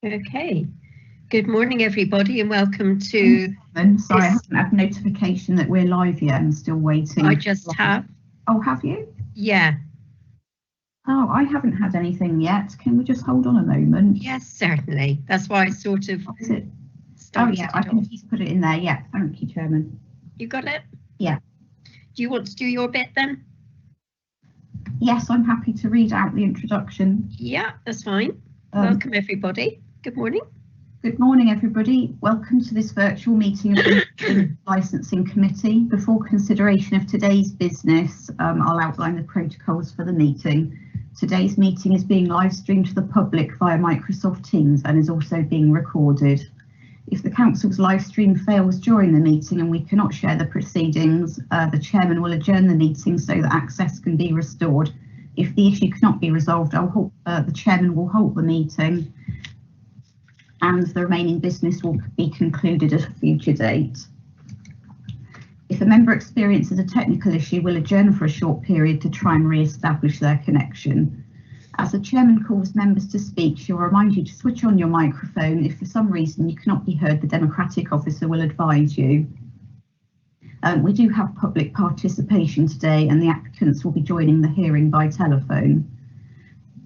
Okay. Good morning, everybody, and welcome to... Sorry, I haven't had notification that we're live yet. I'm still waiting. I just have. Oh, have you? Yeah. Oh, I haven't had anything yet. Can we just hold on a moment? Yes, certainly. That's why I sort of... What is it? Oh, yeah, I can just put it in there. Yeah, thank you, Chairman. You got it? Yeah. Do you want to do your bit then? Yes, I'm happy to read out the introduction. Yeah, that's fine. Welcome, everybody. Good morning. Good morning, everybody. Welcome to this virtual meeting of the Licensing Committee. Before consideration of today's business, I'll outline the protocols for the meeting. Today's meeting is being live streamed to the public via Microsoft Teams and is also being recorded. If the Council's live stream fails during the meeting and we cannot share the proceedings, the Chairman will adjourn the meeting so that access can be restored. If the issue cannot be resolved, the Chairman will halt the meeting and the remaining business will be concluded at a future date. If a member experiences a technical issue, we'll adjourn for a short period to try and re-establish their connection. As the Chairman calls members to speak, she'll remind you to switch on your microphone. If for some reason you cannot be heard, the Democratic Officer will advise you. We do have public participation today and the applicants will be joining the hearing by telephone.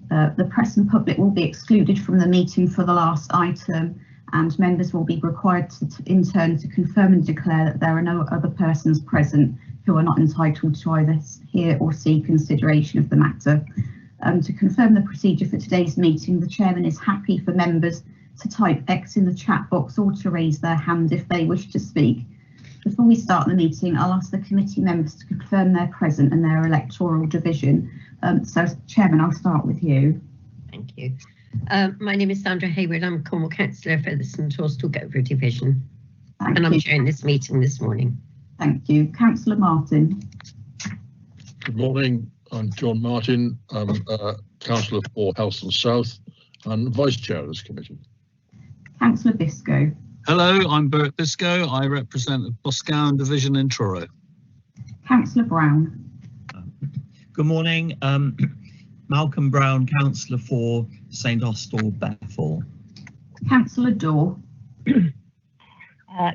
The press and public will be excluded from the meeting for the last item, and members will be required to in turn to confirm and declare that there are no other persons present who are not entitled to either hear or see consideration of the matter. To confirm the procedure for today's meeting, the Chairman is happy for members to type X in the chat box or to raise their hand if they wish to speak. Before we start the meeting, I'll ask the committee members to confirm they're present and their electoral division. So, Chairman, I'll start with you. Thank you. My name is Sandra Hayward. I'm Cornwall Councillor for the St Austell Gover Division. Thank and you. I'm chairing this meeting this morning. Thank you. Councillor Martin. Good morning. I'm John Martin. I'm Councillor for Helston South and Vice Chair of this committee. Councillor Biscoe. Hello, I'm Bert Biscoe. I represent the Boscawen Division in Truro. Councillor Brown. Good morning. Malcolm Brown, Councillor for St Austell Bethel. Councillor Daw.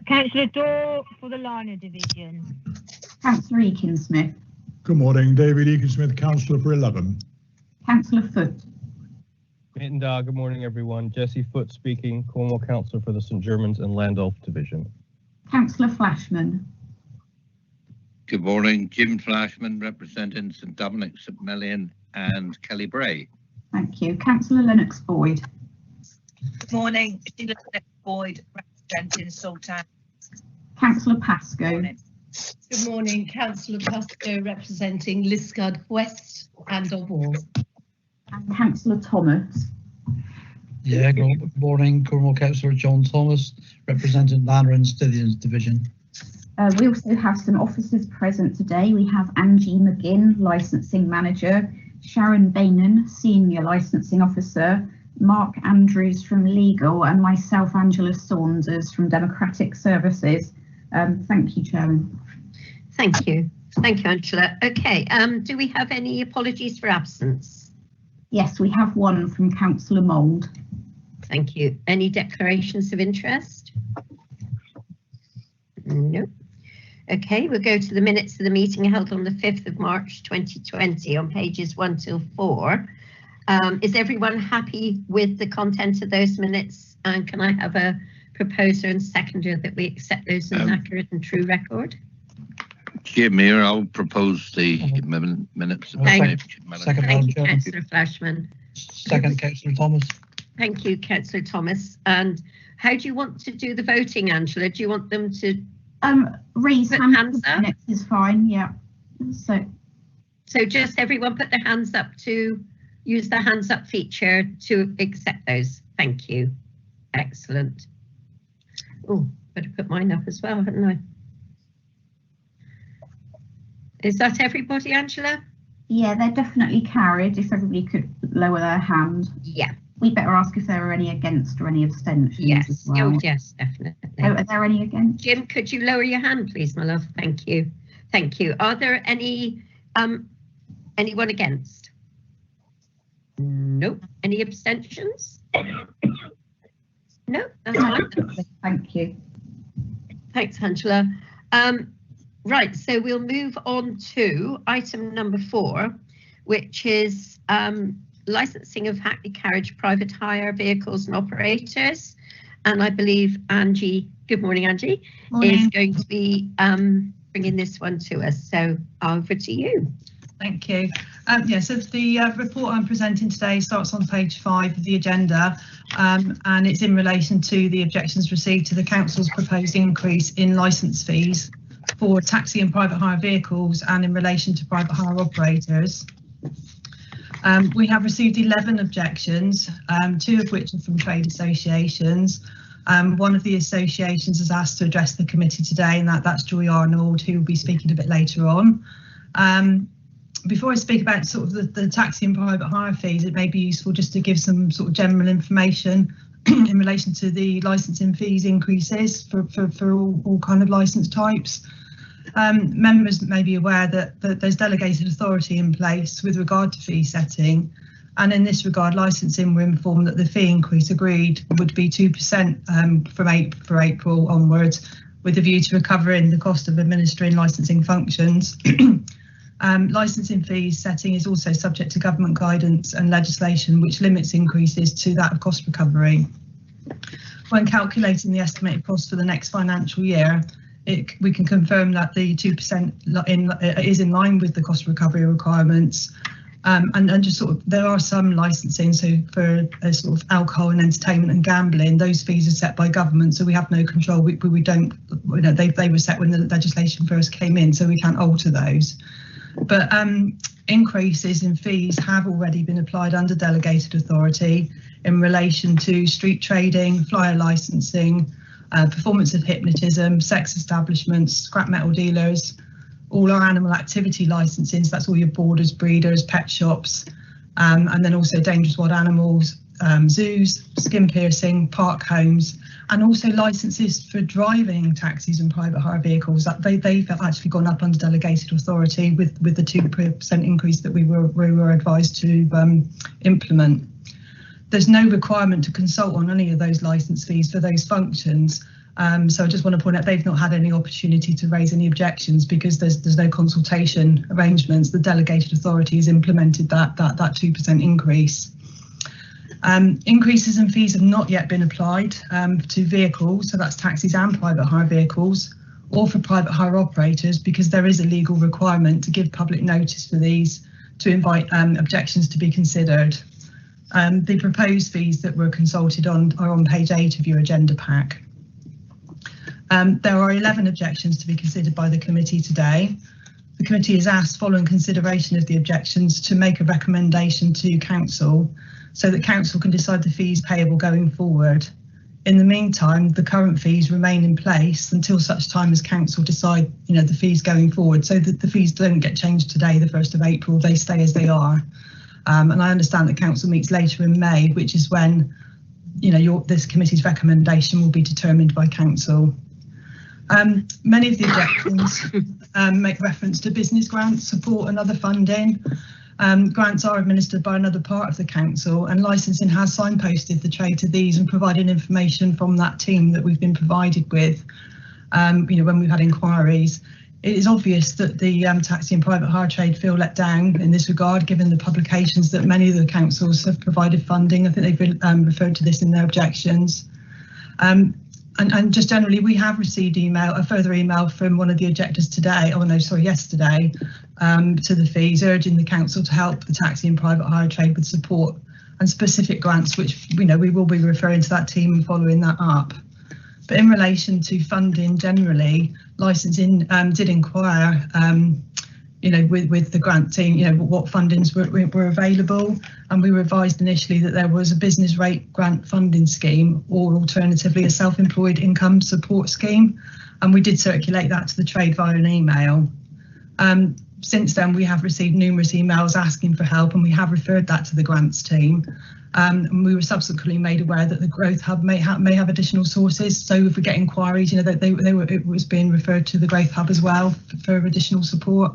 Councillor Daw for the Liner Division. Councillor Eakin-Smith. Good morning, David Eakin-Smith, Councillor for 11. Councillor Foote. Good morning, everyone. Jesse Foote speaking, Cornwall Councillor for the St Germans and Landulph Division. Councillor Flashman. Good morning, Jim Flashman, representing St Dominic, St Melian and Kelly Bray. Thank you. Councillor Lennox Boyd. Good morning, Sheila Lennox Boyd, representing Sultan. Councillor Pascoe. Good morning, Councillor Pascoe, representing Liskeard West and Obwall. And Councillor Thomas. Yeah, good morning, Cornwall Councillor John Thomas, representing Lanner and Stithians Division. We also have some officers present today. We have Angie McGinn, Licensing Manager, Sharon Bainan, Senior Licensing Officer, Mark Andrews from Legal, and myself, Angela Saunders from Democratic Services. Thank you, Chairman. Thank you. Thank you, Angela. Okay, do we have any apologies for absence? Yes, we have one from Councillor Mould. Thank you. Any declarations of interest? No. Okay, we'll go to the minutes of the meeting held on the 5th of March 2020 on pages 1 till 4. Is everyone happy with the content of those minutes? And can I have a proposer and seconder that we accept those as an accurate and true record? Jim here, I'll propose the minutes. Thank you, Councillor Flashman. Second, Councillor Thomas. Thank you, Councillor Thomas. And how do you want to do the voting, Angela? Do you want them to raise hands up? Is fine, yeah. So just everyone put their hands up to use the hands up feature to accept those. Thank you. Excellent. Oh, better put mine up as well, hadn't I? Is that everybody, Angela? Yeah, they're definitely carried. If everybody could lower their hand. Yeah. We better ask if there are any against or any abstentions. Yes, as well. Oh, yes, definitely. Oh, are there any against? Jim, could you lower your hand, please, my love? Thank you. Thank you. Are there any anyone against? Nope. Any abstentions? No, that's fine. Thank you. Thanks, Angela. Right, so we'll move on to item number 4, which is licensing of Hackney Carriage private hire vehicles and operators. And I believe Angie, good morning, Angie, is going to be bringing this one to us. So over to you. Thank you. So the report I'm presenting today starts on page 5 of the agenda, and it's in relation to the objections received to the council's proposed increase in licence fees for taxi and private hire vehicles and in relation to private hire operators. We have received 11 objections, 2 of which are from trade associations. One of the associations has asked to address the committee today, and that's Joy Arnold, who will be speaking a bit later on. Before I speak about sort of the taxi and private hire fees, it may be useful just to give some sort of general information in relation to the licensing fees increases for all kind of licence types. Members may be aware that there's delegated authority in place with regard to fee setting, and in this regard, licensing were informed that the fee increase agreed would be 2% for April onwards, with a view to recovering the cost of administering licensing functions. Licensing fees setting is also subject to government guidance and legislation which limits increases to that of cost recovery. When calculating the estimated cost for the next financial year, we can confirm that the 2% is in line with the cost recovery requirements. And just sort of, there are some licensing, so for sort of alcohol and entertainment and gambling, those fees are set by government, so we have no control. We don't, you know, they were set when the legislation first came in, so we can't alter those. But increases in fees have already been applied under delegated authority in relation to street trading, flyer licensing, performance of hypnotism, sex establishments, scrap metal dealers, all our animal activity licensing, so that's all your boarders, breeders, pet shops, and then also dangerous wild animals, zoos, skin piercing, park homes, and also licenses for driving taxis and private hire vehicles. That they've actually gone up under delegated authority with the 2% increase that we were advised to implement. There's no requirement to consult on any of those license fees for those functions. So I just want to point out they've not had any opportunity to raise any objections because there's no consultation arrangements. The delegated authority has implemented that 2% increase. Increases in fees have not yet been applied to vehicles, so that's taxis and private hire vehicles, or for private hire operators, because there is a legal requirement to give public notice for these to invite objections to be considered. The proposed fees that were consulted on are on page 8 of your agenda pack. There are 11 objections to be considered by the committee today. The committee is asked, following consideration of the objections, to make a recommendation to council so that council can decide the fees payable going forward. In the meantime, the current fees remain in place until such time as council decide, you know, the fees going forward, so that the fees don't get changed today, the 1st of April, they stay as they are. And I understand that council meets later in May, which is when, you know, this committee's recommendation will be determined by council. Many of the objections make reference to business grants, support and other funding. Grants are administered by another part of the council, and licensing has signposted the trade to these and provided information from that team that we've been provided with, you know, when we've had inquiries. It is obvious that the taxi and private hire trade feel let down in this regard, given the publications that many of the councils have provided funding. I think they've referred to this in their objections. And just generally, we have received a further email from one of the objectors today, yesterday, to the fees, urging the council to help the taxi and private hire trade with support and specific grants, which, you know, we will be referring to that team and following that up. But in relation to funding generally, licensing did inquire, you know, with the grant team, you know, what fundings were available, and we were advised initially that there was a business rate grant funding scheme, or alternatively a self-employed income support scheme, and we did circulate that to the trade via an email. Since then, we have received numerous emails asking for help, and we have referred that to the grants team. And we were subsequently made aware that the Growth Hub may have additional sources. So if we get inquiries, you know, that it was being referred to the Growth Hub as well for additional support.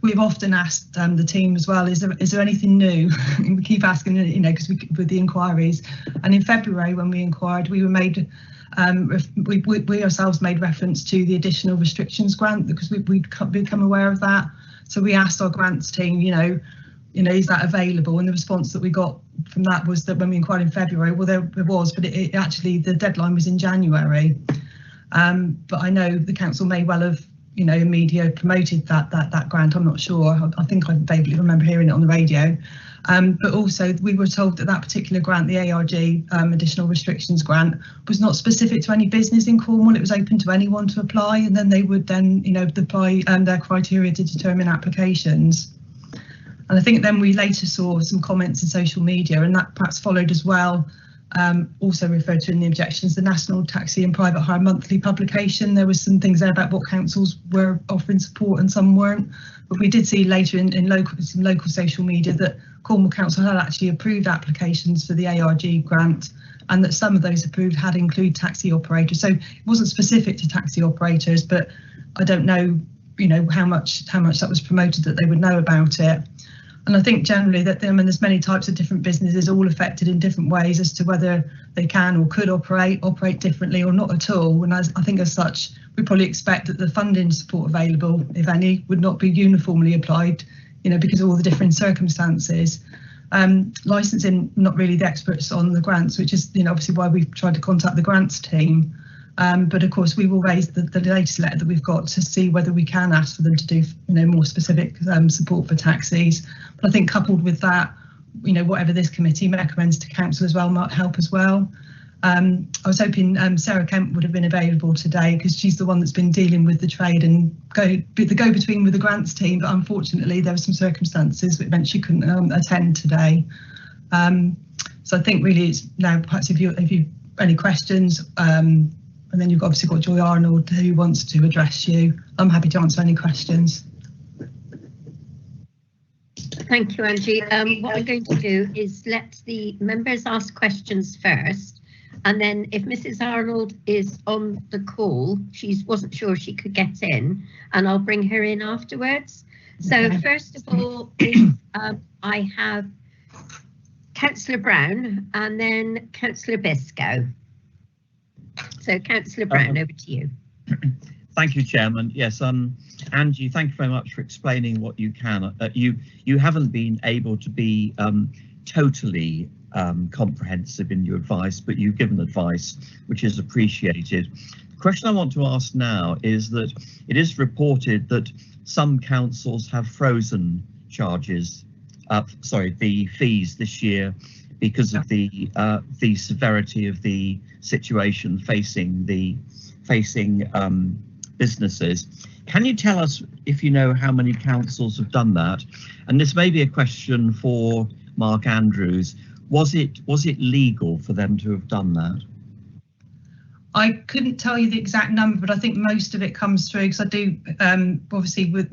we've often asked the team as well, is there anything new? We keep asking, you know, because with the inquiries. And in February, when we inquired, we were made, we ourselves made reference to the additional restrictions grant because we'd become aware of that. So we asked our grants team, you know, is that available? And the response that we got from that was that when we inquired in February, well, there was, but it actually, the deadline was in January. But I know the council may well have, you know, media promoted that grant. I'm not sure. I think I vaguely remember hearing it on the radio. But also we were told that that particular grant, the ARG additional restrictions grant, was not specific to any business in Cornwall. It was open to anyone to apply, and then they would then, you know, apply their criteria to determine applications. And I think then we later saw some comments in social media, and that perhaps followed as well. Also referred to in the objections, the National Taxi and Private Hire Monthly publication. There was some things there about what councils were offering support and some weren't. But we did see later in some local social media that Cornwall Council had actually approved applications for the ARG grant, and that some of those approved had included taxi operators. So it wasn't specific to taxi operators, but I don't know, you know, how much that was promoted that they would know about it. And I think generally that there's many types of different businesses all affected in different ways as to whether they can or could operate differently or not at all. And I think as such, we probably expect that the funding support available, if any, would not be uniformly applied, you know, because of all the different circumstances. Licensing, not really the experts on the grants, which is, you know, obviously why we've tried to contact the grants team. But of course, we will raise the latest letter that we've got to see whether we can ask for them to do, you know, more specific support for taxis. But I think coupled with that, you know, whatever this committee recommends to council as well might help as well. I was hoping Sarah Kemp would have been available today because she's the one that's been dealing with the trade and the go-between with the grants team. But unfortunately, there were some circumstances which meant she couldn't attend today. So I think really it's now perhaps if you any questions. And then you've obviously got Joy Arnold who wants to address you. I'm happy to answer any questions. Thank you, Angie. What I'm going to do is let the members ask questions first. And then if Mrs. Arnold is on the call, she wasn't sure she could get in, and I'll bring her in afterwards. So first of all, I have Councillor Brown and then Councillor Biscoe. So Councillor Brown, over to you. Thank you, Chairman. Yes, Angie, thank you very much for explaining what you can. You haven't been able to be totally comprehensive in your advice, but you've given advice which is appreciated. The question I want to ask now is that it is reported that some councils have frozen charges, the fees this year because of the severity of the situation facing businesses. Can you tell us if you know how many councils have done that? And this may be a question for Mark Andrews. Was it legal for them to have done that? I couldn't tell you the exact number, but I think most of it comes through because I do obviously with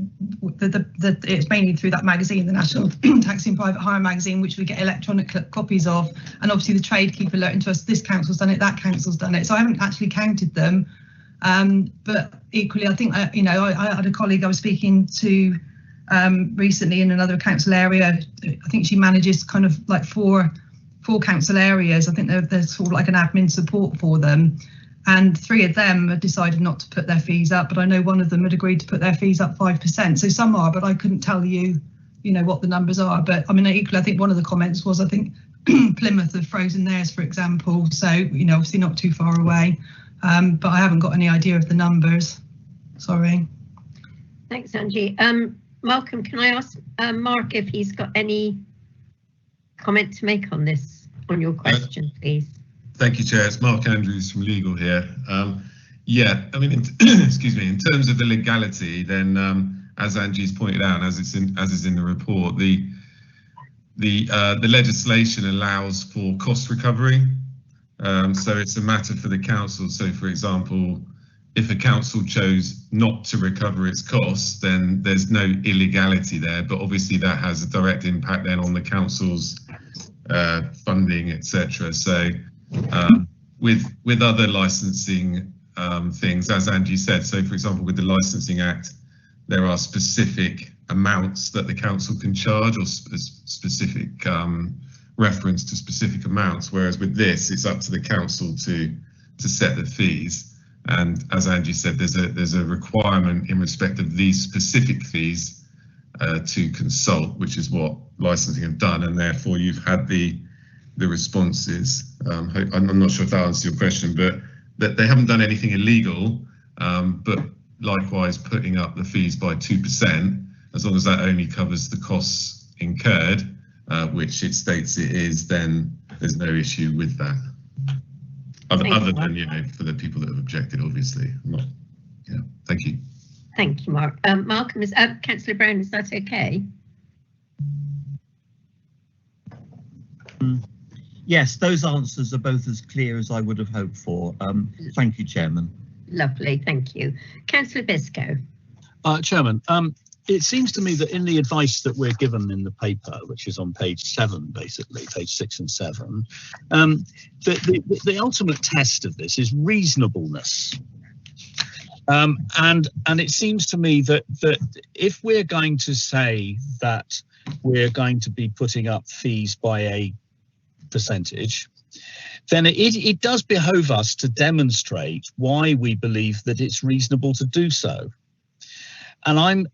it's mainly through that magazine, the National Taxi and Private Hire magazine, which we get electronic copies of, and obviously the trade keep alerting to us. This council's done it, that council's done it. So I haven't actually counted them, but equally, I think I had a colleague I was speaking to recently in another council area. I think she manages kind of like four council areas. I think there's sort of like an admin support for them. And 3 of them have decided not to put their fees up, but I know one of them had agreed to put their fees up 5%. So some are, but I couldn't tell you, what the numbers are. But I mean, equally, I think one of the comments was, I think Plymouth have frozen theirs, for example. So, obviously not too far away, but I haven't got any idea of the numbers. Sorry. Thanks, Angie. Malcolm, can I ask Mark if he's got any comment to make on this, on your question, please? Thank you, Chair. It's Mark Andrews from Legal here. Yeah, I mean, excuse me. In terms of the legality, then, as Angie's pointed out, as is in the report, the legislation allows for cost recovery. So it's a matter for the council. So, for example, if a council chose not to recover its costs, then there's no illegality there. But obviously, that has a direct impact then on the council's funding, etc. So. With other licensing things, as Angie said, so for example, with the Licensing Act, there are specific amounts that the council can charge, or specific reference to specific amounts, whereas with this it's up to the council to set the fees. And as Angie said, there's a requirement in respect of these specific fees to consult, which is what licensing have done, and therefore you've had the responses. I'm not sure if that answers your question, but that they haven't done anything illegal, but likewise putting up the fees by 2%, as long as that only covers the costs incurred, which it states it is, then there's no issue with that. Other than, you know, for the people that have objected, obviously. Yeah, thank you. Thank you, Mark. Malcolm, Councillor Brown, is that okay? Yes, those answers are both as clear as I would have hoped for. Thank you, Chairman. Lovely, thank you. Councillor Biscoe. Chairman, it seems to me that in the advice that we're given in the paper, which is on page 7, basically, page 6 and 7, the ultimate test of this is reasonableness. And it seems to me that if we're going to say that we're going to be putting up fees by a percentage, then it does behove us to demonstrate why we believe that it's reasonable to do so. And I've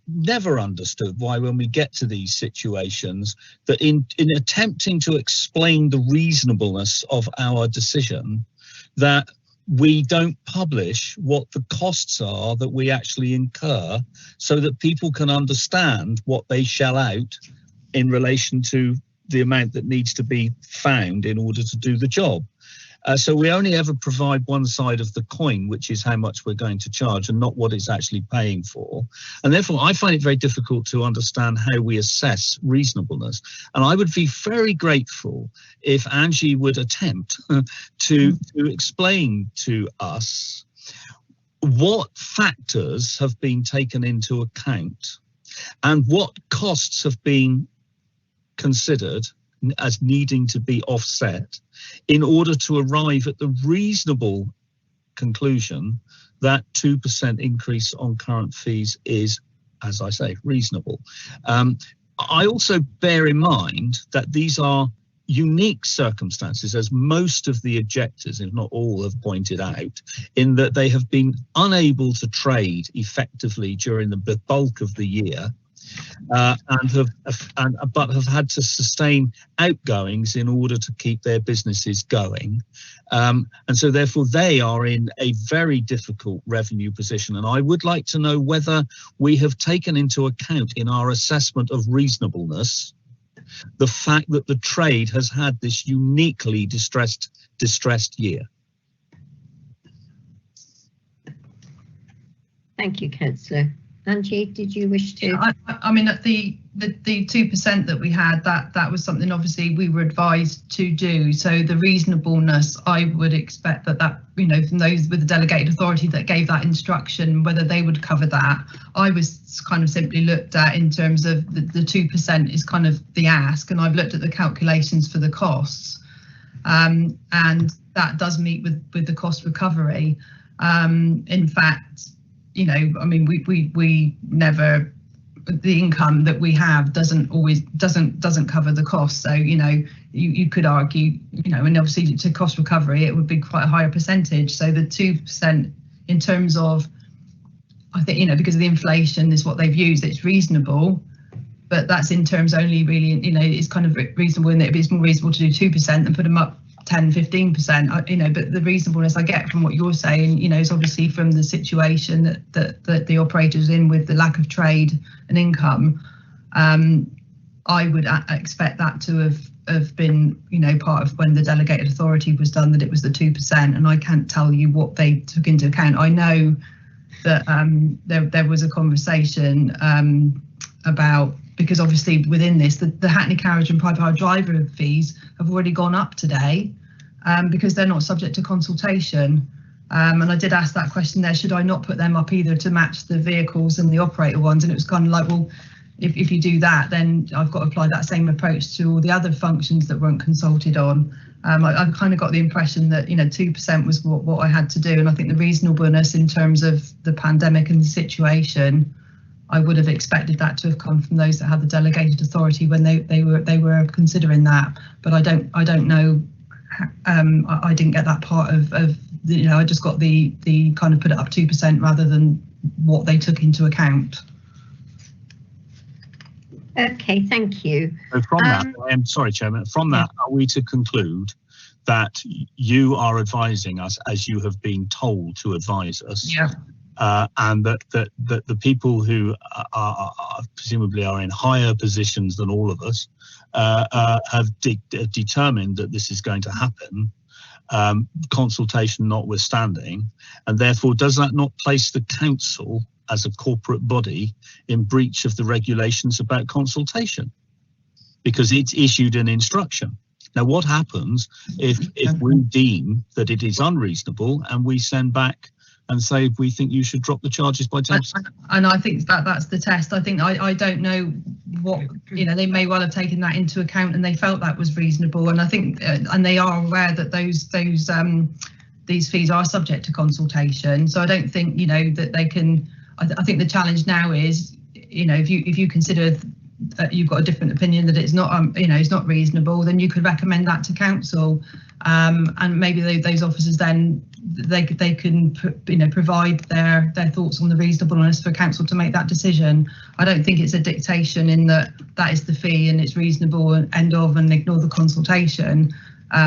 never understood why, when we get to these situations, that in attempting to explain the reasonableness of our decision, that we don't publish what the costs are that we actually incur, so that people can understand what they shell out in relation to the amount that needs to be found in order to do the job. So we only ever provide one side of the coin, which is how much we're going to charge, and not what it's actually paying for. And therefore, I find it very difficult to understand how we assess reasonableness. And I would be very grateful if Angie would attempt to explain to us what factors have been taken into account and what costs have been considered as needing to be offset in order to arrive at the reasonable conclusion that 2% increase on current fees is, as I say, reasonable. I also bear in mind that these are unique circumstances, as most of the objectors, if not all, have pointed out, in that they have been unable to trade effectively during the bulk of the year, but have had to sustain outgoings in order to keep their businesses going, and so therefore they are in a very difficult revenue position. And I would like to know whether we have taken into account in our assessment of reasonableness the fact that the trade has had this uniquely distressed year. Thank you, Councillor. Angie, did you wish to? I mean, the 2% that we had, that was something obviously we were advised to do. So the reasonableness, I would expect that you know, from those with the delegated authority that gave that instruction, whether they would cover that. I was kind of simply looked at in terms of the 2% is kind of the ask, and I've looked at the calculations for the costs, and that does meet with the cost recovery. In fact, you know, I mean, we never, the income that we have doesn't cover the cost. So, you know, you could argue, you know, and obviously to cost recovery, it would be quite a higher percentage. So the 2% in terms of, I think, you know, because of the inflation is what they've used, it's reasonable, but that's in terms only really, you know, it's kind of reasonable in that it's more reasonable to do 2% than put them up 10-15%, you know, but the reasonableness I get from what you're saying, you know, is obviously from the situation that the operator's in with the lack of trade and income. I would expect that to have been, you know, part of when the delegated authority was done, that it was the 2%, and I can't tell you what they took into account. I know that there was a conversation about, because obviously within this, the Hackney Carriage and private hire driver fees have already gone up today because they're not subject to consultation. And I did ask that question there, should I not put them up either to match the vehicles and the operator ones? And it was kind of like, well, if you do that, then I've got to apply that same approach to all the other functions that weren't consulted on. I kind of got the impression that, you know, 2% was what I had to do. And I think the reasonableness in terms of the pandemic and the situation, I would have expected that to have come from those that had the delegated authority when they were considering that. But I don't know. I didn't get that part of the, I just got the kind of put it up 2% rather than what they took into account. Okay, thank you. So from that, I'm sorry, Chairman, from that, are we to conclude that you are advising us as you have been told to advise us? Yeah. And that the people who are presumably are in higher positions than all of us have determined that this is going to happen, consultation notwithstanding, and therefore does that not place the council as a corporate body in breach of the regulations about consultation? Because it's issued an instruction. Now, what happens if we deem that it is unreasonable and we send back and say we think you should drop the charges by 10%? And I think that's the test. I think I don't know what, they may well have taken that into account and they felt that was reasonable. And I think and they are aware that these fees are subject to consultation. So I don't think that they can. I think the challenge now is if you consider that you've got a different opinion that it's not it's not reasonable, then you could recommend that to council, and maybe those officers then they can provide their thoughts on the reasonableness for council to make that decision. I don't think it's a dictation in that is the fee and it's reasonable and end of and ignore the consultation.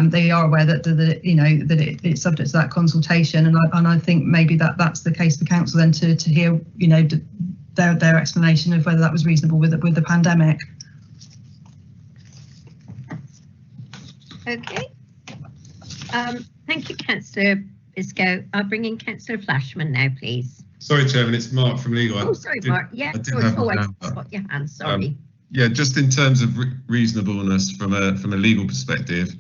They are aware that it's subject to that consultation, and I think maybe that's the case for council then to hear their explanation of whether that was reasonable with the pandemic. Okay. Thank you, Councillor Biscoe. I'll bring in Councillor Flashman now, please. Sorry, Chairman, it's Mark from Legal. Oh, sorry, Mark. Yeah, I got your hand. Sorry. Yeah, just in terms of reasonableness from a legal perspective,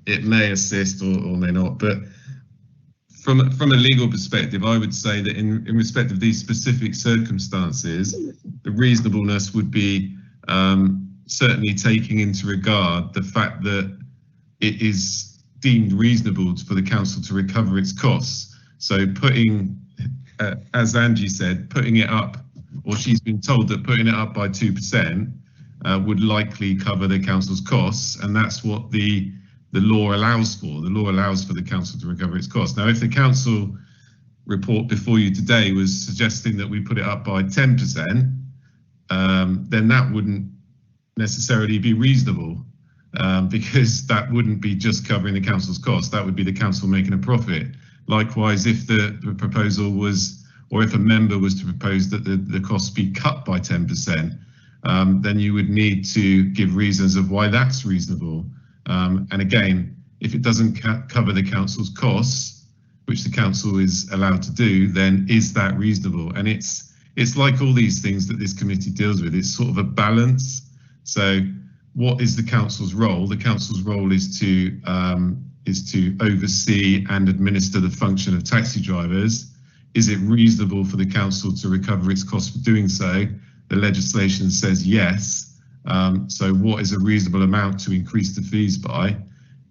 it may assist or may not, but from a legal perspective, I would say that in respect of these specific circumstances, the reasonableness would be certainly taking into regard the fact that it is deemed reasonable for the council to recover its costs. So putting, as Angie said, putting it up, or she's been told that putting it up by 2% would likely cover the council's costs, and that's what the law allows for. The law allows for the council to recover its costs. Now, if the council report before you today was suggesting that we put it up by 10%, then that wouldn't necessarily be reasonable, because that wouldn't be just covering the council's costs. That would be the council making a profit. Likewise, if the proposal was, or if a member was to propose that the costs be cut by 10%, then you would need to give reasons of why that's reasonable. And again, if it doesn't cover the council's costs, which the council is allowed to do, then is that reasonable? And it's like all these things that this committee deals with. It's sort of a balance. So what is the council's role? The council's role is to oversee and administer the function of taxi drivers. Is it reasonable for the council to recover its costs for doing so? The legislation says yes. So what is a reasonable amount to increase the fees by?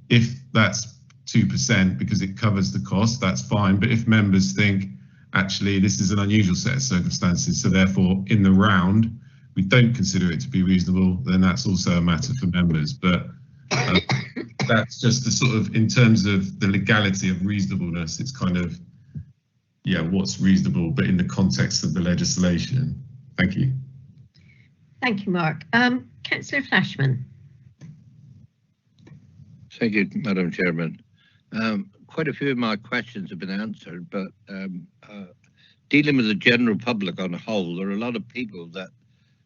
If that's 2% because it covers the cost, that's fine. But if members think, actually, this is an unusual set of circumstances, so therefore in the round, we don't consider it to be reasonable, then that's also a matter for members. But that's just the sort of, in terms of the legality of reasonableness, it's kind of, yeah, what's reasonable, but in the context of the legislation. Thank you. Thank you, Mark. Councillor Flashman. Thank you, Madam Chairman. Quite a few of my questions have been answered, but dealing with the general public on the whole, there are a lot of people that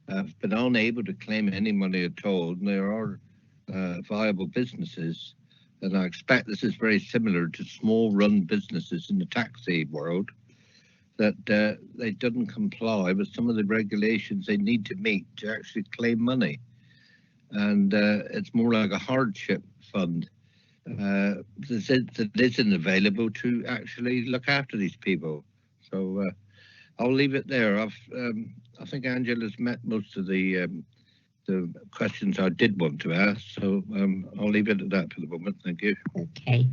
have been unable to claim any money at all, and there are viable businesses, and I expect this is very similar to small run businesses in the taxi world, that they didn't comply with some of the regulations they need to meet to actually claim money. And it's more like a hardship fund that isn't available to actually look after these people. So I'll leave it there. I think Angela's met most of the questions I did want to ask, so I'll leave it at that for the moment. Thank you. Okay,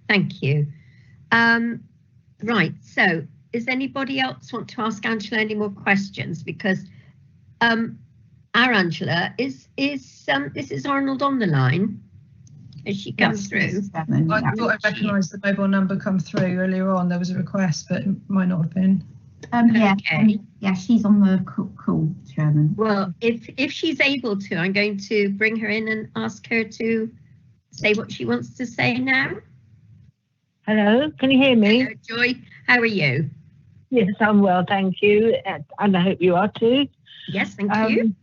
thank you. Right, so Is anybody else want to ask Angela any more questions? Because our Angela is Mrs. Arnold on the line as she comes through. I thought I recognised the mobile number come through earlier on. There was a request, but it might not have been. Yeah, she's on the call, Chairman. Well, if she's able to, I'm going to bring her in and ask her to say what she wants to say now. Hello, can you hear me? Hello, Joy. How are you? Yes, I'm well, thank you, and I hope you are too. Yes, thank you.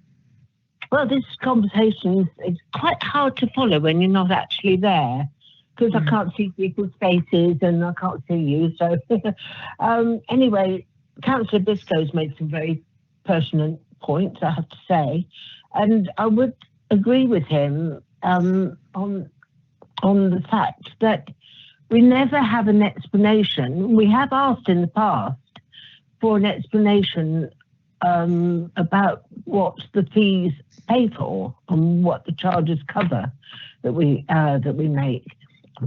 Well, this conversation is quite hard to follow when you're not actually there, because I can't see people's faces and I can't see you. So anyway, Councillor Biscoe's made some very pertinent points, I have to say, and I would agree with him on the fact that we never have an explanation. We have asked in the past for an explanation about what the fees pay for and what the charges cover that we make,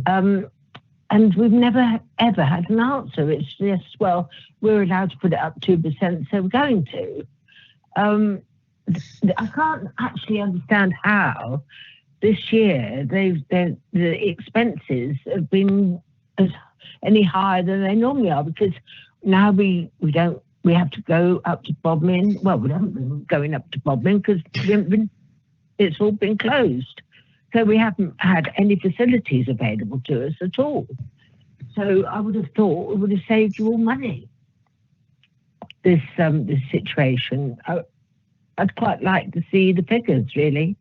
and we've never ever had an answer. It's just, well, we're allowed to put it up 2%, so we're going to. I can't actually understand how this year the expenses have been any higher than they normally are, because now we have to go up to Bodmin. Well, we haven't been going up to Bodmin because it's all been closed. So we haven't had any facilities available to us at all. So I would have thought it would have saved you all money, this situation. I'd quite like to see the figures, really.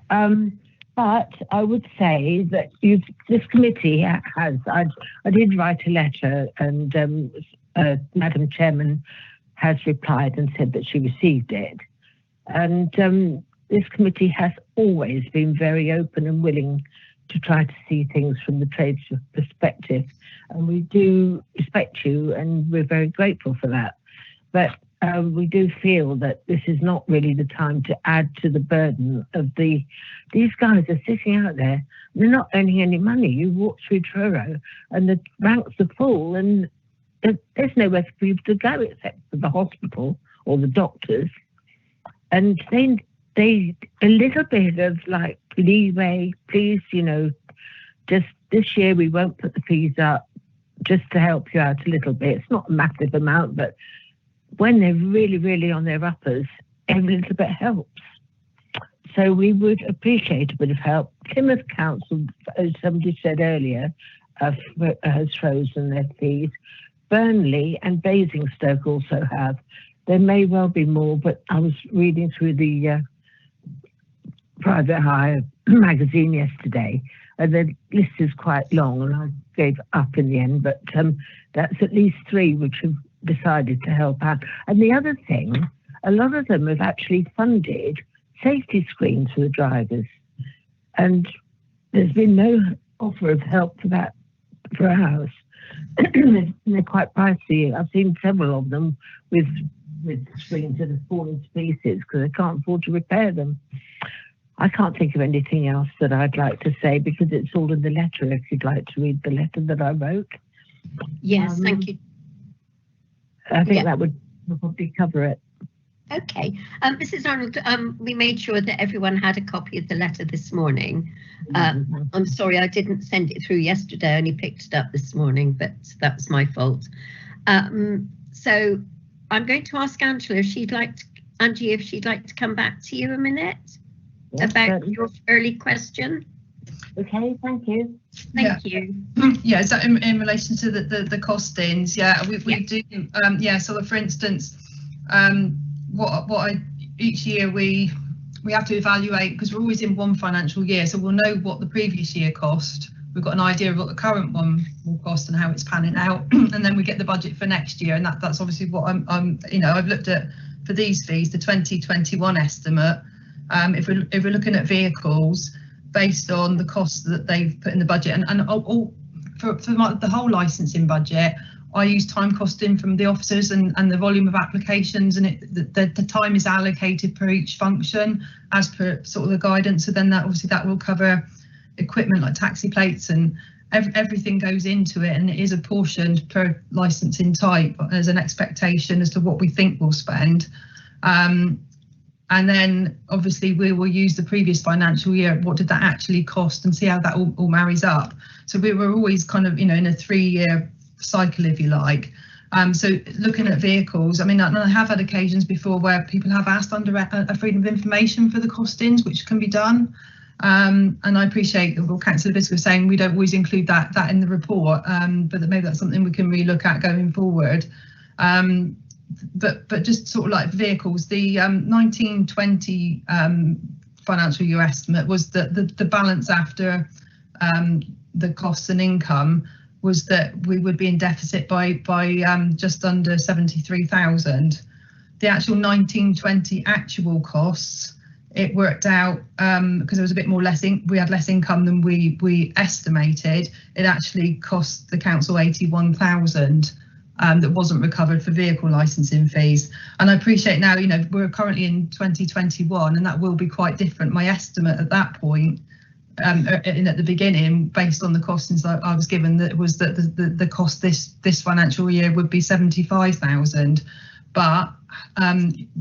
But I would say that this committee has, I did write a letter, and Madam Chairman has replied and said that she received it. And this committee has always been very open and willing to try to see things from the trade's perspective. And we do respect you, and we're very grateful for that. But we do feel that this is not really the time to add to the burden of these guys are sitting out there. They're not earning any money. You walk through Truro and the ranks are full, and there's nowhere for people to go except for the hospital or the doctors. And they a little bit of like leeway, please, just this year we won't put the fees up, just to help you out a little bit. It's not a massive amount, but when they're really, really on their uppers, every little bit helps. So we would appreciate a bit of help. Plymouth Council, as somebody said earlier, has frozen their fees. Burnley and Basingstoke also have. There may well be more, but I was reading through the private hire magazine yesterday, and the list is quite long, and I gave up in the end, but that's at least 3 which have decided to help out. And the other thing, a lot of them have actually funded safety screens for the drivers, and there's been no offer of help for that for ours. They're quite pricey. I've seen several of them with screens that have fallen to pieces because they can't afford to repair them. I can't think of anything else that I'd like to say because it's all in the letter, if you'd like to read the letter that I wrote. Yes, thank you. I think that would probably cover it. Okay. Mrs. Arnold, we made sure that everyone had a copy of the letter this morning. I'm sorry I didn't send it through yesterday, I only picked it up this morning, but that was my fault. So I'm going to ask Angela if she'd like to, Angie, if she'd like to come back to you a minute about your early question. Okay, thank you. Thank you. Yeah, so in relation to the costings, we do, so for instance, each year we have to evaluate, because we're always in one financial year, so we'll know what the previous year cost. We've got an idea of what the current one will cost and how it's panning out, and then we get the budget for next year, and that's obviously what I've looked at for these fees, the 2021 estimate. If we're looking at vehicles based on the costs that they've put in the budget, and for the whole licensing budget, I use time costing from the officers and the volume of applications, and the time is allocated per each function as per sort of the guidance. So then that will cover equipment like taxi plates and everything goes into it, and it is apportioned per licensing type as an expectation as to what we think we'll spend. And then obviously we will use the previous financial year, what did that actually cost, and see how that all marries up. So we were always kind of, in a 3-year cycle, if you like. So looking at vehicles, I mean, I have had occasions before where people have asked under a freedom of information for the costings, which can be done. And I appreciate what Councillor Biscuit was saying, we don't always include that in the report, but maybe that's something we can really look at going forward. But just sort of like vehicles, the 1920 financial year estimate was that the balance after the costs and income was that we would be in deficit by just under 73,000. The actual 1920 actual costs, it worked out because there was a bit more we had less income than we estimated. It actually cost the council 81,000. That wasn't recovered for vehicle licensing fees. And I appreciate now, we're currently in 2021 and that will be quite different. My estimate at that point, at the beginning, based on the costings that I was given, that was that the cost this financial year would be 75,000. But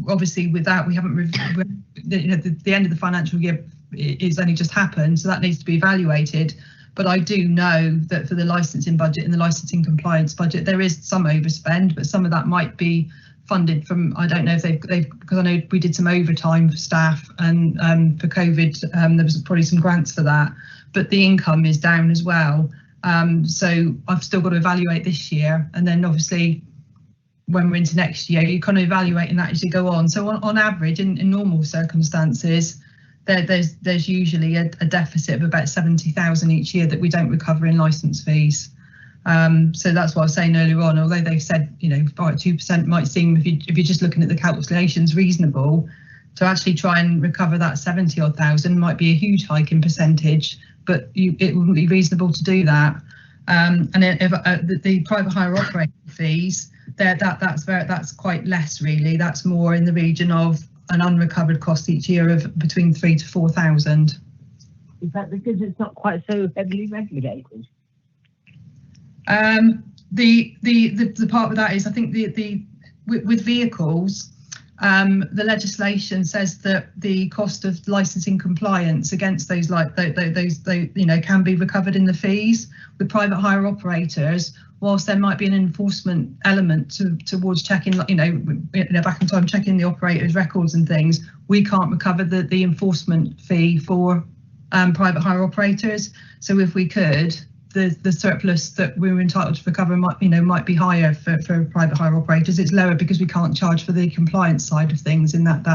obviously with that, we haven't, the end of the financial year is only just happened, so that needs to be evaluated. But I do know that for the licensing budget and the licensing compliance budget, there is some overspend, but some of that might be funded from, I don't know if they've because I know we did some overtime for staff, and for COVID, there was probably some grants for that, but the income is down as well. So I've still got to evaluate this year, and then obviously when we're into next year, you kind of evaluating that as you go on. So on average, in normal circumstances, there's usually a deficit of about 70,000 each year that we don't recover in licence fees. So that's what I was saying earlier on, although they said, 2% might seem, if you're just looking at the calculations, reasonable, to actually try and recover that 70-odd thousand might be a huge hike in percentage, but it wouldn't be reasonable to do that. And if the private hire operating fees, that's quite less really. That's more in the region of an unrecovered cost each year of between 3,000 to 4,000. Is that because it's not quite so heavily regulated? The part with that is, I think with vehicles, the legislation says that the cost of licensing compliance against those can be recovered in the fees. With private hire operators, whilst there might be an enforcement element towards checking, back in time, checking the operator's records and things, we can't recover the enforcement fee for private hire operators. So if we could, the surplus that we were entitled to recover might be higher for private hire operators. It's lower because we can't charge for the compliance side of things in that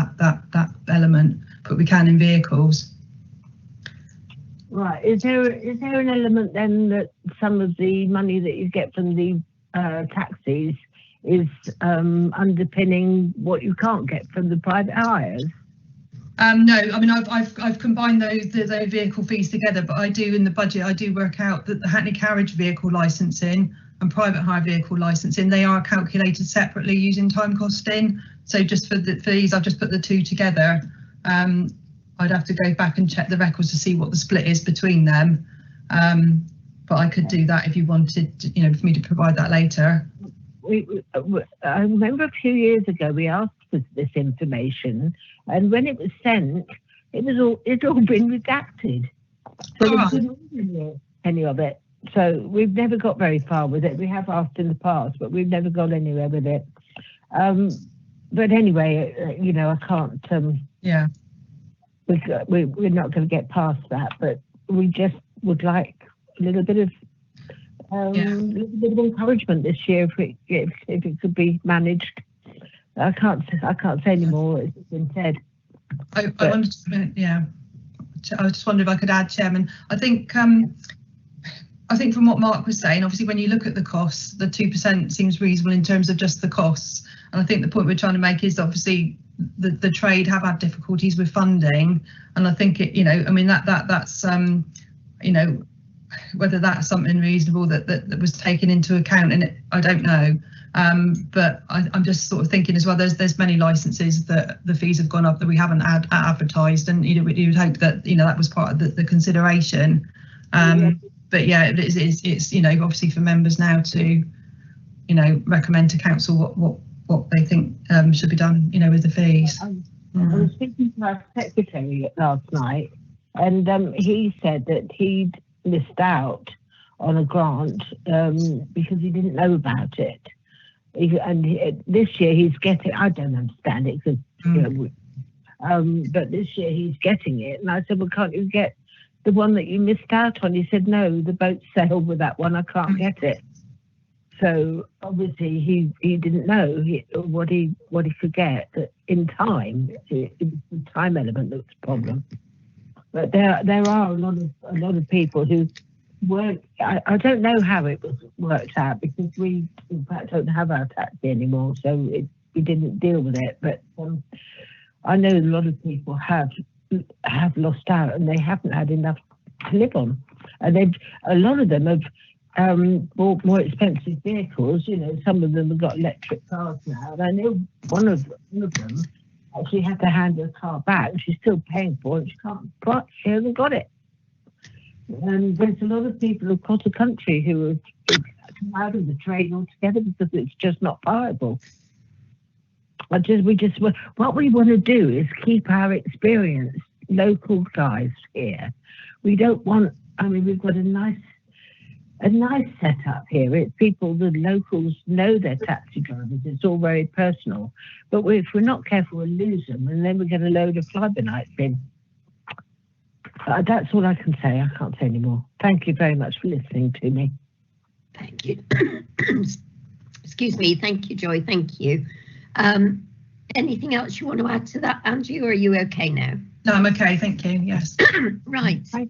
element, but we can in vehicles. Right. Is there an element then that some of the money that you get from the taxis is underpinning what you can't get from the private hires? No, I mean I've combined those vehicle fees together, but I do in the budget I do work out that the Hackney Carriage vehicle licensing and private hire vehicle licensing, they are calculated separately using time costing. So just for these, I've just put the two together. I'd have to go back and check the records to see what the split is between them. But I could do that if you wanted to, for me to provide that later. I remember a few years ago we asked for this information, and when it was sent, it's all been redacted. So we couldn't read any of it. So we've never got very far with it. We have asked in the past, but we've never got anywhere with it. But anyway, I can't. Yeah. We're not going to get past that, but we just would like a little bit of encouragement this year if it could be managed. I can't say any more. It's been said. I just wondered if I could add, Chairman. I think from what Mark was saying, obviously when you look at the costs, the 2% seems reasonable in terms of just the costs. And I think the point we're trying to make is obviously the trade have had difficulties with funding, and I think that's whether that's something reasonable that was taken into account, and I don't know. But I'm just sort of thinking as well. There's many licenses that the fees have gone up that we haven't advertised, and you would hope that that was part of the consideration. But yeah, it's you know, obviously for members now to, you know, recommend to council what they think should be done, you know, with the fees. I was speaking to our secretary last night, and he said that he'd missed out on a grant because he didn't know about it. This year he's getting, I don't understand it, because you know, but this year he's getting it. And I said, well, can't you get the one that you missed out on? He said, no, the boat sailed with that one, I can't get it. So obviously he didn't know what he could get in time. It was the time element that was the problem. But there are a lot of people who weren't. I don't know how it was worked out, because we in fact don't have our taxi anymore, so we didn't deal with it. But I know a lot of people have lost out, and they haven't had enough to live on, and a lot of them have bought more expensive vehicles. You know, some of them have got electric cars now, and I know one of them actually had to hand her car back. She's still paying for it. She hasn't got it. And there's a lot of people across the country who have come out of the trade altogether because it's just not viable. What we want to do is keep our experienced local guys here. We don't want. I mean, we've got a nice setup here. It's people, the locals know their taxi drivers. It's all very personal. But if we're not careful, we'll lose them, and then we get a load of fly-by-nights in. That's all I can say. I can't say any more. Thank you very much for listening to me. Thank you. Excuse me. Thank you, Joy. Thank you. Anything else you want to add to that, Angie, or are you okay now? No, I'm okay. Thank you. Yes. Right. So,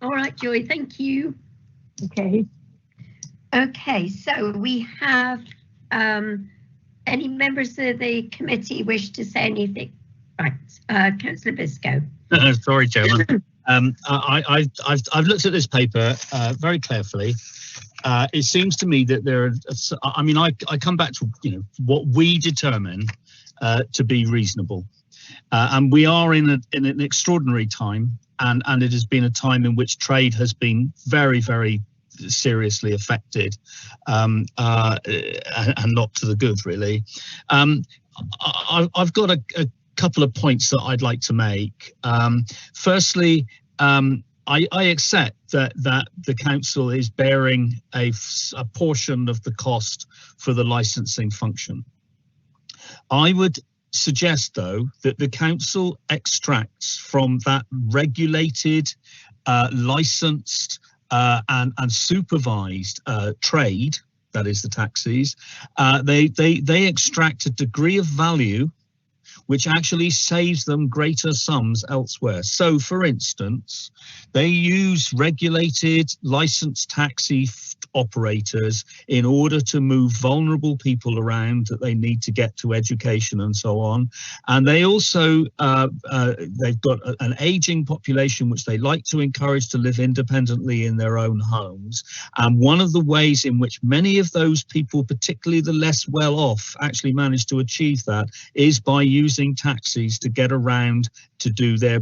all right, Joy. Thank you. Okay. Okay. So we have any members of the committee wish to say anything? Right. Councillor Biscoe. Sorry, Chairman. I've looked at this paper very carefully. It seems to me that there are, I mean, I come back to, you know, what we determine to be reasonable. And we are in an extraordinary time, and it has been a time in which trade has been very, very seriously affected, and not to the good, really. I've got a couple of points that I'd like to make. Firstly, I accept that the council is bearing a portion of the cost for the licensing function. I would suggest, though, that the council extracts from that regulated, licensed and supervised trade, that is the taxis, they extract a degree of value which actually saves them greater sums elsewhere. So, for instance, they use regulated licensed taxi operators in order to move vulnerable people around that they need to get to education and so on. And they also, they've got an aging population which they like to encourage to live independently in their own homes. And one of the ways in which many of those people, particularly the less well off, actually manage to achieve that is by using taxis to get around to do their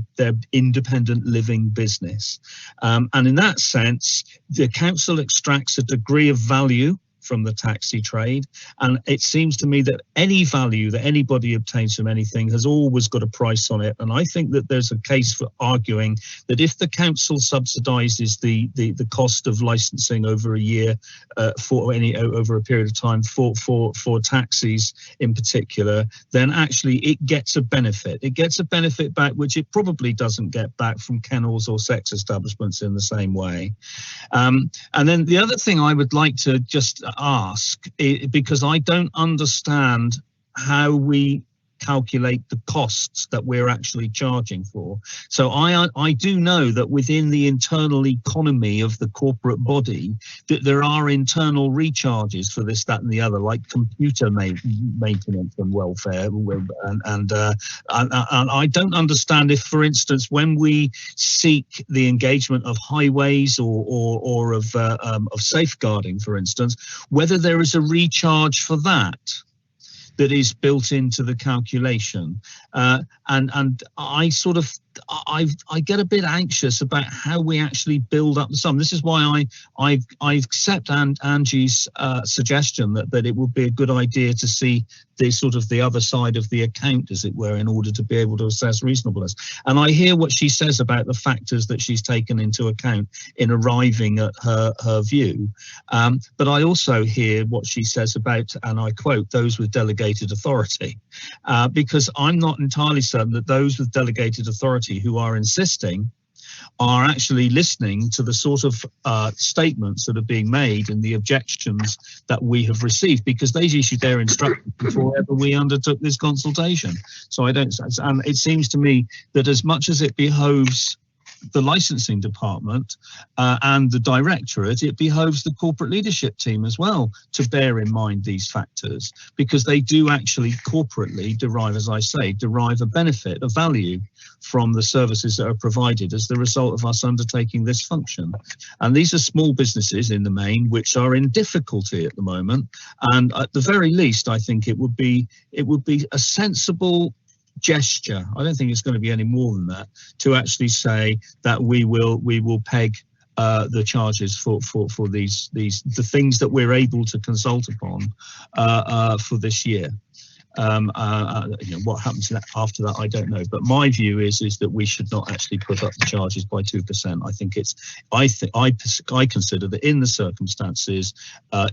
independent living business. And in that sense, the council extracts a degree of value from the taxi trade, and it seems to me that any value that anybody obtains from anything has always got a price on it. And I think that there's a case for arguing that if the council subsidises the cost of licensing over a year, over a period of time for taxis in particular, then actually it gets a benefit. It gets a benefit back which it probably doesn't get back from kennels or sex establishments in the same way. And then the other thing I would like to just ask, because I don't understand how we calculate the costs that we're actually charging for. So I do know that within the internal economy of the corporate body that there are internal recharges for this, that and the other, like computer maintenance and welfare, and I don't understand if, for instance, when we seek the engagement of highways or of safeguarding, for instance, whether there is a recharge for that is built into the calculation, and I I get a bit anxious about how we actually build up the sum. This is why I accept Angie's suggestion that it would be a good idea to see the other side of the account, as it were, in order to be able to assess reasonableness. And I hear what she says about the factors that she's taken into account in arriving at her view. But I also hear what she says about, and I quote, those with delegated authority, because I'm not entirely certain that those with delegated authority who are insisting are actually listening to the sort of statements that are being made and the objections that we have received, because they issued their instructions before ever we undertook this consultation. So I don't, and it seems to me that as much as it behoves the licensing department and the directorate, it behoves the corporate leadership team as well to bear in mind these factors, because they do actually corporately derive, as I say, derive a benefit, a value from the services that are provided as the result of us undertaking this function. And these are small businesses in the main which are in difficulty at the moment, and at the very least I think it would be a sensible gesture, I don't think it's going to be any more than that, to actually say that we will peg the charges for the things that we're able to consult upon for this year. What happens after that, I don't know. But my view is that we should not actually put up the charges by 2%. I think I consider that in the circumstances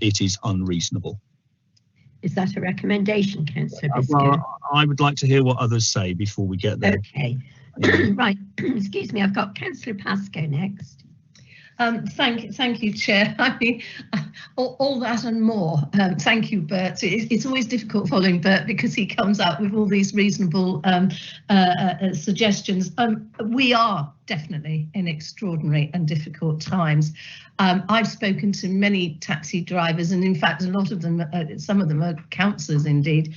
it is unreasonable. Is that a recommendation, Councillor Biscoe? Well, I would like to hear what others say before we get there. Okay. Right. Excuse me. I've got Councillor Pascoe next. Thank you, Chair. I mean, all that and more. Thank you, Bert. It's always difficult following Bert because he comes up with all these reasonable suggestions. We are definitely in extraordinary and difficult times. I've spoken to many taxi drivers, and in fact, a lot of them, some of them are councillors indeed.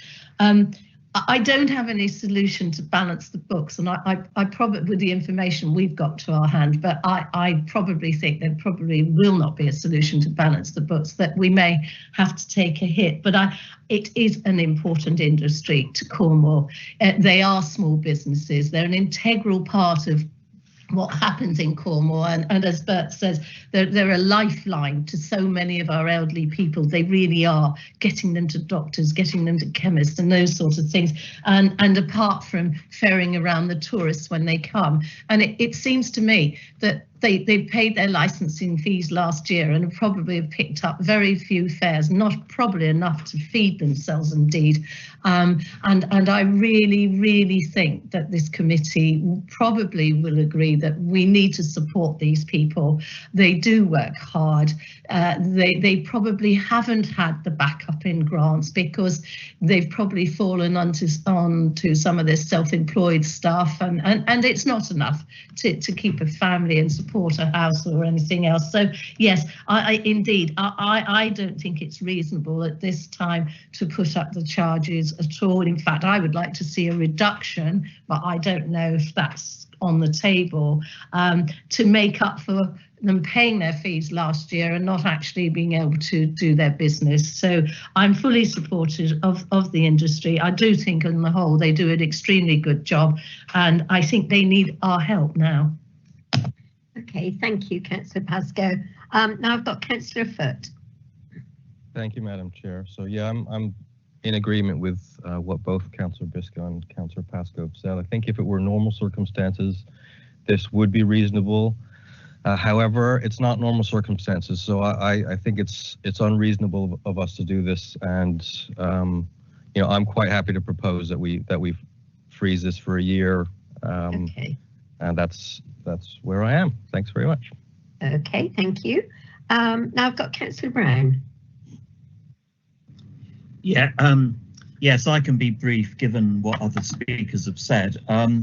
I don't have any solution to balance the books, and I probably, with the information we've got to our hand, but I probably think there probably will not be a solution to balance the books, that we may have to take a hit. But it is an important industry to Cornwall. They are small businesses. They're an integral part of what happens in Cornwall, and as Bert says, they're a lifeline to so many of our elderly people. They really are, getting them to doctors, getting them to chemists and those sorts of things, and apart from ferrying around the tourists when they come. And it seems to me that they paid their licensing fees last year and probably have picked up very few fares, not probably enough to feed themselves indeed. And I really think that this committee probably will agree that we need to support these people. They do work hard. They probably haven't had the backup in grants because they've probably fallen onto some of this self-employed stuff, and it's not enough to keep a family and support a house or anything else. So yes, I don't think it's reasonable at this time to put up the charges at all. In fact, I would like to see a reduction, but I don't know if that's on the table, to make up for them paying their fees last year and not actually being able to do their business. So I'm fully supportive of the industry. I do think on the whole they do an extremely good job, and I think they need our help now. Okay, thank you, Councillor Pascoe. Now I've got Councillor Foot. Thank you, Madam Chair. So yeah, I'm in agreement with what both Councillor Biscoe and Councillor Pascoe have said. I think if it were normal circumstances, this would be reasonable. However, it's not normal circumstances, so I think it's unreasonable of us to do this. And I'm quite happy to propose that we freeze this for a year. Okay. And that's where I am. Thanks very much. Okay, thank you. Now I've got Councillor Brown. Yeah, yes, I can be brief given what other speakers have said. I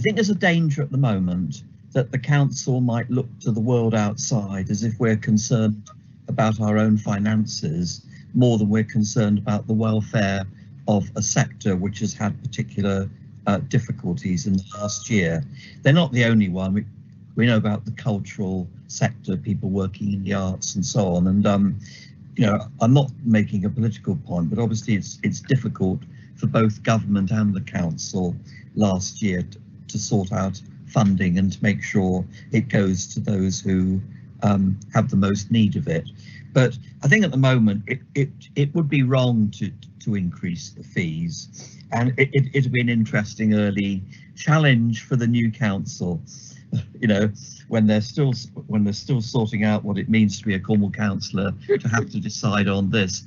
think there's a danger at the moment that the council might look to the world outside as if we're concerned about our own finances more than we're concerned about the welfare of a sector which has had particular difficulties in the last year. They're not the only one. We know about the cultural sector, people working in the arts and so on. And I'm not making a political point, but obviously it's difficult for both government and the council last year to sort out funding and to make sure it goes to those who have the most need of it. But I think at the moment it would be wrong to increase the fees, and it'd be an interesting early challenge for the new council. You know, when they're still sorting out what it means to be a Cornwall councillor, to have to decide on this.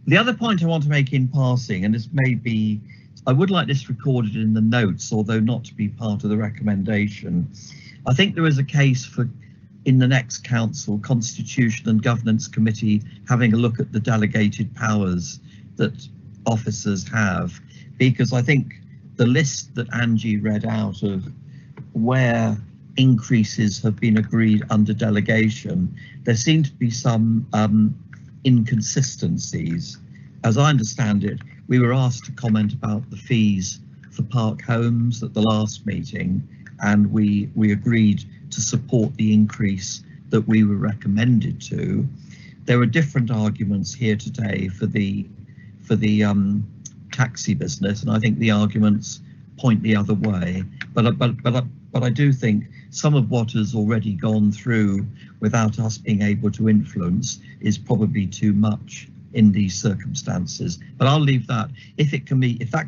The other point I want to make in passing, and this may be, I would like this recorded in the notes, although not to be part of the recommendation. I think there is a case for, in the next council, Constitution and Governance Committee, having a look at the delegated powers that officers have, because I think the list that Angie read out of where increases have been agreed under delegation, there seem to be some inconsistencies. As I understand it, we were asked to comment about the fees for park homes at the last meeting, and we agreed to support the increase that we were recommended to. There are different arguments here today for the taxi business, and I think the arguments point the other way. But I do think some of what has already gone through without us being able to influence is probably too much in these circumstances. But I'll leave that. If that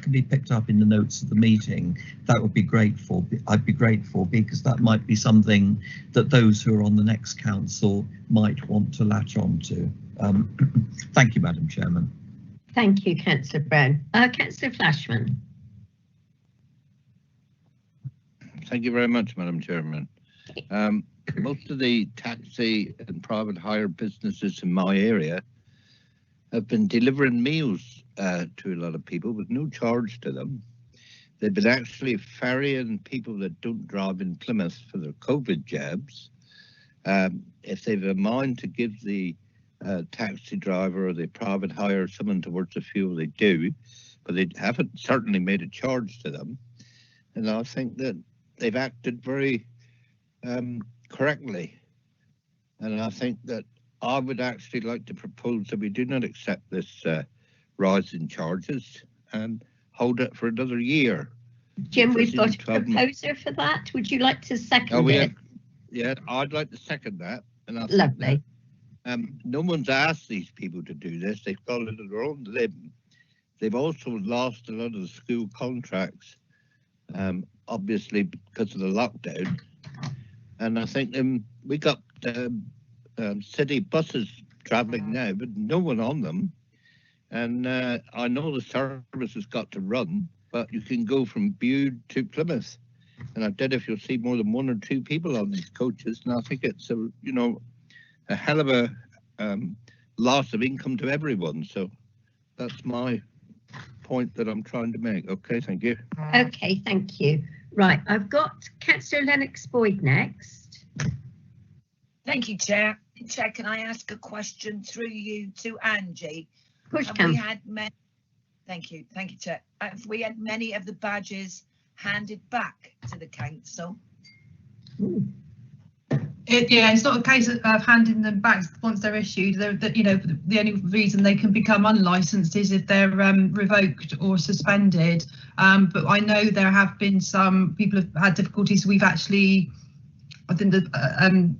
can be picked up in the notes of the meeting, that would be grateful. I'd be grateful, because that might be something that those who are on the next council might want to latch on to. Thank you, Madam Chairman. Thank you, Councillor Brown. Councillor Flashman. Thank you very much, Madam Chairman. Most of the taxi and private hire businesses in my area have been delivering meals to a lot of people with no charge to them. They've been actually ferrying people that don't drive in Plymouth for their COVID jabs. If they've a mind to give the taxi driver or the private hire someone towards the fuel, they do, but they haven't certainly made a charge to them. And I think that they've acted very correctly. And I think that I would actually like to propose that we do not accept this rise in charges and hold it for another year. Jim, we've got a proposer for that. Would you like to second it? Yeah, I'd like to second that. And I Lovely. That, no one's asked these people to do this. They've got it on their own limb. They've also lost a lot of the school contracts, obviously because of the lockdown. And I think we got city buses travelling now, but no one on them. And I know the service has got to run, but you can go from Bude to Plymouth. And I doubt if you'll see more than one or two people on these coaches. And I think it's a hell of a loss of income to everyone. So that's my point that I'm trying to make. Okay, thank you. Okay, thank you. Right, I've got Councillor Lennox Boyd next. Thank you, Chair. Chair, can I ask a question through you to Angie? Push Have can. we had many? Thank you, Chair. Have we had many of the badges handed back to the council? Yeah, it's not a case of handing them back once they're issued. The only reason they can become unlicensed is if they're revoked or suspended. But I know there have been some people have had difficulties. We've actually, I think that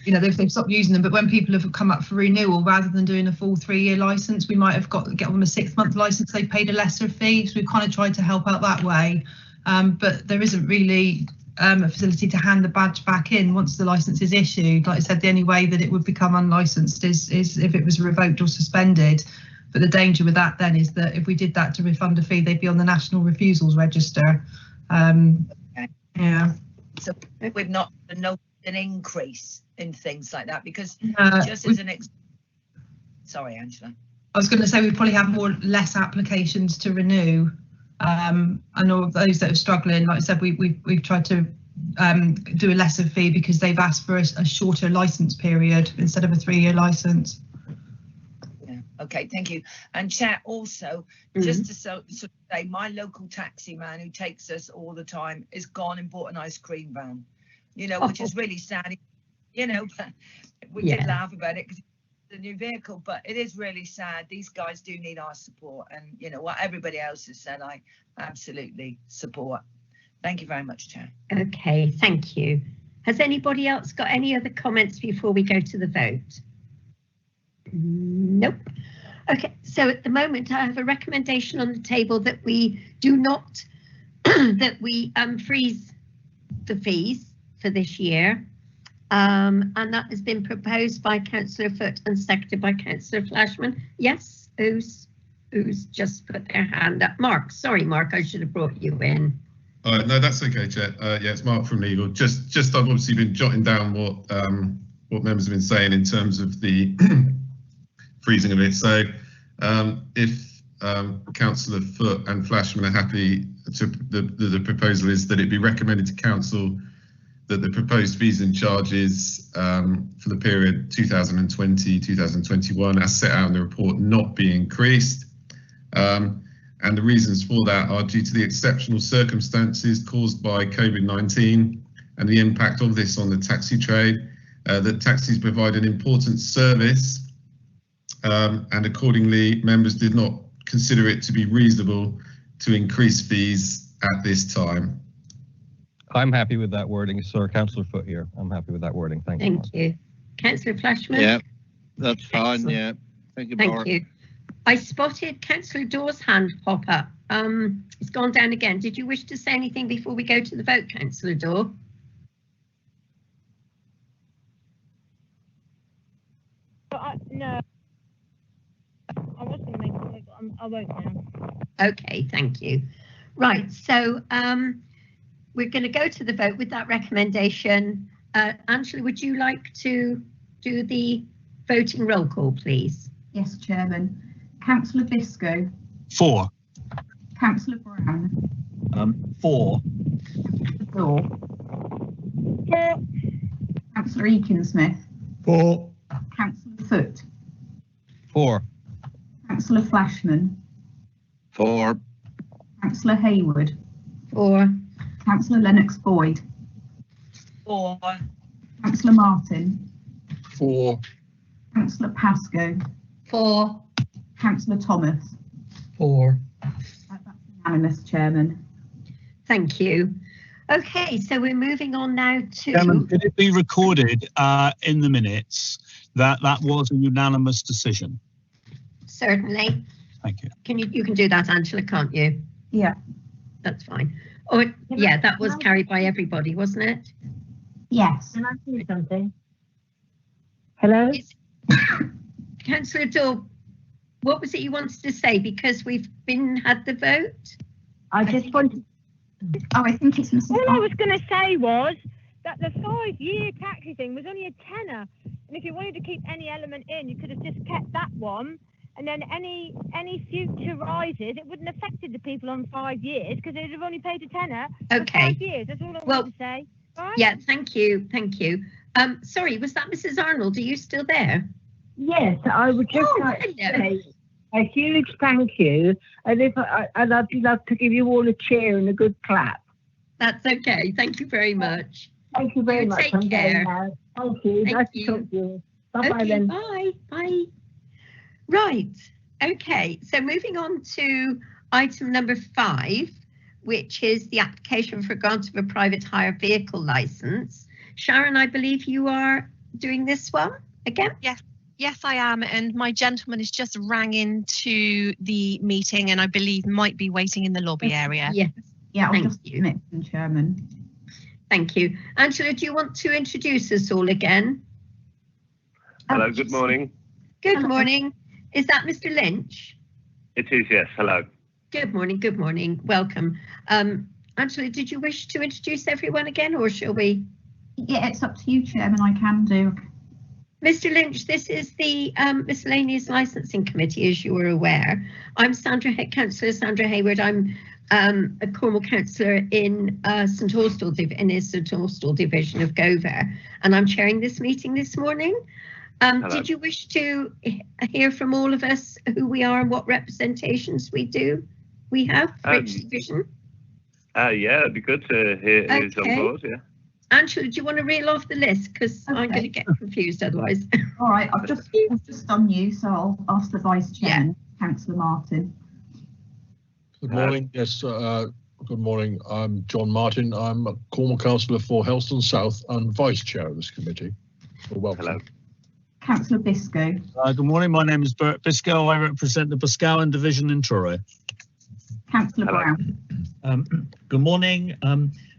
they've stopped using them. But when people have come up for renewal, rather than doing a full 3-year license, we might have get them a 6-month license. They paid a lesser fee, so we've kind of tried to help out that way. But there isn't really a facility to hand the badge back in once the license is issued. Like I said, the only way that it would become unlicensed is if it was revoked or suspended. But the danger with that then is that if we did that to refund a fee, they'd be on the National Refusals Register. Yeah. So we've not noticed an increase in things like that, because just as an sorry, Angela. I was going to say we probably have less applications to renew. And all of those that are struggling, like I said, we've tried to do a lesser fee because they've asked for a shorter license period instead of a 3-year license. Yeah. Okay, thank you. And Chair, also, just to sort of say, my local taxi man who takes us all the time is gone and bought an ice cream van, which is really sad. But we did laugh about it because the new vehicle, but it is really sad. These guys do need our support, and you know what everybody else has said, I absolutely support. Thank you very much, Chair. Okay, thank you. Has anybody else got any other comments before we go to the vote? Nope. Okay, so at the moment I have a recommendation on the table that we do not, that we freeze the fees for this year. And that has been proposed by Councillor Foot and seconded by Councillor Flashman. Yes, who's just put their hand up? Mark, sorry Mark, I should have brought you in. No, that's okay, Chair. Yeah, it's Mark from Legal. Just I've obviously been jotting down what members have been saying in terms of the freezing of it. So if Councillor Foot and Flashman are happy to the proposal is that it be recommended to Council that the proposed fees and charges for the period 2020-2021 as set out in the report not be increased. And the reasons for that are due to the exceptional circumstances caused by COVID-19 and the impact of this on the taxi trade, that taxis provide an important service and accordingly members did not consider it to be reasonable to increase fees at this time. I'm happy with that wording, sir. Councillor Foot here. I'm happy with that wording. Thank you. Thank you. Councillor Flashman? Yeah, that's fine. Excellent. Yeah. Thank you, Thank Mark. you. I spotted Councillor Dawes' hand pop up. It's gone down again. Did you wish to say anything before we go to the vote, Councillor Daw? No. I was going to make a point, but I won't now. Okay, thank you. Right, so we're going to go to the vote with that recommendation. Angela, would you like to do the voting roll call, please? Yes, Chairman. Councillor Biscoe. 4. Councillor Brown. 4. Daw. 4. Councillor Eakin-Smith. 4. Councillor Foot. 4. Councillor Flashman. 4. Councillor Hayward. 4. Councillor Lennox Boyd. 4. Councillor Martin. 4. Councillor Pascoe. 4. Councillor Thomas. 4. That's unanimous, Chairman. Thank you. Okay, so we're moving on now to... Chairman, could it be recorded in the minutes that that was a unanimous decision? Certainly. Thank you. You can do that, Angela, can't you? Yeah. That's fine. Oh, yeah, that was carried by everybody, wasn't it? Yes. Can I say something? Hello? Councillor Daw, what was it you wanted to say? Because we've had the vote? I just wanted... Oh, I think it's Mrs. All I was going to say was that the 5-year taxi thing was only a tenner. And if you wanted to keep any element in, you could have just kept that one. And then any future rises, it wouldn't have affected the people on 5 years because they'd have only paid a tenner for 5 years. That's all I wanted to say. Right? Yeah, thank you. Thank you. Sorry, was that Mrs. Arnold? Are you still there? Yes, I would just like to say a huge thank you, and I'd love to give you all a cheer and a good clap. That's okay. Thank you very much. Thank you very much. Take I'm care. going now. Thank you. Thank Nice you. to talk to you. Bye bye Okay, then. bye. Bye. Right. Okay. So moving on to item number 5, which is the application for grant of a private hire vehicle licence. Sharon, I believe you are doing this one again? Yes, I am. And my gentleman has just rang into the meeting and I believe might be waiting in the lobby area. Yes. Yeah, I'll Thank just you. admit them, Chairman. Thank you. Angela, do you want to introduce us all again? Hello, good morning. Good morning. Is that Mr. Lynch? It is, yes. Hello. Good morning. Good morning. Welcome. Angela, did you wish to introduce everyone again or shall we? Yeah, it's up to you, Chairman. I can do. Mr. Lynch, this is the Miscellaneous Licensing Committee, as you are aware. I'm Councillor Sandra Hayward. I'm a Cornwall councillor in St Austell division of Gover, and I'm chairing this meeting this morning. Did you wish to hear from all of us who we are and what representations we have for each division? Yeah, it'd be good to hear who's on board, yeah. Angela, do you want to reel off the list? Because I'm going to get confused otherwise. All right, I've just done you, so I'll ask the Vice Chairman, Councillor Martin. Good morning. Yes, good morning. I'm John Martin. I'm a Cornwall Councillor for Helston South and Vice Chair of this committee. So welcome. Hello. Councillor Biscoe. Good morning. My name is Bert Biscoe. I represent the Boscawen division in Truro. Councillor Brown. Good morning.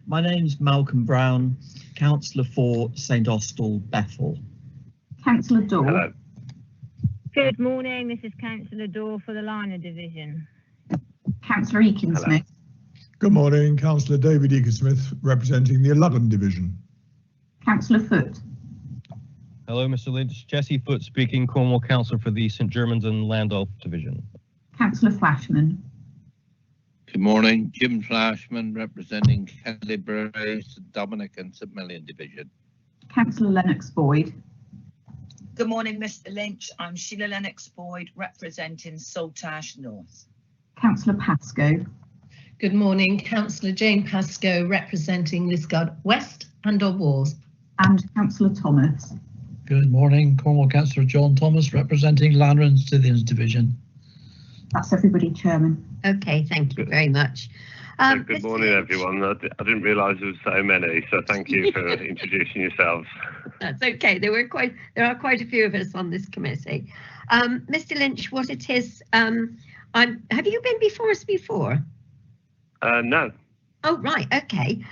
My name's Malcolm Brown, Councillor for St Austell, Bethel. Councillor Daw. Hello. Good morning, this is Councillor Daw for the Liner Division. Councillor Eakin-Smith. Good morning, Councillor David Eakin-Smith, representing the Ludden Division. Councillor Foote. Hello, Mr. Lynch. Jesse Foote speaking, Cornwall Councillor for the St Germans and Landulph Division. Councillor Flashman. Good morning, Jim Flashman, representing Kellybury, St Dominic and St Million Division. Councillor Lennox Boyd. Good morning, Mr. Lynch. I'm Sheila Lennox Boyd, representing Saltash North. Councillor Pascoe. Good morning, Councillor Jane Pascoe, representing Liscard West and Obwalls. And Councillor Thomas. Good morning, Cornwall Councillor John Thomas, representing Lanner and Scythians Division. That's everybody, Chairman. Okay, thank you very much. Good morning, everyone. I didn't realise there were so many, so thank you for introducing yourselves. That's okay. There are quite a few of us on this committee. Mr. Lynch, what it is, have you been before us before? No. Oh, right, okay.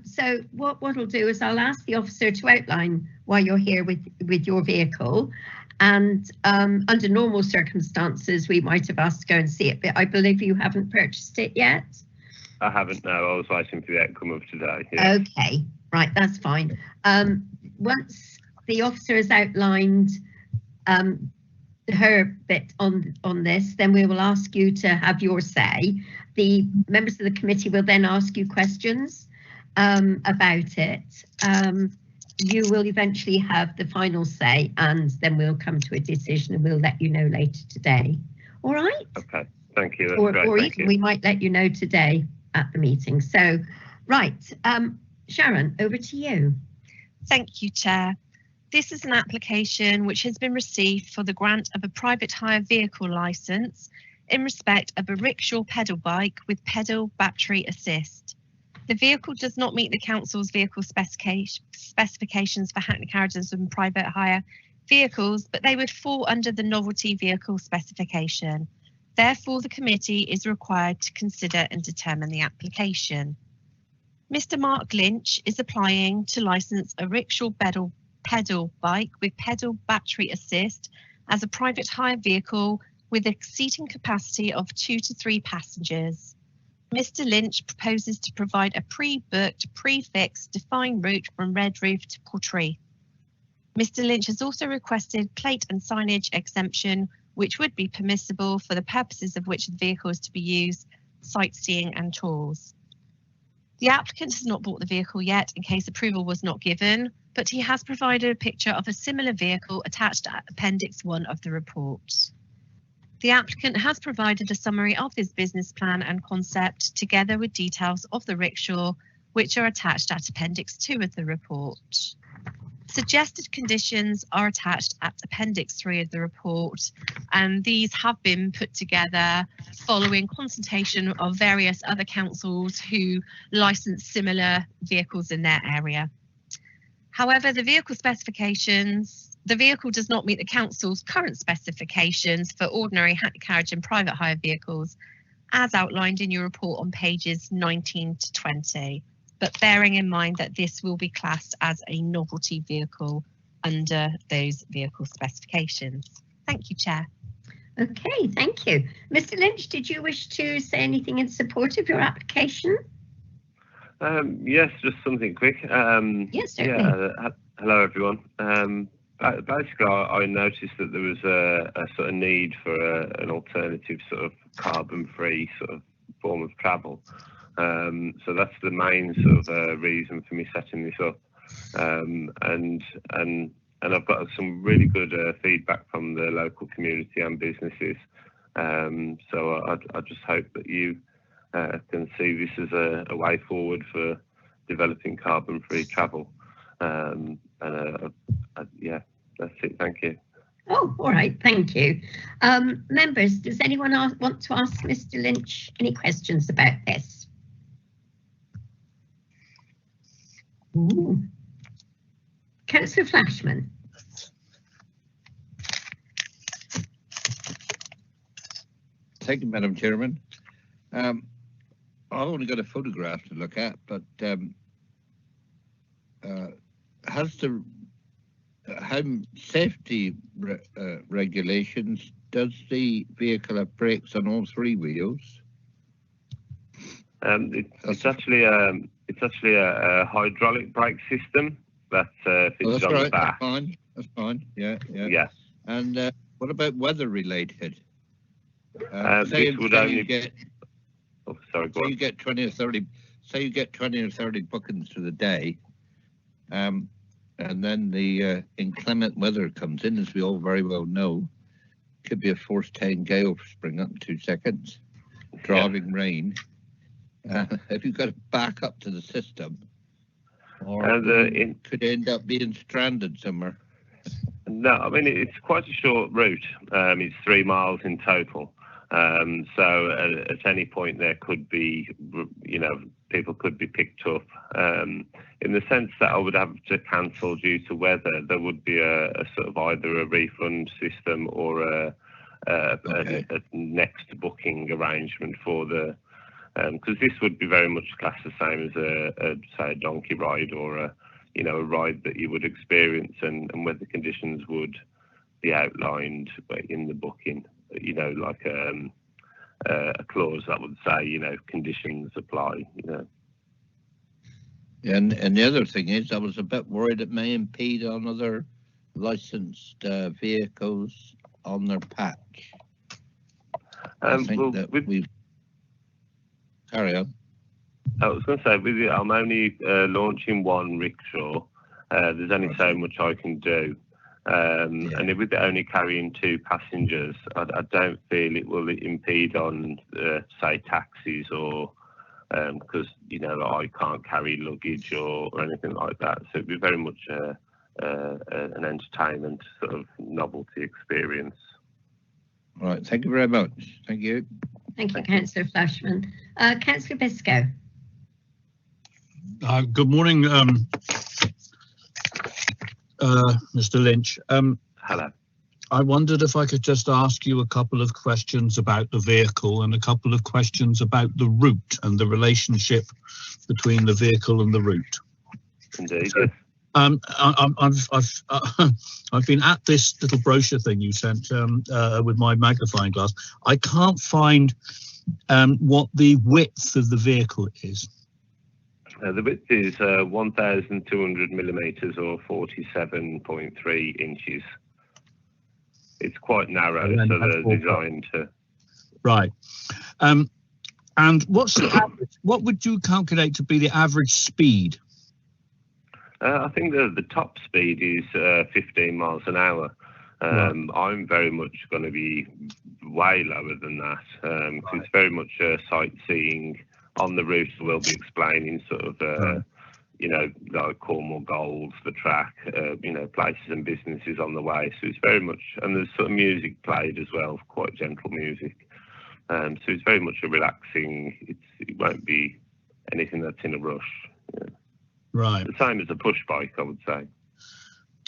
So what I'll do is I'll ask the officer to outline why you're here with your vehicle. And under normal circumstances, we might have asked to go and see it, but I believe you haven't purchased it yet. I haven't, no. I was waiting for the outcome of today. Yeah. Okay, right, that's fine. Once the officer has outlined her bit on this, then we will ask you to have your say. The members of the committee will then ask you questions about it. You will eventually have the final say, and then we'll come to a decision and we'll let you know later today. All right? Okay, thank you. That's Or great. Thank even you. we might let you know today at the meeting. So, right, Sharon, over to you. Thank you, Chair. This is an application which has been received for the grant of a private hire vehicle licence in respect of a rickshaw pedal bike with pedal battery assist. The vehicle does not meet the council's vehicle specifications for Hackney carriages and private hire vehicles, but they would fall under the novelty vehicle specification. Therefore, the committee is required to consider and determine the application. Mr. Mark Lynch is applying to licence a rickshaw pedal bike with pedal battery assist as a private hire vehicle with a seating capacity of 2 to 3 passengers. Mr. Lynch proposes to provide a pre-booked, prefixed, defined route from Redroof to Portree. Mr. Lynch has also requested plate and signage exemption, which would be permissible for the purposes of which the vehicle is to be used, sightseeing and tours. The applicant has not bought the vehicle yet in case approval was not given, but he has provided a picture of a similar vehicle attached to Appendix 1 of the report. The applicant has provided a summary of his business plan and concept together with details of the rickshaw, which are attached at Appendix 2 of the report. Suggested conditions are attached at Appendix 3 of the report, and these have been put together following consultation of various other councils who license similar vehicles in their area. However, the vehicle does not meet the council's current specifications for ordinary Hackney carriage and private hire vehicles, as outlined in your report on pages 19 to 20. But bearing in mind that this will be classed as a novelty vehicle under those vehicle specifications. Thank you, Chair. Okay, thank you. Mr. Lynch, did you wish to say anything in support of your application? Yes, just something quick. Yes, certainly. Yeah, hello, everyone. Basically, I noticed that there was a sort of need for an alternative sort of carbon-free sort of form of travel. So that's the main sort of reason for me setting this up. And I've got some really good feedback from the local community and businesses. So I just hope that you can see this as a way forward for developing carbon-free travel. Yeah, that's it. Thank you. Oh, all right, thank you. Members, does anyone want to ask Mr. Lynch any questions about this? Ooh. Councillor Flashman. Thank you, Madam Chairman. I've only got a photograph to look at, but how safety regulations, does the vehicle have brakes on all three wheels? It's actually a hydraulic brake system that fits on the back. That's fine. Yeah. Yeah. And what about weather related? This would only get. Oh, sorry. Go on. You get 20 or 30. Say you get 20 or 30 bookings for the day, and then the inclement weather comes in, as we all very well know. Could be a force 10 gale spring up in 2 seconds, driving rain. Have you got to back up to the system, or could end up being stranded somewhere? No, I mean, it's quite a short route. It's 3 miles in total. So at any point there could be, people could be picked up. In the sense that I would have to cancel due to weather, there would be a sort of either a refund system or a next booking arrangement for the, because this would be very much classed the same as say a donkey ride or a ride that you would experience, and weather conditions would be outlined in the booking. Like a clause that would say, conditions apply. And the other thing is, I was a bit worried it may impede on other licensed vehicles on their patch. I think that we carry on. I was going to say, I'm only launching one rickshaw. There's only so much I can do. And with it only carrying 2 passengers, I don't feel it will impede on, say, taxis or because, I can't carry luggage or anything like that. So it'd be very much an entertainment sort of novelty experience. All right, thank you very much. Thank you. Thank you, Councillor Flashman. Councillor Biscoe. Good morning, Mr. Lynch. Hello. I wondered if I could just ask you a couple of questions about the vehicle and a couple of questions about the route and the relationship between the vehicle and the route. Indeed. So, I've been at this little brochure thing you sent with my magnifying glass. I can't find what the width of the vehicle is. The width is 1,200 millimetres or 47.3 inches. It's quite narrow, so they're designed to. Right. And what's the average? What would you calculate to be the average speed? I think the top speed is 15 miles an hour. I'm very much going to be way lower than that because it's very much sightseeing. On the route, we'll be explaining sort of, like Cornwall Goals, the track, places and businesses on the way. So it's very much, and there's sort of music played as well, quite gentle music. So it's very much a relaxing. It won't be anything that's in a rush. Right. The same as a push bike, I would say.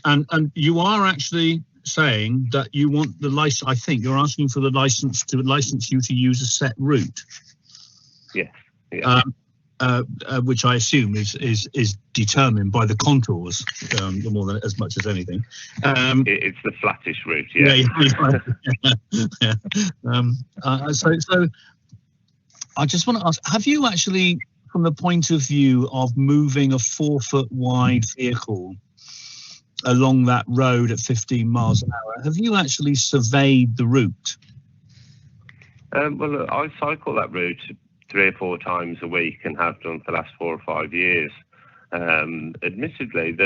And you are actually saying that you want the license. I think you're asking for the license to license you to use a set route. Yes. Yeah. Which I assume is determined by the contours, more than as much as anything. It's the flattish route, yeah. So I just want to ask: have you actually, from the point of view of moving a 4-foot wide vehicle along that road at 15 miles an hour, have you actually surveyed the route? Well, I cycle that route 3 or 4 times a week and have done for the last 4 or 5 years. Admittedly,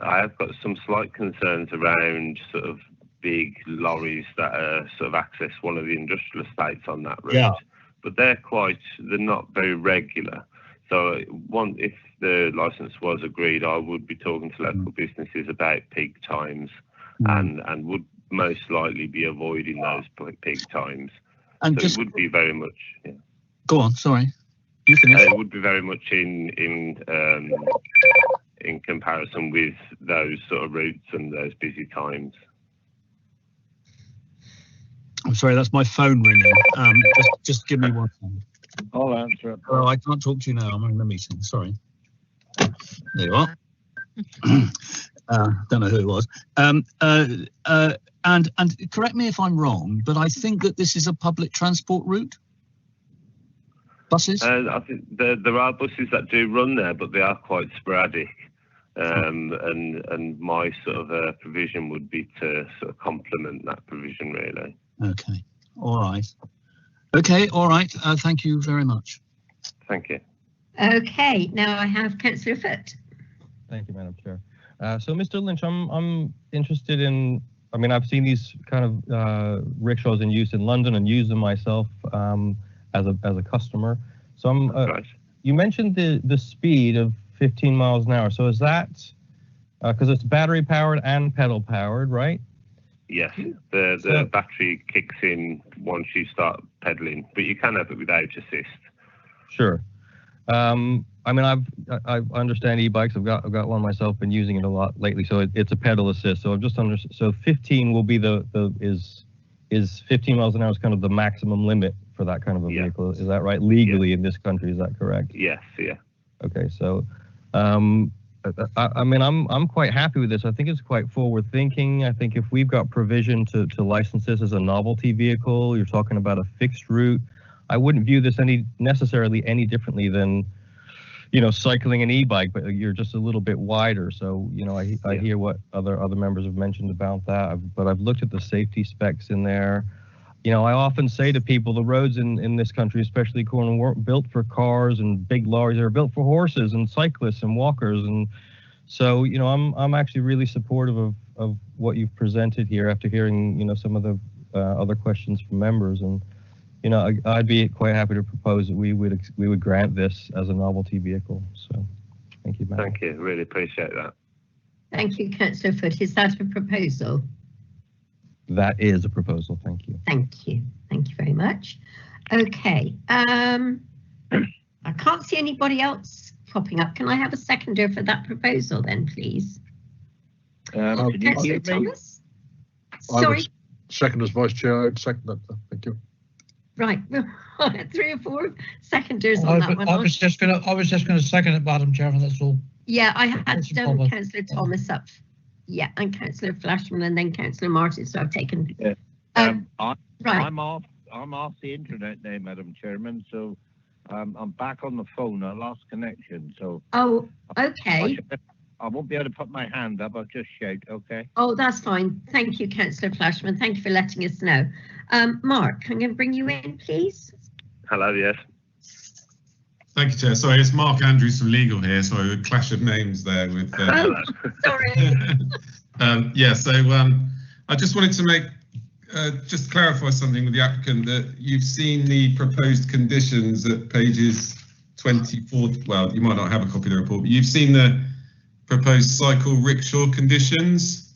I have got some slight concerns around sort of big lorries that sort of access one of the industrial estates on that route. Yeah. But they're not very regular. So if the license was agreed, I would be talking to local businesses about peak times, and would most likely be avoiding those peak times. And so just, it would be very much. Yeah. Go on. Sorry, you finish. It would be very much in comparison with those sort of routes and those busy times. I'm sorry, that's my phone ringing. Just give me one second. I'll answer it. Oh, I can't talk to you now. I'm in a meeting. Sorry. There you are. Don't know who it was. And correct me if I'm wrong, but I think that this is a public transport route. Buses? I think there are buses that do run there, but they are quite sporadic. And my sort of provision would be to sort of complement that provision, really. Okay. All right. Okay. All right. Thank you very much. Thank you. Okay. Now I have Councillor Foote. Thank you, Madam Chair. So, Mr. Lynch, I'm interested in. I mean, I've seen these kind of rickshaws in use in London and use them myself as a customer. So right. You mentioned the speed of 15 miles an hour. So is that because it's battery powered and pedal powered, right? Yes, the battery kicks in once you start pedaling, but you can have it without assist. Sure. I mean, I understand e-bikes. I've got one myself. Been using it a lot lately. So it's a pedal assist. So I've just so 15 will be is 15 miles an hour is kind of the maximum limit for that kind of a vehicle. Is that right? Legally in this country, is that correct? Yes. Yeah. Okay. So, I mean, I'm quite happy with this. I think it's quite forward thinking. I think if we've got provision to license this as a novelty vehicle, you're talking about a fixed route. I wouldn't view this necessarily any differently than, cycling an e-bike, but you're just a little bit wider. So, I hear what other members have mentioned about that, but I've looked at the safety specs in there. I often say to people, the roads in this country, especially Cornwall, weren't built for cars and big lorries. They're built for horses and cyclists and walkers. And so, I'm actually really supportive of what you've presented here after hearing, some of the other questions from members. And, I'd be quite happy to propose that we would grant this as a novelty vehicle. So, thank you, Madam. Thank you. Really appreciate that. Thank you, Councillor Foote. Is that a proposal? That is a proposal. Thank you. Thank you. Thank you very much. Okay. I can't see anybody else popping up. Can I have a seconder for that proposal then, please? Councillor Thomas? Sorry. Second as Vice Chair, I'd second that. Thank you. Right. 3 or 4 seconders on that one. I was just going to second it, Madam Chairman. That's all. Yeah, I had Councillor Thomas up. Yeah, and Councillor Flashman and then Councillor Martin. So I've taken. Yeah. Right. I'm off the internet now, Madam Chairman. So I'm back on the phone. I lost connection. So. Oh, okay. I won't be able to put my hand up. I'll just shout. Okay. Oh, that's fine. Thank you, Councillor Flashman. Thank you for letting us know. Mark, I'm going to bring you in, please. Hello. Yes. Thank you, Chair. Sorry, it's Mark Andrews from Legal here. Sorry, a clash of names there with. Sorry. Yeah. So I just wanted to make just clarify something with the applicant, that you've seen the proposed conditions at pages 24. Well, you might not have a copy of the report, but you've seen the proposed cycle rickshaw conditions.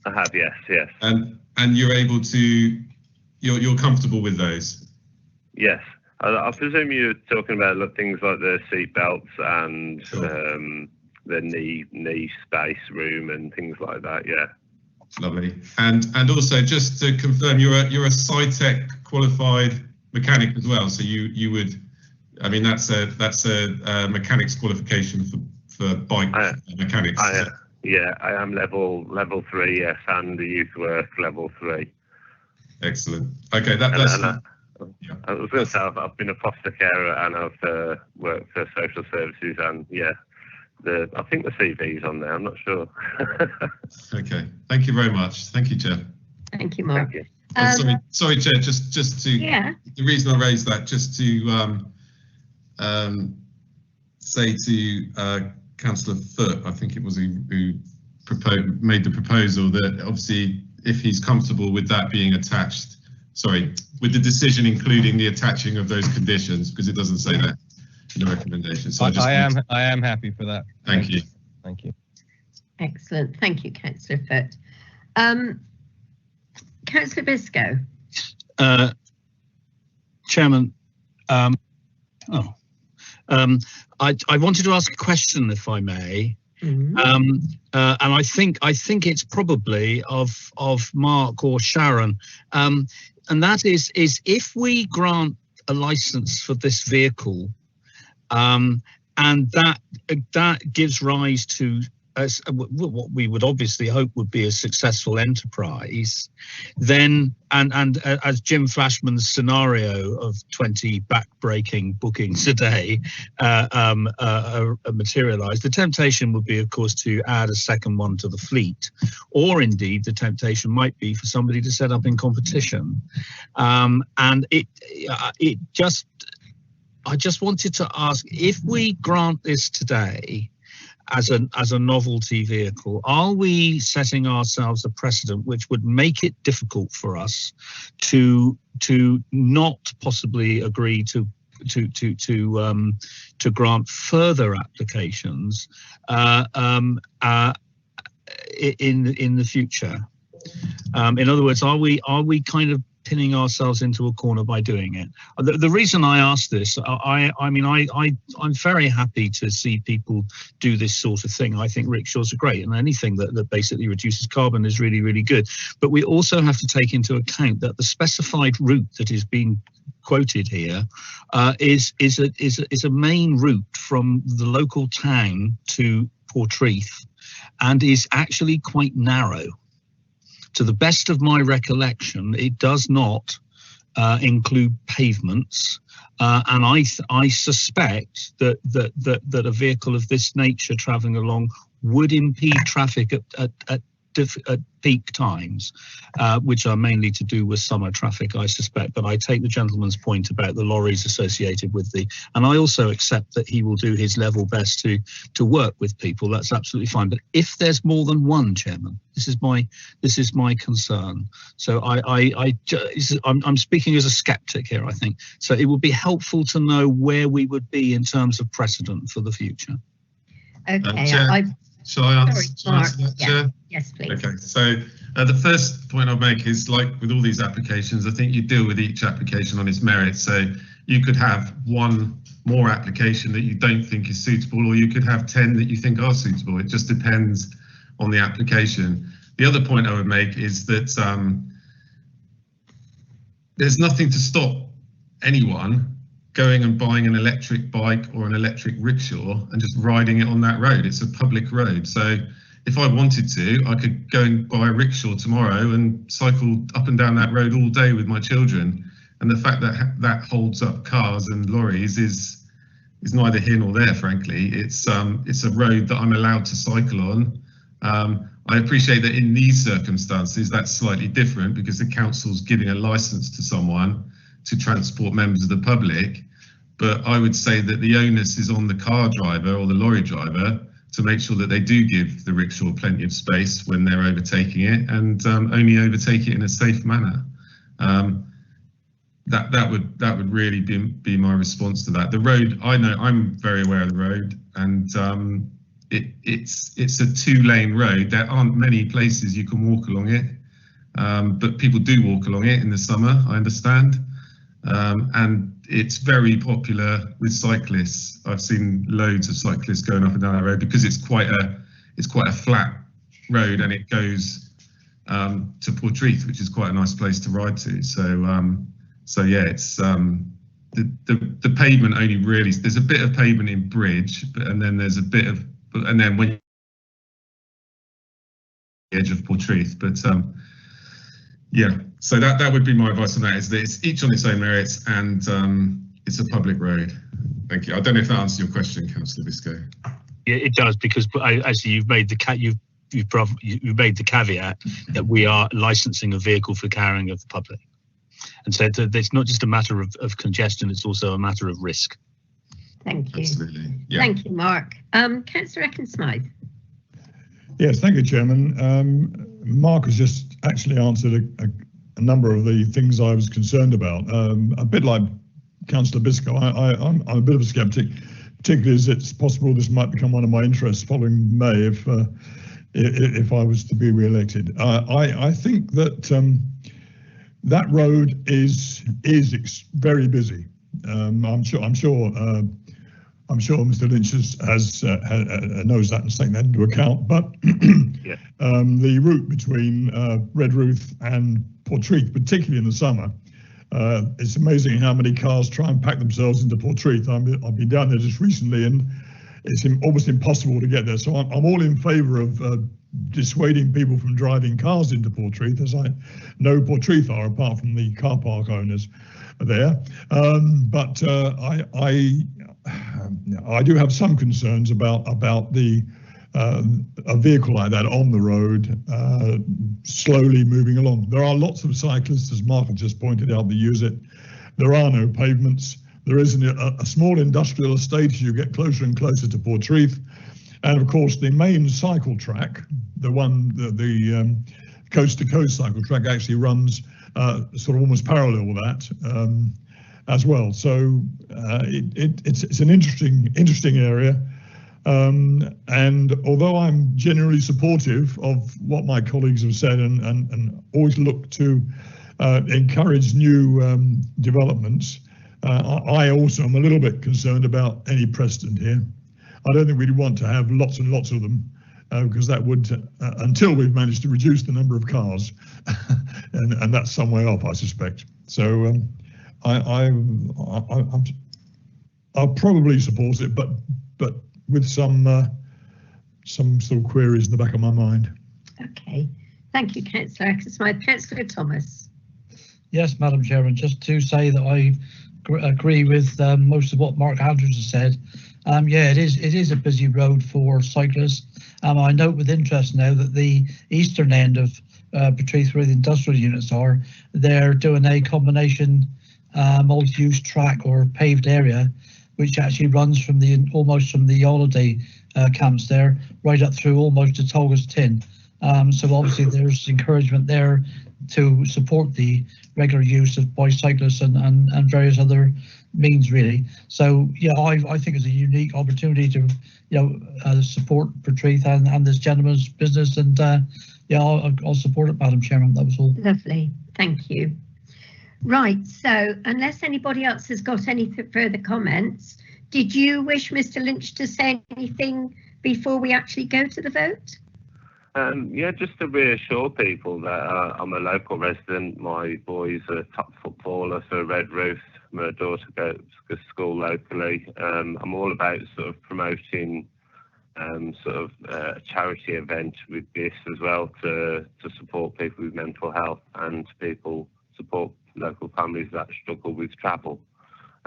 I have. Yes. Yes. And you're able to. You're comfortable with those. Yes. I presume you're talking about things like the seat belts and the knee space room and things like that. Yeah. Lovely. And also just to confirm, you're a SciTech qualified mechanic as well. So you would, I mean, that's a mechanics qualification for bike mechanics. Yeah, I am level 3. Yes, and the youth work level 3. Excellent. Okay, that's. Yeah. I was going to say I've been a foster carer and I've worked for social services, and yeah, I think the CV's on there. I'm not sure. Okay. Thank you very much. Thank you, Chair. Thank you, Mark. Thank you. Sorry, Chair. Just to the reason I raised that, just to say to Councillor Foote, I think it was who made the proposal, that obviously if he's comfortable with that being attached. Sorry, with the decision including the attaching of those conditions, because it doesn't say that. the recommendation. So I am happy for that. Thank you. Thank you. Excellent. Thank you, Councillor Foot. Councillor Biscoe. Chairman, I wanted to ask a question, if I may. Mm-hmm. And I think it's probably of Mark or Sharon, and that is if we grant a license for this vehicle, and that gives rise to what we would obviously hope would be a successful enterprise, then and as Jim Flashman's scenario of 20 back-breaking bookings a day materialised, the temptation would be, of course, to add a second one to the fleet, or indeed the temptation might be for somebody to set up in competition, and I just wanted to ask, if we grant this today as a novelty vehicle, are we setting ourselves a precedent which would make it difficult for us to not possibly agree to grant further applications in the future? In other words, are we kind of pinning ourselves into a corner by doing it? The reason I ask this, I'm very happy to see people do this sort of thing. I think rickshaws are great, and anything that basically reduces carbon is really, really good. But we also have to take into account that the specified route that is being quoted here is a main route from the local town to Portreath, and is actually quite narrow. To the best of my recollection, it does not include pavements, and I suspect that a vehicle of this nature travelling along would impede traffic at peak times, which are mainly to do with summer traffic, I suspect. But I take the gentleman's point about the lorries associated with and I also accept that he will do his level best to work with people. That's absolutely fine. But if there's more than one, Chairman, this is my concern. So I'm speaking as a skeptic here, I think. So it would be helpful to know where we would be in terms of precedent for the future. Okay. Shall I answer that, Chair? Yes, please. Okay, so the first point I'll make is, like with all these applications, I think you deal with each application on its merits. So you could have one more application that you don't think is suitable, or you could have 10 that you think are suitable. It just depends on the application. The other point I would make is that there's nothing to stop anyone going and buying an electric bike or an electric rickshaw and just riding it on that road. It's a public road. So if I wanted to, I could go and buy a rickshaw tomorrow and cycle up and down that road all day with my children. And the fact that that holds up cars and lorries is neither here nor there, frankly. It's a road that I'm allowed to cycle on. I appreciate that in these circumstances, that's slightly different because the council's giving a licence to someone to transport members of the public. But I would say that the onus is on the car driver or the lorry driver to make sure that they do give the rickshaw plenty of space when they're overtaking it, and only overtake it in a safe manner. That would really be my response to that. The road, I'm very aware of the road, and it's a 2-lane road. There aren't many places you can walk along it, but people do walk along it in the summer, I understand. And it's very popular with cyclists. I've seen loads of cyclists going up and down that road because it's quite a flat road, and it goes to Portreath, which is quite a nice place to ride to. So yeah, it's the pavement only really, there's a bit of pavement in Bridge, and then there's a bit of, and then when the edge of Portreath, but yeah, so that would be my advice on that, is that it's each on its own merits, and it's a public road. Thank you. I don't know if that answers your question, Councillor Biscoe. Yeah, it does, because actually you've made the caveat that we are licensing a vehicle for carrying of the public, and so it's not just a matter of congestion; it's also a matter of risk. Thank you. Absolutely. Yeah. Thank you, Mark. Councillor Ecclesmith. Yes, thank you, Chairman. Mark has just actually answered a number of the things I was concerned about. A bit like Councillor Biscoe. I'm a bit of a sceptic, particularly as it's possible this might become one of my interests following May if I was to be re-elected. I think that that road is very busy. I'm sure Mr. Lynch knows that and taken that into account. But yeah. The route between Redruth and Portreath, particularly in the summer, it's amazing how many cars try and pack themselves into Portreath. I've been down there just recently, and it's almost impossible to get there. So I'm all in favour of dissuading people from driving cars into Portreath, as I know Portreath are, apart from the car park owners there. But I do have some concerns about the a vehicle like that on the road slowly moving along. There are lots of cyclists, as Mark just pointed out, that use it. There are no pavements. There is a small industrial estate as you get closer and closer to Portreath. And of course, the main cycle track, the coast-to-coast cycle track, actually runs sort of almost parallel with that as well. So it's an interesting area. And although I'm generally supportive of what my colleagues have said and always look to encourage new developments, I also am a little bit concerned about any precedent here. I don't think we'd want to have lots and lots of them because that would, until we've managed to reduce the number of cars, and that's some way off, I suspect. So I'll probably support it, but with some sort of queries in the back of my mind. Okay, thank you, Councillor Smythe. Councillor Thomas. Yes, Madam Chairman, just to say that I agree with most of what Mark Andrews has said. Yeah, it is a busy road for cyclists. I note with interest now that the eastern end of Portreath, where the industrial units are, they're doing a combination multi-use track or paved area, which actually runs from almost from the holiday camps there right up through almost to Tolga's Tin. So obviously there's encouragement there to support the regular use of bicyclists and various other means, really. So yeah, I think it's a unique opportunity to support Portreath and this gentleman's business, and yeah, I'll support it, Madam Chairman. That was all. Lovely, thank you. Right, so unless anybody else has got any further comments, did you wish Mr. Lynch to say anything before we actually go to the vote? Yeah, just to reassure people that I'm a local resident. My boy's a top footballer for Redruth. My daughter goes to school locally. I'm all about sort of promoting a charity event with this as well to support people with mental health and support local families that struggle with travel.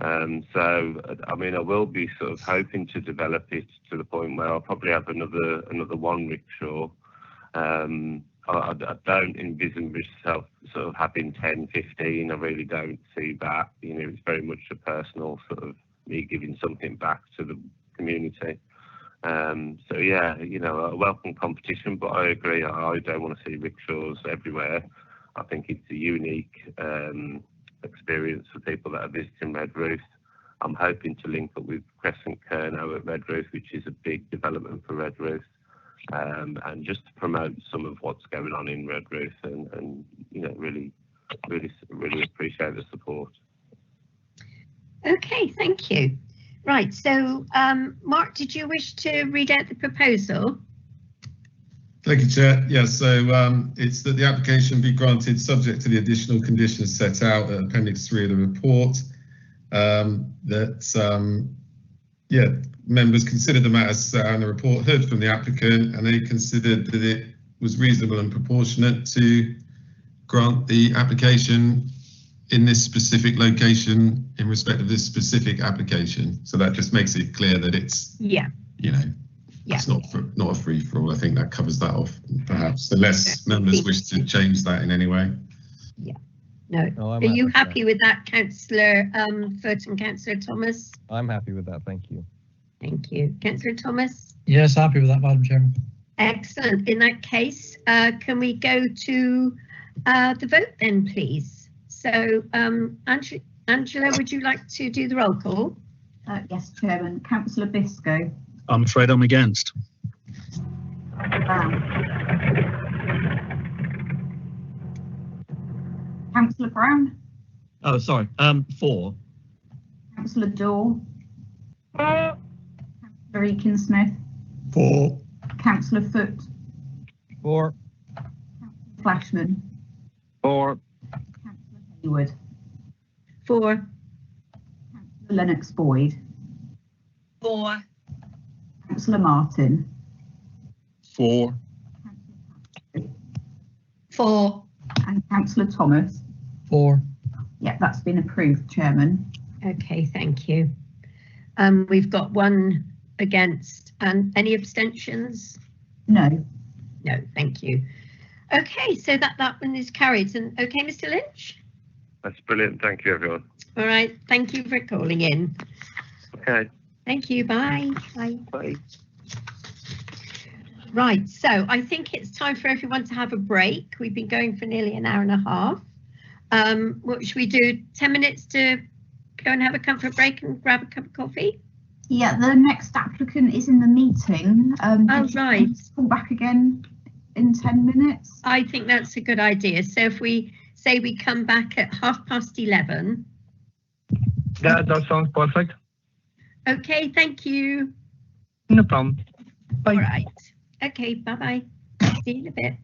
So, I mean, I will be sort of hoping to develop it to the point where I'll probably have another one rickshaw. I don't envision myself sort of having 10, 15. I really don't see that. You know, it's very much a personal sort of me giving something back to the community. So yeah, a welcome competition, but I agree. I don't want to see rickshaws everywhere. I think it's a unique experience for people that are visiting Redruth. I'm hoping to link up with Crescent Kernow at Redruth, which is a big development for Redruth, and just to promote some of what's going on in Redruth, and really appreciate the support. Okay, thank you. Right, so Mark, did you wish to read out the proposal? Thank you, Chair. Yeah, so it's that the application be granted subject to the additional conditions set out at Appendix 3 of the report. Members considered the matters set out in the report, heard from the applicant, and they considered that it was reasonable and proportionate to grant the application in this specific location in respect of this specific application. So that just makes it clear that it's, it's not a free-for-all. I think that covers that off, perhaps, unless members wish to change that in any way. Yeah. No. Are you happy with that, Councillor Foot and Councillor Thomas? I'm happy with that. Thank you. Thank you. Councillor Thomas? Yes, happy with that, Madam Chairman. Excellent. In that case, can we go to the vote then, please? So, Angela, would you like to do the roll call? Yes, Chairman. Councillor Biscoe. I'm afraid I'm against. Councillor Brown. Oh, sorry. 4. Councillor Daw. Councillor Eakin-Smith. 4. Councillor Foot. 4. Flashman. 4. Councillor Hayward. 4. Councillor Lennox Boyd. 4. Councillor Martin. 4. 4. And Councillor Thomas. 4. Yeah, that's been approved, Chairman. Okay, thank you. We've got 1 against, and any abstentions? No. No, thank you. Okay, so that one is carried. And okay, Mr. Lynch? That's brilliant. Thank you, everyone. All right, thank you for calling in. Okay. Thank you, bye. Bye. Bye. Right, so I think it's time for everyone to have a break. We've been going for nearly an hour and a half. What should we do? 10 minutes to go and have a comfort break and grab a cup of coffee? Yeah, the next applicant is in the meeting. Oh, right. Call back again in 10 minutes. I think that's a good idea. So if we say we come back at 11:30. Yeah, that sounds perfect. Okay, thank you. No problem. Bye. All right. Okay, bye-bye. See you in a bit.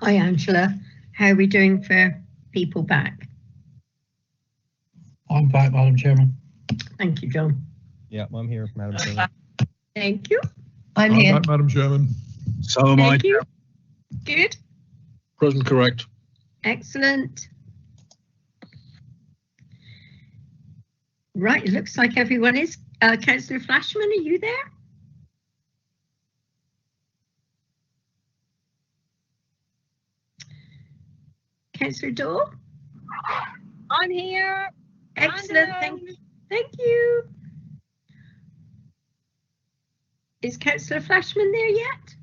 Hi, Angela. How are we doing for people back? I'm back, Madam Chairman. Thank you, John. Yeah, I'm here, Madam Chairman. Thank you. I'm here. Back, Madam Chairman. So am I. Thank you. Good. Present correct. Excellent. Right, it looks like everyone is. Councillor Flashman, are you there? Councillor Dole? I'm here. Excellent, thank you. Is Councillor Flashman there yet?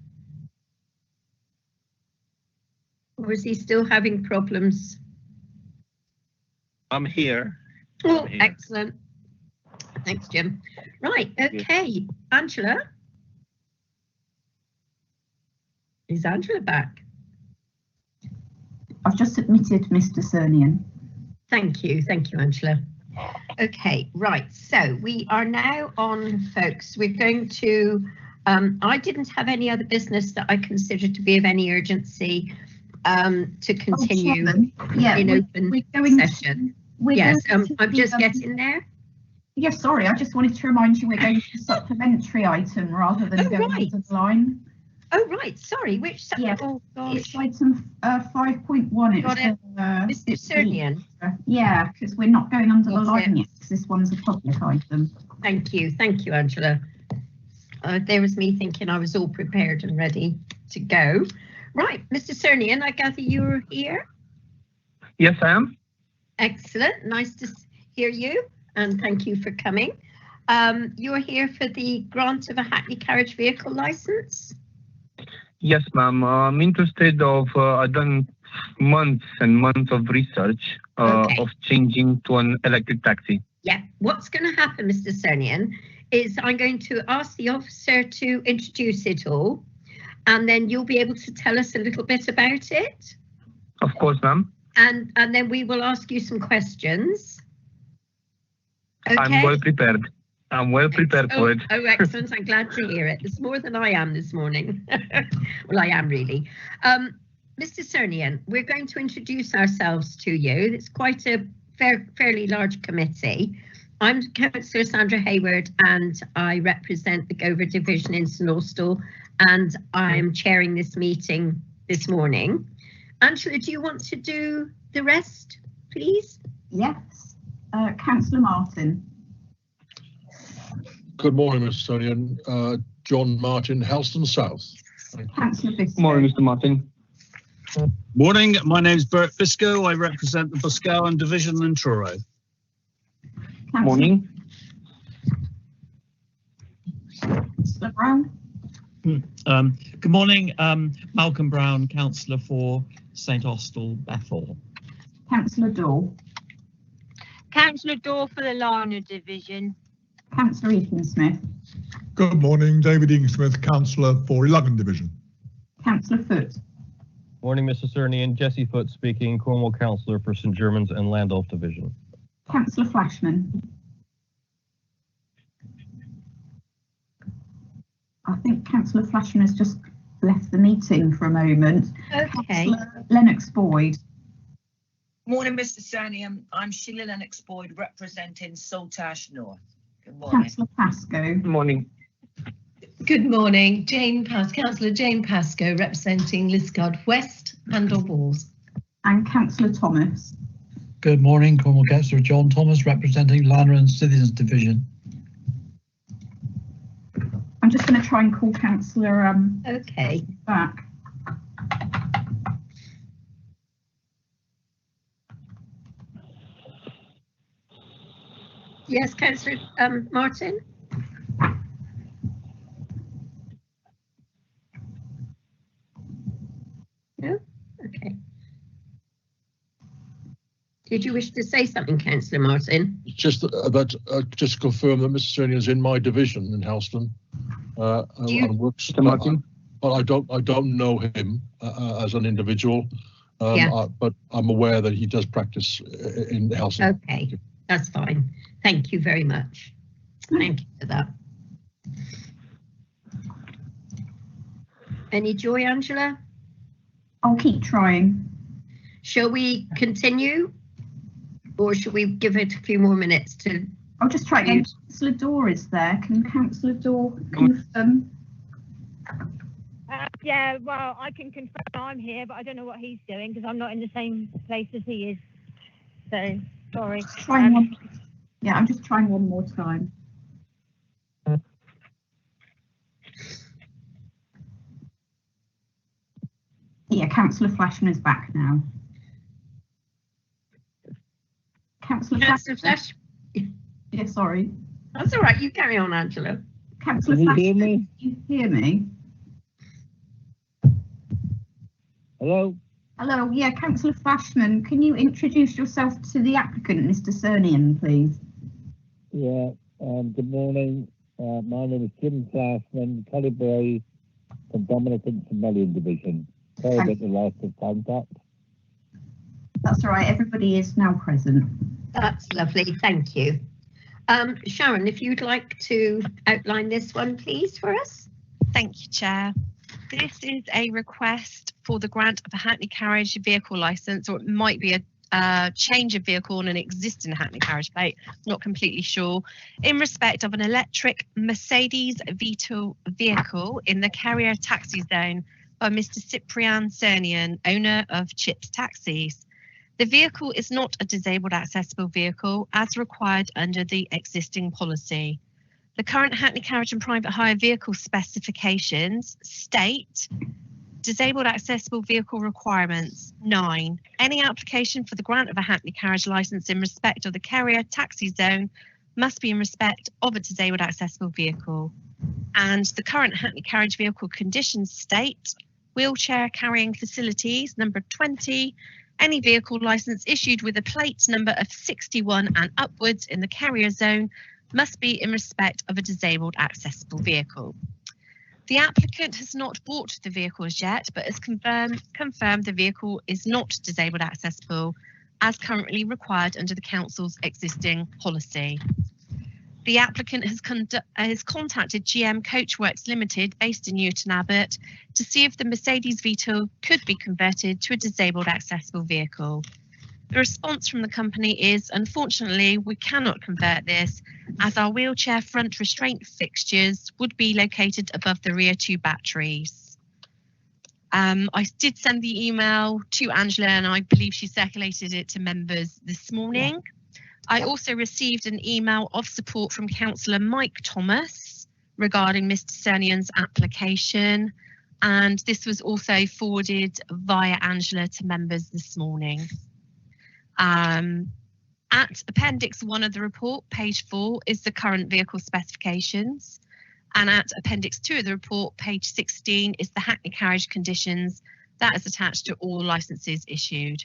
Or is he still having problems? I'm here. Oh, excellent. Thanks, Jim. Right, okay. Angela? Is Angela back? I've just submitted Mr. Cernian. Thank you, Angela. Okay, right, so we are now on, folks. We're going to, I didn't have any other business that I consider to be of any urgency to continue in open session. Yes, I'm just getting there. Yes, sorry, I just wanted to remind you we're going to a supplementary item rather than going on the line. Oh, right, sorry, which yes. Oh, gosh. It's item 5.1. Mr. Cernian. Yeah, because we're not going under the line yet, because this one's a public item. Thank you, Angela. There was me thinking I was all prepared and ready to go. Right, Mr. Cernian, I gather you're here? Yes, I am. Excellent, nice to hear you, and thank you for coming. You're here for the grant of a Hackney carriage vehicle licence? Yes, ma'am. I'm interested I've done months and months of research of changing to an electric taxi. Yeah, what's going to happen, Mr. Cernian, is I'm going to ask the officer to introduce it all, and then you'll be able to tell us a little bit about it. Of course, ma'am. And then we will ask you some questions. Okay. I'm well prepared. I'm well prepared for it. Oh, excellent. I'm glad to hear it. It's more than I am this morning. Well, I am really. Mr. Cernian, we're going to introduce ourselves to you. It's quite a fairly large committee. I'm Councillor Sandra Hayward and I represent the Gover Division in St Austell, and I'm chairing this meeting this morning. Angela, do you want to do the rest, please? Yes. Councillor Martin. Good morning, Mr. Cernian. John Martin, Helston South. Councillor Biscoe. Morning, Mr. Martin. Morning, my name's Bert Biscoe. I represent the Boscawen Division in Truro. Morning. Councillor Brown. Good morning, Malcolm Brown, Councillor for St Austell, Bethel. Councillor Dole. Councillor Dole for the Larner Division. Councillor Eaton-Smith. Good morning, David Eaton-Smith, Councillor for Luggan Division. Councillor Foote. Morning, Mr. Cernian. Jesse Foote speaking, Cornwall Councillor for St Germans and Landulph Division. Councillor Flashman. I think Councillor Flashman has just left the meeting for a moment. Okay. Councillor Lennox Boyd. Morning, Mr. Cernian. I'm Sheila Lennox Boyd, representing Saltash North. Good morning. Councillor Pascoe. Good morning. Good morning, Councillor Jane Pascoe, representing Liscard West and Walls. And Councillor Thomas. Good morning, Cornwall Councillor John Thomas, representing Lanner and Citizens Division. I'm just going to try and call Councillor back. Yes, Councillor Martin. No? Okay. Did you wish to say something, Councillor Martin? Just about just to confirm that Mr. Cernian is in my division in Helston. And works, but I don't know him as an individual. But I'm aware that he does practice in Helston. Okay, that's fine. Thank you very much. Thank you for that. Any joy, Angela? I'll keep trying. Shall we continue? Or should we give it a few more minutes to... I'll just try again. Councillor Dorr is there. Can Councillor Dorr confirm? Yeah, well, I can confirm I'm here, but I don't know what he's doing because I'm not in the same place as he is. So, sorry. Yeah, I'm just trying one more time. Yeah, Councillor Flashman is back now. Councillor Flash. Yeah, sorry. That's all right. You carry on, Angela. Councillor Can you Flashman, hear me? can you hear me? Hello? Hello, yeah, Councillor Flashman, can you introduce yourself to the applicant, Mr. Cernian, please? Yeah, good morning. My name is Jim Flashman, Calibre from Dominican Somalian Division. Sorry about the loss of contact. That's all right, everybody is now present. That's lovely, thank you. Sharon, if you'd like to outline this one, please, for us. Thank you, Chair. This is a request for the grant of a Hackney Carriage vehicle licence, or it might be a change of vehicle on an existing Hackney Carriage plate, not completely sure, in respect of an electric Mercedes Vito vehicle in the Carrier taxi zone by Mr. Cyprian Cernian, owner of Chips Taxis. The vehicle is not a disabled accessible vehicle as required under the existing policy. The current Hackney Carriage and private hire vehicle specifications state disabled accessible vehicle requirements 9. Any application for the grant of a Hackney Carriage licence in respect of the Carrier taxi zone must be in respect of a disabled accessible vehicle. And the current Hackney Carriage vehicle conditions state wheelchair carrying facilities number 20. Any vehicle licence issued with a plate number of 61 and upwards in the Carrier zone must be in respect of a disabled accessible vehicle. The applicant has not bought the vehicle as yet, but has confirmed the vehicle is not disabled accessible as currently required under the council's existing policy. The applicant has contacted GM Coachworks Limited based in Newton Abbot to see if the Mercedes Vito could be converted to a disabled accessible vehicle. The response from the company is, unfortunately, we cannot convert this as our wheelchair front restraint fixtures would be located above the rear 2 batteries. I did send the email to Angela and I believe she circulated it to members this morning. Yeah. I also received an email of support from Councillor Mike Thomas regarding Mr. Cernian's application, and this was also forwarded via Angela to members this morning. At Appendix 1 of the report, page 4, is the current vehicle specifications, and at Appendix 2 of the report, page 16, is the Hackney Carriage conditions that is attached to all licences issued.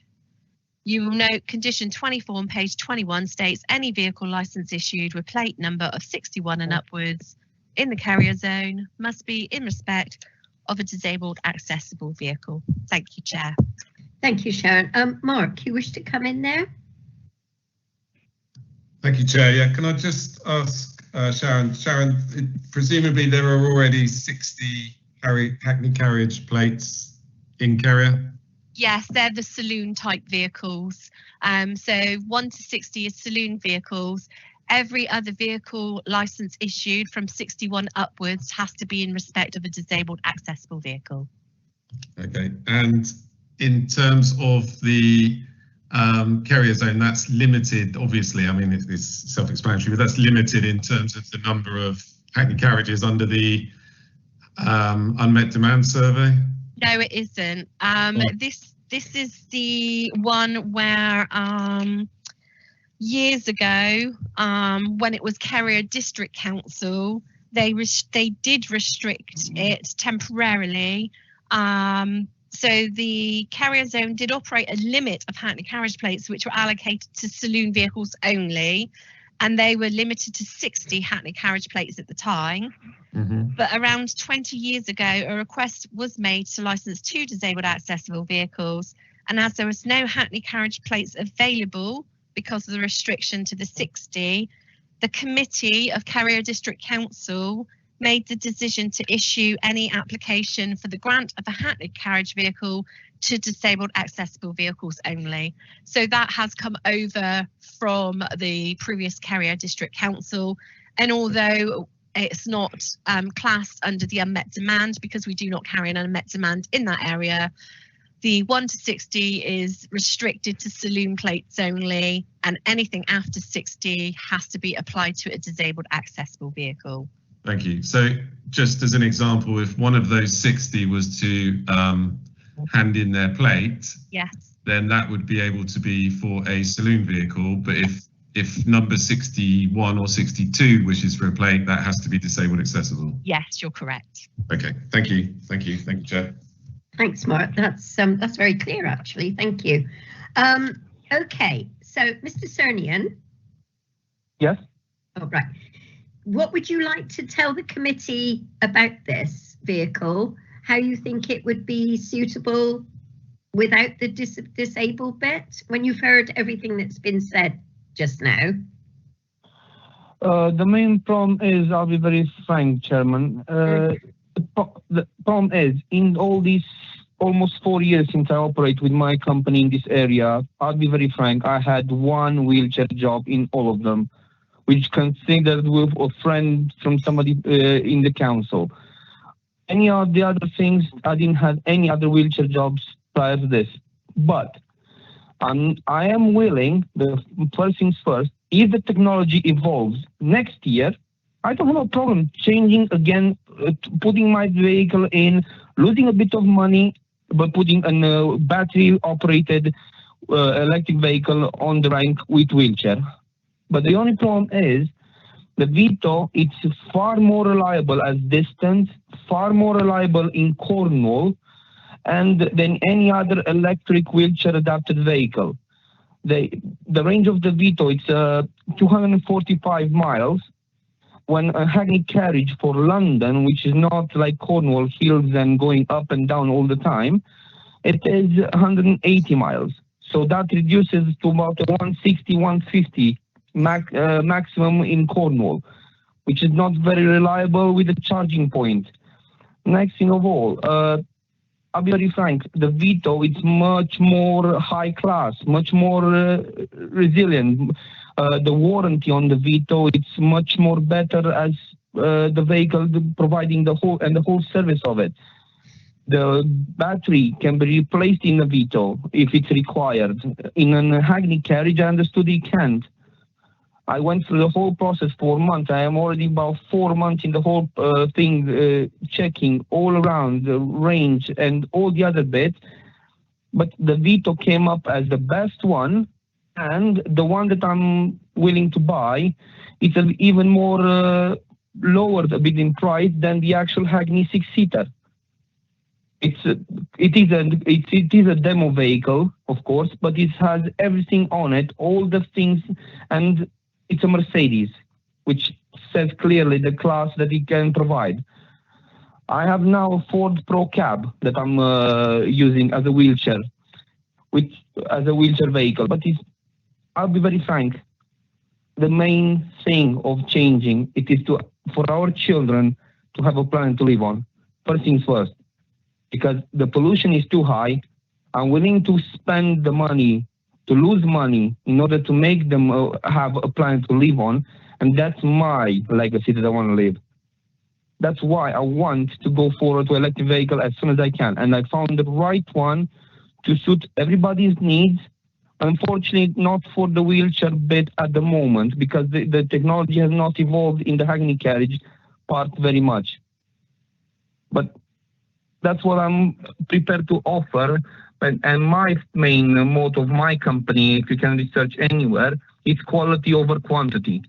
You will note condition 24 on page 21 states any vehicle licence issued with plate number of 61 and upwards in the Carrier zone must be in respect of a disabled accessible vehicle. Thank you, Chair. Thank you, Sharon. Mark, you wish to come in there? Thank you, Chair. Yeah, can I just ask Sharon, presumably there are already 60 Hackney Carriage plates in Carrier? Yes, they're the saloon type vehicles. So 1 to 60 is saloon vehicles. Every other vehicle licence issued from 61 upwards has to be in respect of a disabled accessible vehicle. Okay, and in terms of the Carrier zone, that's limited, obviously, I mean, it's self-explanatory, but that's limited in terms of the number of Hackney carriages under the unmet demand survey? No, it isn't. This is the one where years ago, when it was Carrier District Council, they did restrict it temporarily. So the Carrier zone did operate a limit of Hackney carriage plates which were allocated to saloon vehicles only, and they were limited to 60 Hackney carriage plates at the time. But around 20 years ago, a request was made to license 2 disabled accessible vehicles, and as there was no Hackney carriage plates available because of the restriction to the 60, the committee of Carrier District Council made the decision to issue any application for the grant of a Hackney carriage vehicle to disabled accessible vehicles only. So that has come over from the previous Carriage District Council, and although it's not classed under the unmet demand because we do not carry an unmet demand in that area, the 1 to 60 is restricted to saloon plates only, and anything after 60 has to be applied to a disabled accessible vehicle. Thank you. So just as an example, if one of those 60 was to hand in their plate, yes, then that would be able to be for a saloon vehicle. But if number 61 or 62 wishes for a plate, that has to be disabled accessible. Yes, you're correct. Okay, thank you. Thank you, Chair. Thanks, Mark. That's very clear, actually. Thank you. Okay, so Mr. Cernian. Yes. Oh, right. What would you like to tell the committee about this vehicle? How you think it would be suitable without the disabled bit, when you've heard everything that's been said just now? The main problem is, I'll be very frank, Chairman. The problem is, in all these almost 4 years since I operate with my company in this area, I'll be very frank, I had one wheelchair job in all of them, which considered with a friend from somebody in the council. Any of the other things, I didn't have any other wheelchair jobs prior to this. But I am willing, the first things first, if the technology evolves next year, I don't have no problem changing again, putting my vehicle in, losing a bit of money, but putting a battery-operated electric vehicle on the rank with wheelchair. But the only problem is, the Vito, it's far more reliable as distance, far more reliable in Cornwall, and than any other electric wheelchair adapted vehicle. The range of the Vito, it's 245 miles, when a Hackney Carriage for London, which is not like Cornwall hills and going up and down all the time, it is 180 miles. So that reduces to about 160, 150 maximum in Cornwall, which is not very reliable with the charging point. Next thing of all, I'll be very frank, the Vito, it's much more high class, much more resilient. The warranty on the Vito, it's much more better as the vehicle providing the whole service of it. The battery can be replaced in the Vito if it's required. In a Hackney Carriage, I understood it can't. I went through the whole process for months. I am already about 4 months in the whole thing, checking all around the range and all the other bits. But the Vito came up as the best one, and the one that I'm willing to buy, it's even more lowered a bit in price than the actual Hackney 6-seater. It is a demo vehicle, of course, but it has everything on it, all the things, and it's a Mercedes, which says clearly the class that it can provide. I have now a Ford Pro Cab that I'm using as a wheelchair, vehicle. But I'll be very frank, the main thing of changing it is for our children to have a planet to live on. First things first, because the pollution is too high. I'm willing to spend the money, to lose money in order to make them have a planet to live on. And that's my legacy that I want to live. That's why I want to go forward to electric vehicle as soon as I can. And I found the right one to suit everybody's needs. Unfortunately, not for the wheelchair bit at the moment, because the technology has not evolved in the Hackney Carriage part very much. But that's what I'm prepared to offer. And my main motto of my company, if you can research anywhere, is quality over quantity.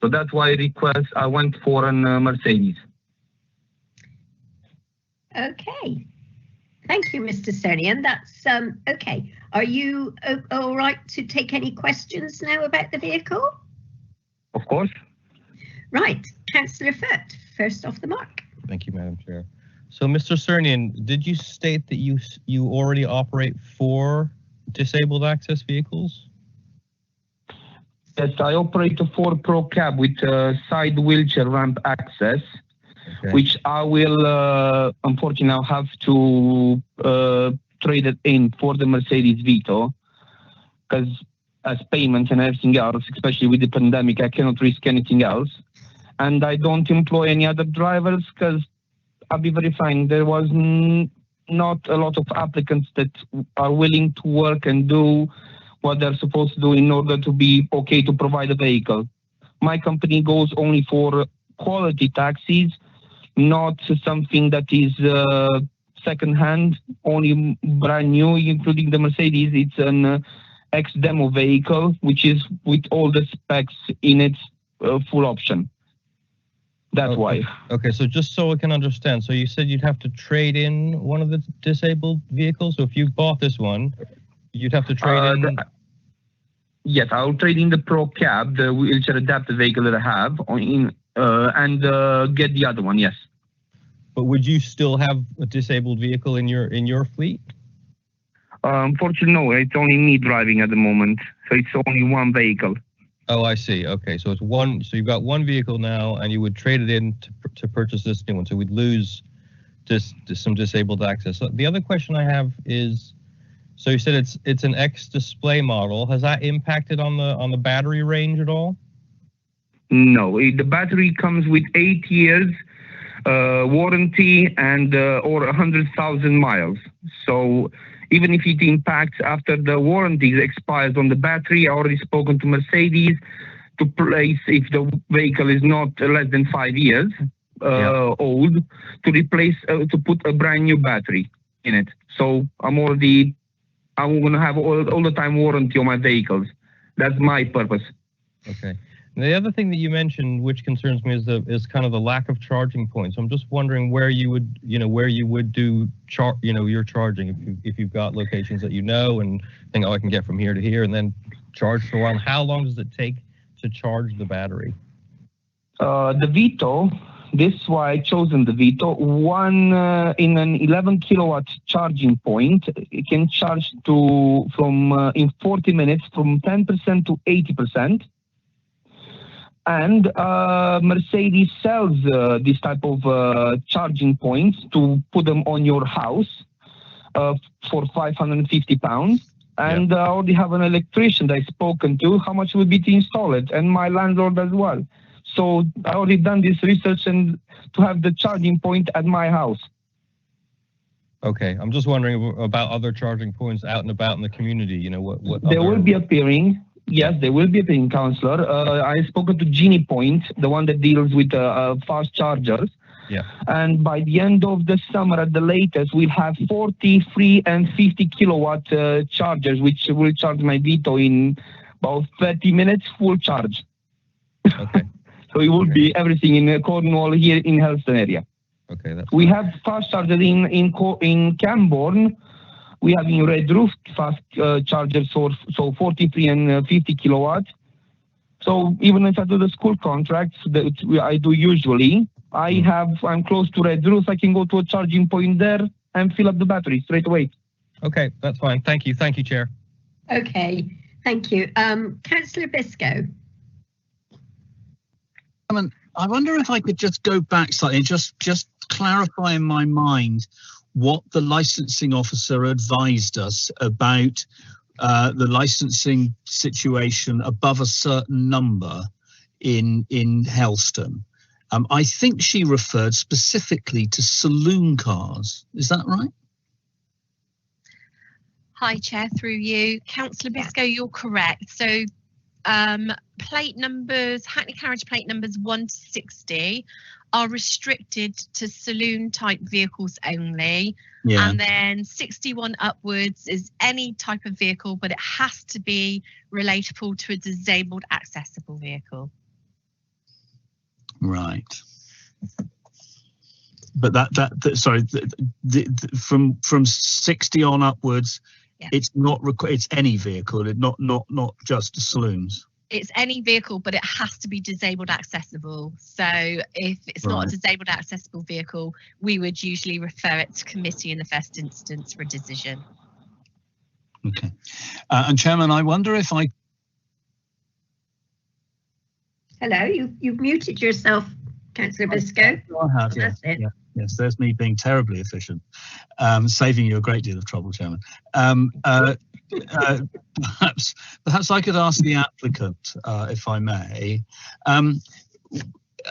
So that's why I went for a Mercedes. Okay. Thank you, Mr. Cernian. That's okay. Are you all right to take any questions now about the vehicle? Of course. Right. Councillor Foote, first off the mark. Thank you, Madam Chair. So, Mr. Cernian, did you state that you already operate 4 disabled access vehicles? Yes, I operate a Ford Pro Cab with side wheelchair ramp access. which I will unfortunately now have to trade it in for the Mercedes Vito, because as payment and everything else, especially with the pandemic, I cannot risk anything else. And I don't employ any other drivers because I'll be very frank, there was not a lot of applicants that are willing to work and do what they're supposed to do in order to be okay to provide a vehicle. My company goes only for quality taxis, not something that is second-hand, only brand new, including the Mercedes. It's an ex-demo vehicle, which is with all the specs in its full option. That's why. Okay, so just so I can understand, so you said you'd have to trade in one of the disabled vehicles. So if you bought this one, you'd have to trade in. Yes, I'll trade in the Pro Cab, the wheelchair adapted vehicle that I have, and get the other one. Yes. But would you still have a disabled vehicle in your fleet? Unfortunately, no. It's only me driving at the moment, so it's only one vehicle. Oh, I see. Okay, so it's one. So you've got one vehicle now, and you would trade it in to purchase this new one. So we'd lose some disabled access. So the other question I have is, so you said it's an X display model. Has that impacted on the battery range at all? No, the battery comes with 8 years warranty and or 100,000 miles. So even if it impacts after the warranty expires on the battery, I already spoken to Mercedes to place, if the vehicle is not less than 5 years old, to replace, to put a brand new battery in it. So I'm going to have all the time warranty on my vehicles. That's my purpose. Okay. And the other thing that you mentioned, which concerns me, is kind of the lack of charging points. I'm just wondering where you would do your charging if you've got locations that and think, oh, I can get from here to here and then charge for a while. How long does it take to charge the battery? The Vito, this is why I chosen the Vito. One in an 11 kilowatt charging point, it can charge in 40 minutes from 10% to 80%. And Mercedes sells this type of charging points to put them on your house for £550. And I already have an electrician that I've spoken to, how much would be to install it, and my landlord as well. So I already done this research and to have the charging point at my house. Okay, I'm just wondering about other charging points out and about in the community. What they will be appearing. Yes, they will be appearing, councillor. I spoke to Genie Point, the one that deals with fast chargers. Yeah. And by the end of the summer, at the latest, we'll have 40, 3 and 50 kilowatt chargers, which will charge my Vito in about 30 minutes, full charge. Okay. So it will be everything in Cornwall here in Helston area. Okay. We have fast chargers in Camborne. We have in Red Roof fast chargers, so 43 and 50 kilowatts. So even if I do the school contracts that I do usually, I'm close to Red Roof. I can go to a charging point there and fill up the battery straight away. Okay, that's fine. Thank you, Chair. Okay, thank you. Councillor Biscoe. I wonder if I could just go back slightly and just clarify in my mind what the licensing officer advised us about the licensing situation above a certain number in Helston. I think she referred specifically to saloon cars. Is that right? Hi, Chair, through you. Councillor Biscoe, you're correct. So plate numbers, Hackney Carriage plate numbers 1 to 60 are restricted to saloon type vehicles only. Yeah. And then 61 upwards is any type of vehicle, but it has to be relatable to a disabled accessible vehicle. Right. But from 60 on upwards, it's not it's any vehicle, not just saloons. It's any vehicle, but it has to be disabled accessible. So if it's not a disabled accessible vehicle, we would usually refer it to committee in the first instance for a decision. Okay. And Chairman, I wonder if I... Hello, you've muted yourself, Councillor Biscoe? I have, yes. That's it. Yeah, yes, there's me being terribly efficient, saving you a great deal of trouble, Chairman. Perhaps I could ask the applicant, if I may,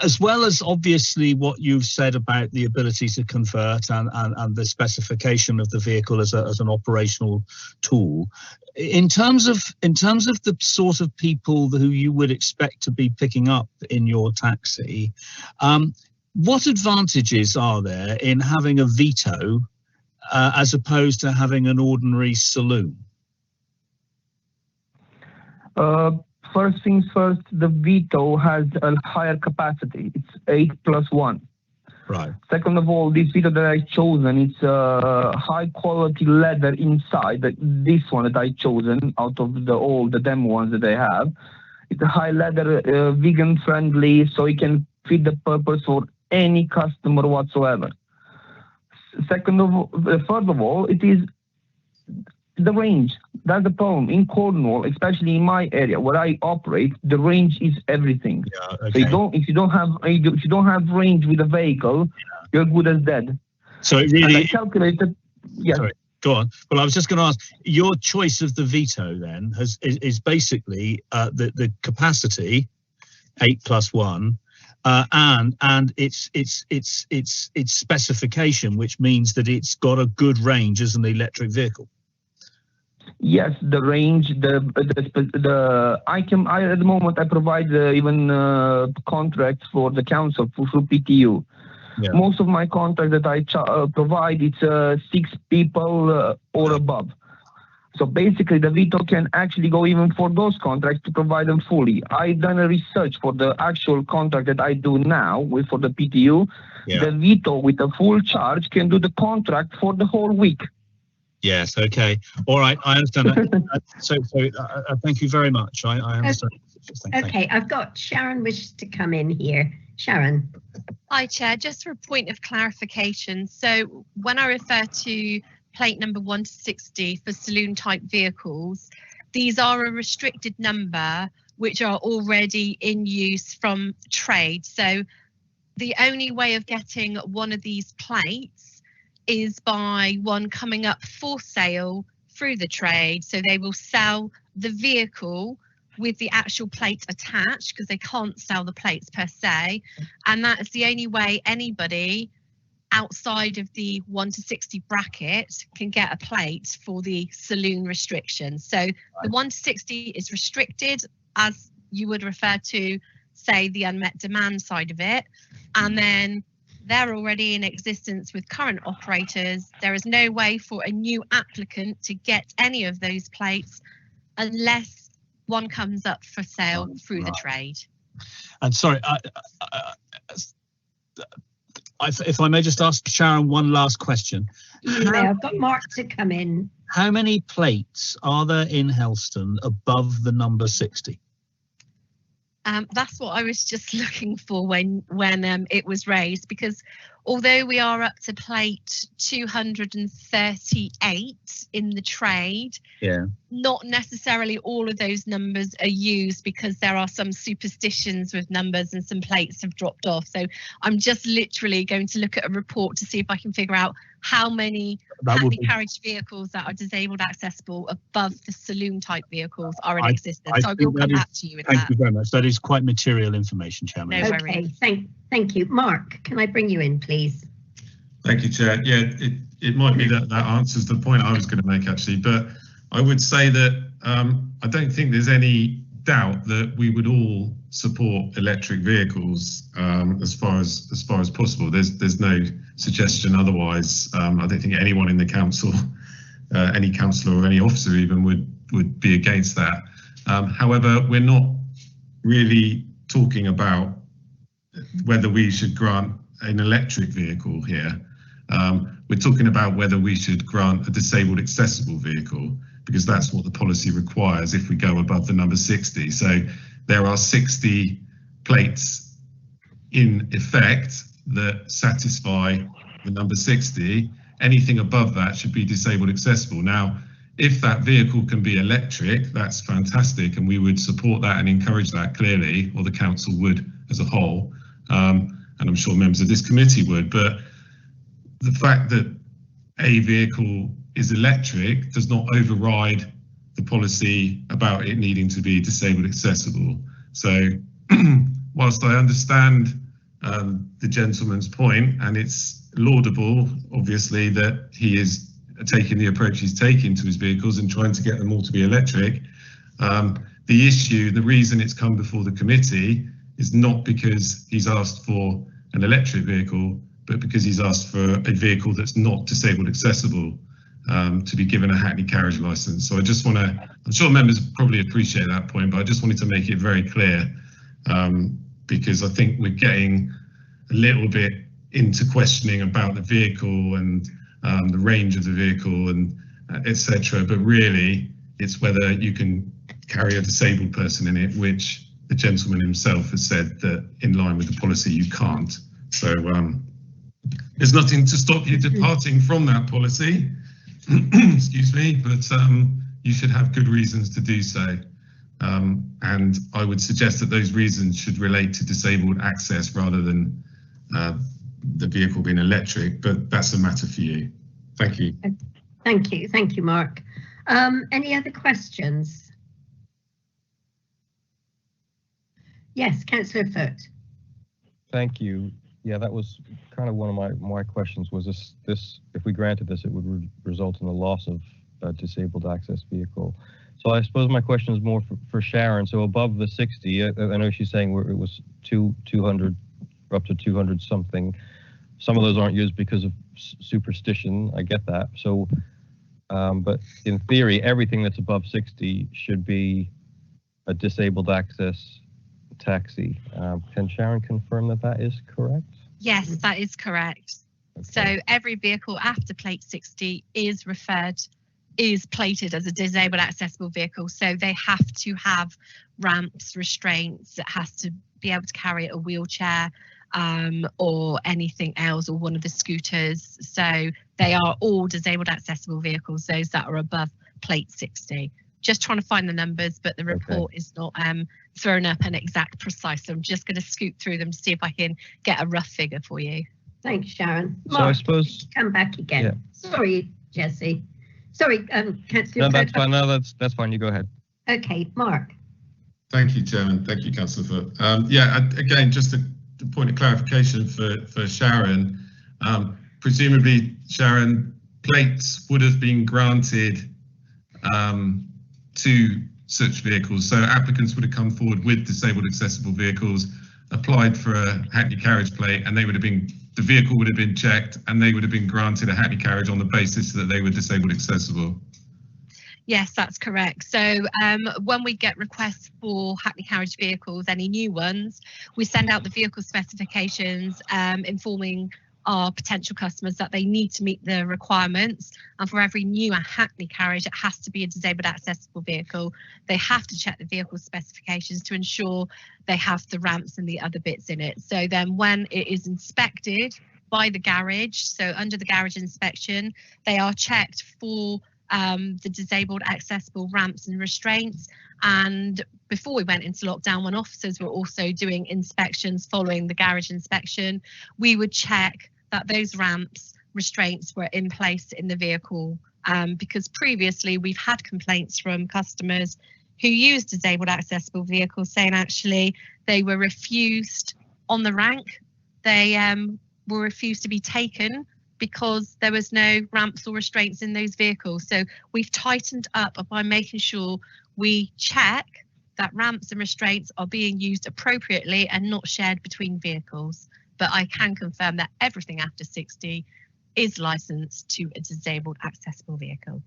as well as obviously what you've said about the ability to convert and the specification of the vehicle as an operational tool, in terms of the sort of people who you would expect to be picking up in your taxi, what advantages are there in having a Vito as opposed to having an ordinary saloon? First things first, the Vito has a higher capacity. It's 8+1. Right. Second of all, this Vito that I've chosen, it's high quality leather inside. This one that I've chosen out of all the demo ones that I have, it's a high leather, vegan friendly, so it can fit the purpose for any customer whatsoever. Third of all, it is the range. That's the problem in Cornwall, especially in my area where I operate. The range is everything. Yeah, okay. So if you don't have range with a vehicle, you're good as dead. So it really. And I calculated. Yeah. Sorry, go on. Well, I was just going to ask. Your choice of the Vito then is basically the capacity, 8+1. And its specification, which means that it's got a good range as an electric vehicle. Yes, the range, I at the moment I provide even contracts for the council through PTU. Yeah. Most of my contracts that I provide, it's 6 people or above. So basically, the Vito can actually go even for those contracts to provide them fully. I've done a research for the actual contract that I do now for the PTU. Yeah. The Vito with a full charge can do the contract for the whole week. Yes. Okay. All right. I understand that. So thank you very much. I understand. Okay. I've got Sharon wishes to come in here. Sharon. Hi, Chair. Just for a point of clarification. So when I refer to plate number 1 to 60 for saloon type vehicles, these are a restricted number which are already in use from trade. So the only way of getting one of these plates is by one coming up for sale through the trade. So they will sell the vehicle with the actual plate attached because they can't sell the plates per se. And that is the only way anybody outside of the 1 to 60 bracket can get a plate for the saloon restriction. So the 1 to 60 is restricted, as you would refer to, say, the unmet demand side of it. And then they're already in existence with current operators. There is no way for a new applicant to get any of those plates unless one comes up for sale through the trade. And sorry, if I may just ask Sharon one last question. Yeah, I've got Mark to come in. How many plates are there in Helston above the number 60? That's what I was just looking for when it was raised, because although we are up to plate 238 in the trade, yeah, not necessarily all of those numbers are used because there are some superstitions with numbers and some plates have dropped off. So I'm just literally going to look at a report to see if I can figure out how many Hackney carriage vehicles that are disabled accessible above the saloon type vehicles are in existence. So I will come back to you with that. Thank you very much. That is quite material information, Chairman. No worries. Thank you. Mark, can I bring you in, please? Thank you, Chair. Yeah, it might be that answers the point I was going to make, actually, but I would say that I don't think there's any doubt that we would all support electric vehicles as far as possible. There's no suggestion otherwise. I don't think anyone in the council, any councillor or any officer even would be against that. However, we're not really talking about whether we should grant an electric vehicle here. We're talking about whether we should grant a disabled accessible vehicle, because that's what the policy requires if we go above the number 60. So there are 60 plates in effect that satisfy the number 60. Anything above that should be disabled accessible. Now, if that vehicle can be electric, that's fantastic, and we would support that and encourage that clearly, or the council would as a whole. and I'm sure members of this committee would, but the fact that a vehicle is electric does not override the policy about it needing to be disabled accessible. So whilst I understand the gentleman's point, and it's laudable, obviously, that he is taking the approach he's taking to his vehicles and trying to get them all to be electric, the issue, the reason it's come before the committee is not because he's asked for an electric vehicle, but because he's asked for a vehicle that's not disabled accessible to be given a Hackney Carriage licence. So I just want to, I'm sure members probably appreciate that point, but I just wanted to make it very clear because I think we're getting a little bit into questioning about the vehicle and the range of the vehicle and etc. But really, it's whether you can carry a disabled person in it, which the gentleman himself has said that in line with the policy you can't. So there's nothing to stop you departing from that policy, excuse me, but you should have good reasons to do so. And I would suggest that those reasons should relate to disabled access rather than the vehicle being electric, but that's a matter for you. Thank you. Thank you, Mark. Any other questions? Yes, Councillor Foot. Thank you. Yeah, that was kind of one of my questions. Was this if we granted this, it would result in the loss of a disabled access vehicle. So I suppose my question is more for Sharon. So above the 60, I know she's saying it was 200 or up to 200 something. Some of those aren't used because of superstition. I get that. So, but in theory, everything that's above 60 should be a disabled access taxi. Can Sharon confirm that that is correct? Yes, that is correct. Okay. So every vehicle after plate 60 is plated as a disabled accessible vehicle. So they have to have ramps, restraints. It has to be able to carry a wheelchair or anything else, or one of the scooters. So they are all disabled accessible vehicles, those that are above plate 60. Just trying to find the numbers, but the report is not thrown up an exact precise. So I'm just going to scoot through them to see if I can get a rough figure for you. Thanks, Sharon. Mark, so I suppose come back again. Yeah. Sorry, Jessie. Sorry, Councillor. No, that's fine. No, that's fine. You go ahead. Okay, Mark. Thank you, Chairman. Thank you, Councillor Foot. Yeah, again, just a point of clarification for Sharon. Presumably, Sharon, plates would have been granted to such vehicles. So applicants would have come forward with disabled accessible vehicles, applied for a Hackney Carriage plate, and they would have been, the vehicle would have been checked, and they would have been granted a Hackney Carriage on the basis that they were disabled accessible. Yes, that's correct. So when we get requests for Hackney Carriage vehicles, any new ones, we send out the vehicle specifications informing our potential customers that they need to meet the requirements. And for every new Hackney Carriage, it has to be a disabled accessible vehicle. They have to check the vehicle specifications to ensure they have the ramps and the other bits in it. So then when it is inspected by the garage, so under the garage inspection, they are checked for the disabled accessible ramps and restraints. And before we went into lockdown, when officers were also doing inspections following the garage inspection, we would check that those ramps, restraints were in place in the vehicle, because previously we've had complaints from customers who use disabled accessible vehicles saying actually they were refused on the rank. They were refused to be taken because there was no ramps or restraints in those vehicles. So we've tightened up by making sure we check that ramps and restraints are being used appropriately and not shared between vehicles. But I can confirm that everything after 60 is licensed to a disabled accessible vehicle.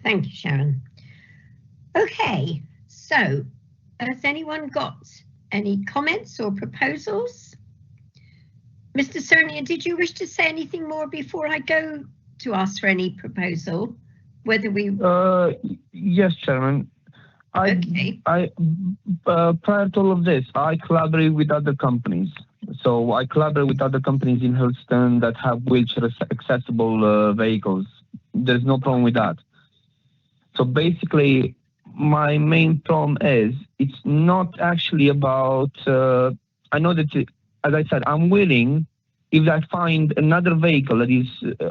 Thank you, Sharon. Okay, so has anyone got any comments or proposals? Mr. Cernier, did you wish to say anything more before I go to ask for any proposal? Whether we... Yes, Chairman. Prior to all of this, I collaborate with other companies. So I collaborate with other companies in Hurlston that have wheelchair accessible vehicles. There's no problem with that. So basically, my main problem is it's not actually about. I know that as I said, I'm willing, if I find another vehicle that is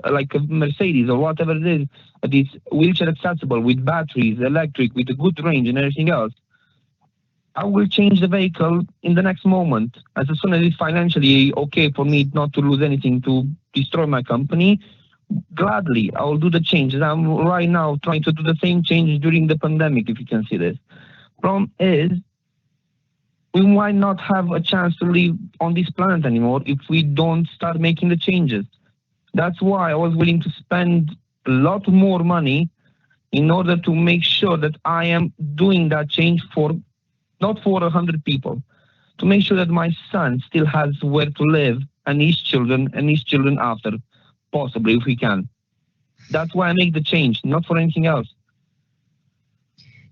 like a Mercedes or whatever it is, that is wheelchair accessible with batteries, electric, with a good range and everything else, I will change the vehicle in the next moment. As soon as it's financially okay for me not to lose anything, to destroy my company, gladly, I will do the changes. I'm right now trying to do the same changes during the pandemic, if you can see this. Problem is, we might not have a chance to live on this planet anymore if we don't start making the changes. That's why I was willing to spend a lot more money in order to make sure that I am doing that change for, not for 100 people, to make sure that my son still has where to live, and his children after, possibly, if we can. That's why I make the change, not for anything else.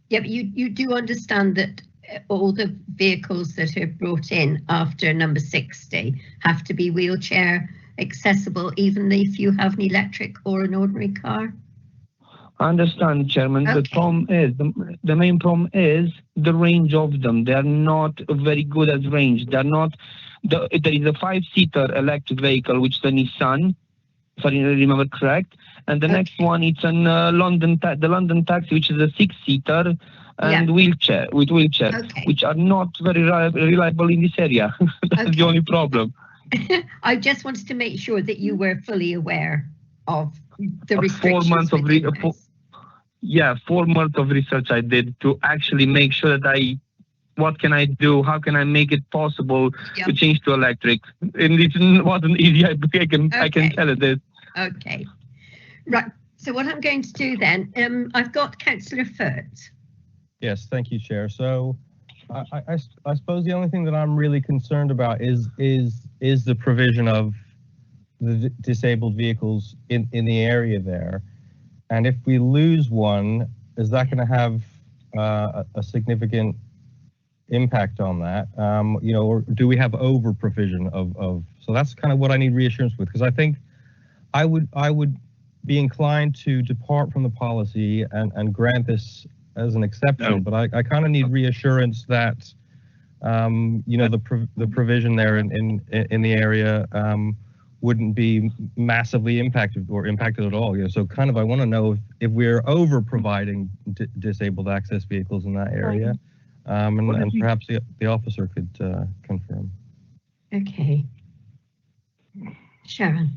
Yeah, but you do understand that all the vehicles that are brought in after number 60 have to be wheelchair accessible, even if you have an electric or an ordinary car? I understand, Chairman. Okay. The problem is, the main problem is the range of them. They're not very good at range. They're not, there is a 5-seater electric vehicle, which is a Nissan, if I remember correct. And the next one, it's an the London Taxi, which is a 6-seater and wheelchair, which are not very reliable in this area. That's the only problem. I just wanted to make sure that you were fully aware of the restrictions. 4 months of 4 months of research I did to actually make sure that what can I do? How can I make it possible to change to electric? And it wasn't easy. I can tell it is. Okay. Right. So what I'm going to do then, I've got Councillor Foote. Yes, thank you, Chair. So I suppose the only thing that I'm really concerned about is the provision of the disabled vehicles in the area there. And if we lose one, is that going to have a significant impact on that? You know, or do we have over provision of so that's kind of what I need reassurance with, because I think I would be inclined to depart from the policy and grant this as an exception, but I kind of need reassurance that you know, the provision there in the area wouldn't be massively impacted or impacted at all. You know, so kind of I want to know if we're over providing disabled access vehicles in that area, and perhaps the officer could confirm. Okay, Sharon.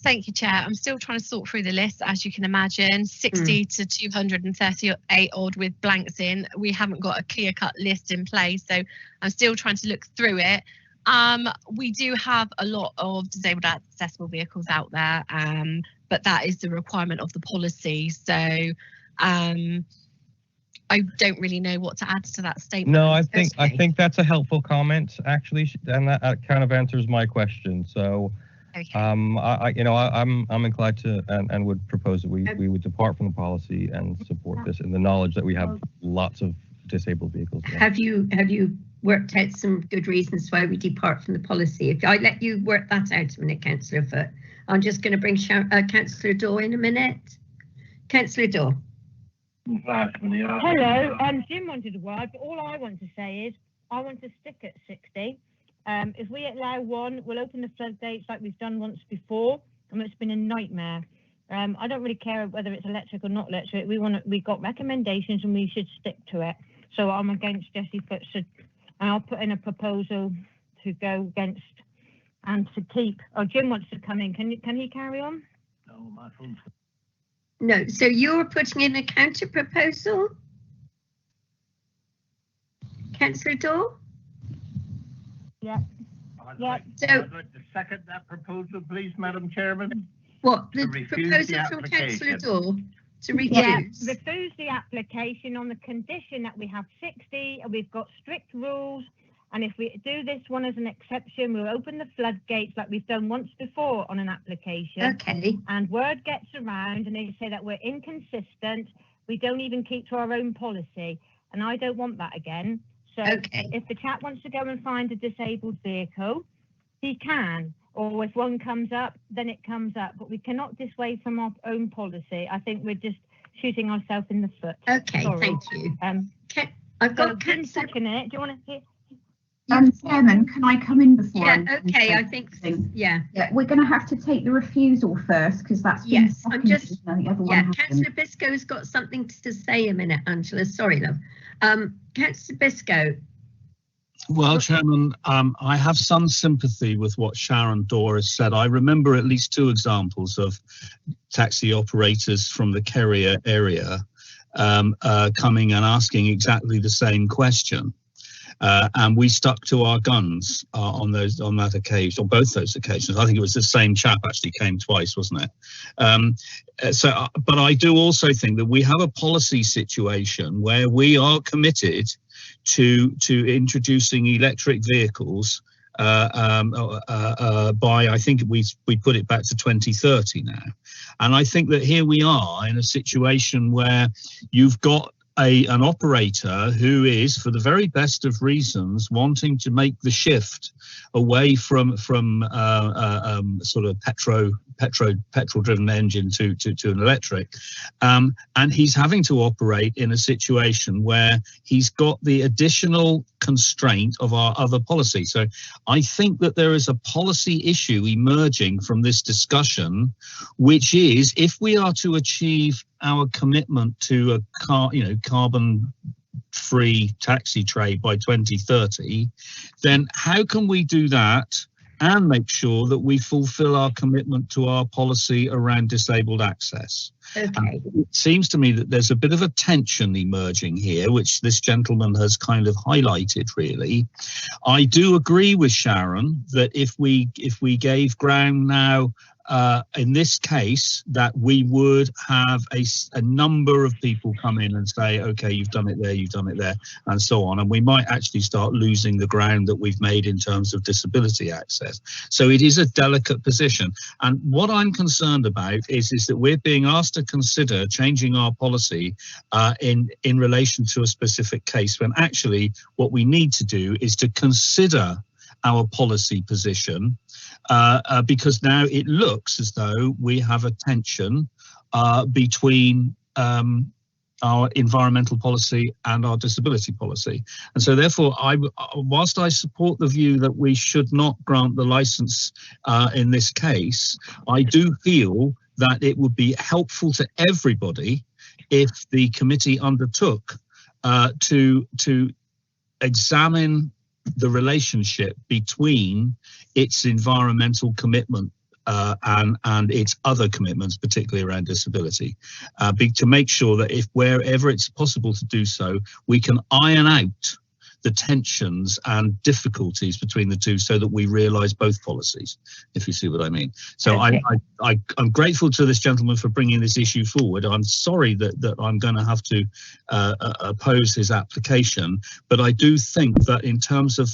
Thank you, Chair. I'm still trying to sort through the list, as you can imagine, 60 to 238 odd with blanks in. We haven't got a clear-cut list in place, so I'm still trying to look through it. We do have a lot of disabled accessible vehicles out there, but that is the requirement of the policy. So I don't really know what to add to that statement. No, I think that's a helpful comment, actually, and that kind of answers my question. So. Okay. I'm inclined to and would propose that we would depart from the policy and support this in the knowledge that we have lots of disabled vehicles. Have you worked out some good reasons why we depart from the policy? If I let you work that out a minute, Councillor Foote, I'm just going to bring Councillor Daw in a minute. Councillor Daw. Hello, Jim wanted a word, but all I want to say is I want to stick at 60. If we allow one, we'll open the floodgates like we've done once before, and it's been a nightmare. I don't really care whether it's electric or not electric. We got recommendations and we should stick to it. So I'm against Jessie Foote, and I'll put in a proposal to go against and to keep. Oh, Jim wants to come in. Can he carry on? No, my phone's. No. So you're putting in a counter proposal, Councillor Daw? Yeah. I'd like to second that proposal, please, Madam Chairman. What, the proposal from Councillor Daw to refuse? Yeah, refuse the application on the condition that we have 60 and we've got strict rules. And if we do this one as an exception, we'll open the floodgates like we've done once before on an application. Okay. And word gets around and they say that we're inconsistent. We don't even keep to our own policy. And I don't want that again. So if the chap wants to go and find a disabled vehicle, he can. Or if one comes up, then it comes up. But we cannot dissuade from our own policy. I think we're just shooting ourselves in the foot. Okay, sorry. Thank you. I've got Councillor. Do you want to hear? Chairman, can I come in before? Yeah, okay, I think, yeah. Yeah, we're going to have to take the refusal first because that's been yes. I'm just, yeah. Councillor Biscoe's got something to say a minute, Angela. Sorry, love. Councillor Biscoe. Well, Chairman, I have some sympathy with what Sharon Dorr has said. I remember at least 2 examples of taxi operators from the Carriage area coming and asking exactly the same question. And we stuck to our guns on that occasion, or both those occasions. I think it was the same chap actually came twice, wasn't it? But I do also think that we have a policy situation where we are committed to introducing electric vehicles by, I think we put it back to 2030 now. And I think that here we are in a situation where you've got an operator who is, for the very best of reasons, wanting to make the shift away from sort of petrol-driven engine to an electric, and he's having to operate in a situation where he's got the additional constraint of our other policy. So I think that there is a policy issue emerging from this discussion, which is, if we are to achieve our commitment to a carbon-free taxi trade by 2030, then how can we do that and make sure that we fulfill our commitment to our policy around disabled access? Okay. It seems to me that there's a bit of a tension emerging here, which this gentleman has kind of highlighted, really. I do agree with Sharon that if we gave ground now, in this case, that we would have a number of people come in and say, okay, you've done it there, and so on. And we might actually start losing the ground that we've made in terms of disability access. So it is a delicate position. And what I'm concerned about is that we're being asked to consider changing our policy in relation to a specific case, when actually what we need to do is to consider our policy position, because now it looks as though we have a tension between our environmental policy and our disability policy. And so therefore, whilst I support the view that we should not grant the licence in this case, I do feel that it would be helpful to everybody if the committee undertook to examine the relationship between its environmental commitment and its other commitments, particularly around disability, to make sure that if wherever it's possible to do so, we can iron out the tensions and difficulties between the two so that we realise both policies, if you see what I mean. So okay. I'm grateful to this gentleman for bringing this issue forward. I'm sorry that I'm going to have to oppose his application, but I do think that in terms of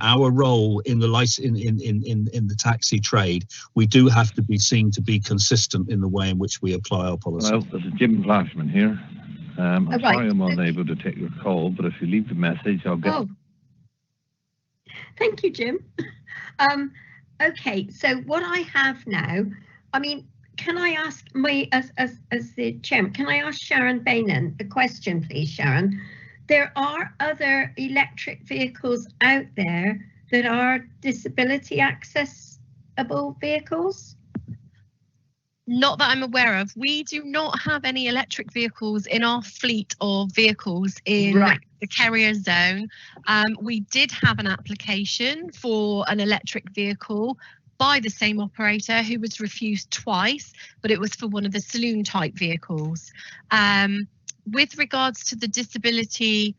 our role in the in the taxi trade, we do have to be seen to be consistent in the way in which we apply our policy. Well, this is Jim Flashman here. I'm sorry I'm unable to take your call, but if you leave the message, I'll get. Oh. Thank you, Jim. Okay, so what I have now, I mean, can I ask as the chairman, can I ask Sharon Bainan a question, please, Sharon? There are other electric vehicles out there that are disability accessible vehicles? Not that I'm aware of. We do not have any electric vehicles in our fleet of vehicles in the carrier zone. We did have an application for an electric vehicle by the same operator who was refused twice, but it was for one of the saloon type vehicles. With regards to the disability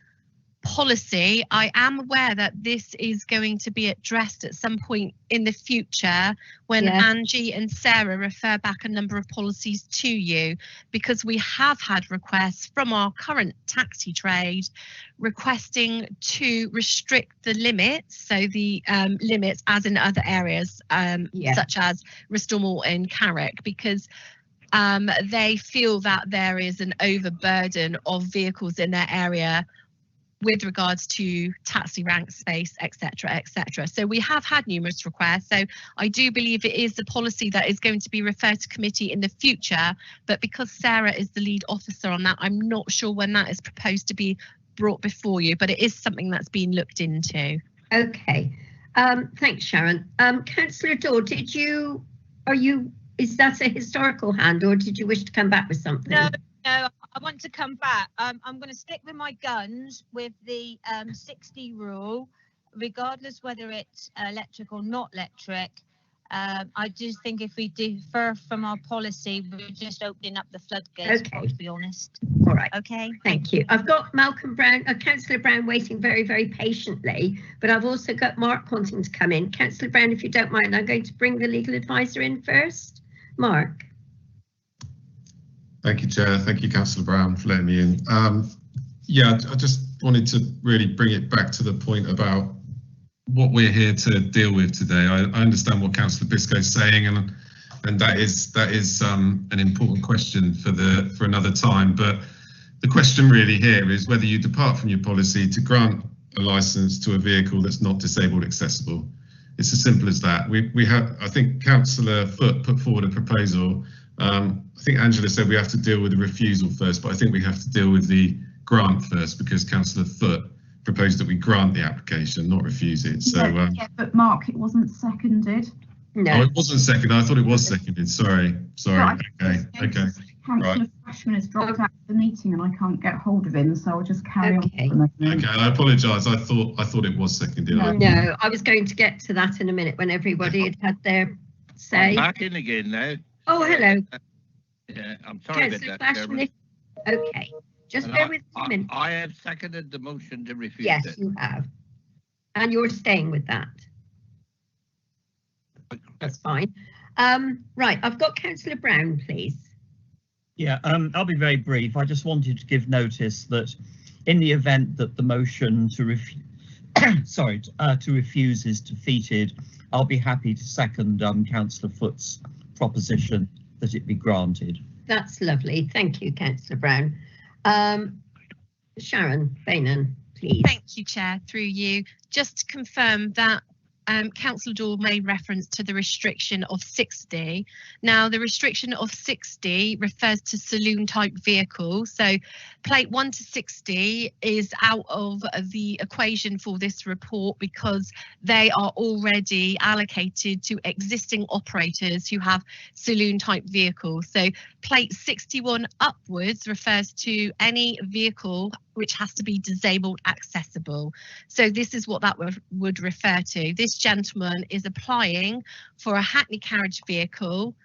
policy, I am aware that this is going to be addressed at some point in the future when Angie and Sarah refer back a number of policies to you, because we have had requests from our current taxi trade requesting to restrict the limits, so the limits as in other areas such as Bristol Morton, Carriage, because they feel that there is an overburden of vehicles in their area with regards to taxi rank space, etc., etc. So we have had numerous requests. So I do believe it is the policy that is going to be referred to committee in the future. But because Sarah is the lead officer on that, I'm not sure when that is proposed to be brought before you, but it is something that's been looked into. Okay. Thanks, Sharon. Councillor Daw, is that a historical hand, or did you wish to come back with something? No, I want to come back. I'm going to stick with my guns with the 60 rule, regardless whether it's electric or not electric. I just think if we differ from our policy, we're just opening up the floodgates, to be honest. All right. Okay. Thank you. I've got Malcolm Brown, Councillor Brown waiting very, very patiently, but I've also got Mark wanting to come in. Councillor Brown, if you don't mind, I'm going to bring the legal advisor in first. Mark. Thank you, Chair. Thank you, Councillor Brown, for letting me in. Yeah, I just wanted to really bring it back to the point about what we're here to deal with today. I understand what Councillor Biscoe is saying, and that is an important question for another time. But the question really here is whether you depart from your policy to grant a licence to a vehicle that's not disabled accessible. It's as simple as that. We have, I think Councillor Foote put forward a proposal. I think Angela said we have to deal with the refusal first, but I think we have to deal with the grant first, because Councillor Foote proposed that we grant the application, not refuse it. So yeah, but Mark, it wasn't seconded. No, oh, it wasn't seconded. I thought it was seconded. Sorry. Right. Okay. Councillor Freshman has dropped out of the meeting and I can't get hold of him, so I'll just carry on. Okay, I apologise. I thought it was seconded. No, I was going to get to that in a minute when everybody had their say. I'm back in again now. Oh, hello. Yeah, I'm sorry about that, Chairman. Okay, just bear with me a minute. I have seconded the motion to refuse. Yes, it. you have. And you're staying with that. That's fine. Right, I've got Councillor Brown, please. Yeah, I'll be very brief. I just wanted to give notice that in the event that the motion to refuse is defeated, I'll be happy to second Councillor Foote's proposition that it be granted. That's lovely. Thank you, Councillor Brown. Sharon Bainan, please. Thank you, Chair, through you. Just to confirm that Councillor Daw made reference to the restriction of 60. Now, the restriction of 60 refers to saloon type vehicles. So plate 1 to 60 is out of the equation for this report because they are already allocated to existing operators who have saloon type vehicles. So plate 61 upwards refers to any vehicle which has to be disabled accessible. So this is what that would refer to. This gentleman is applying for a Hackney carriage vehicle,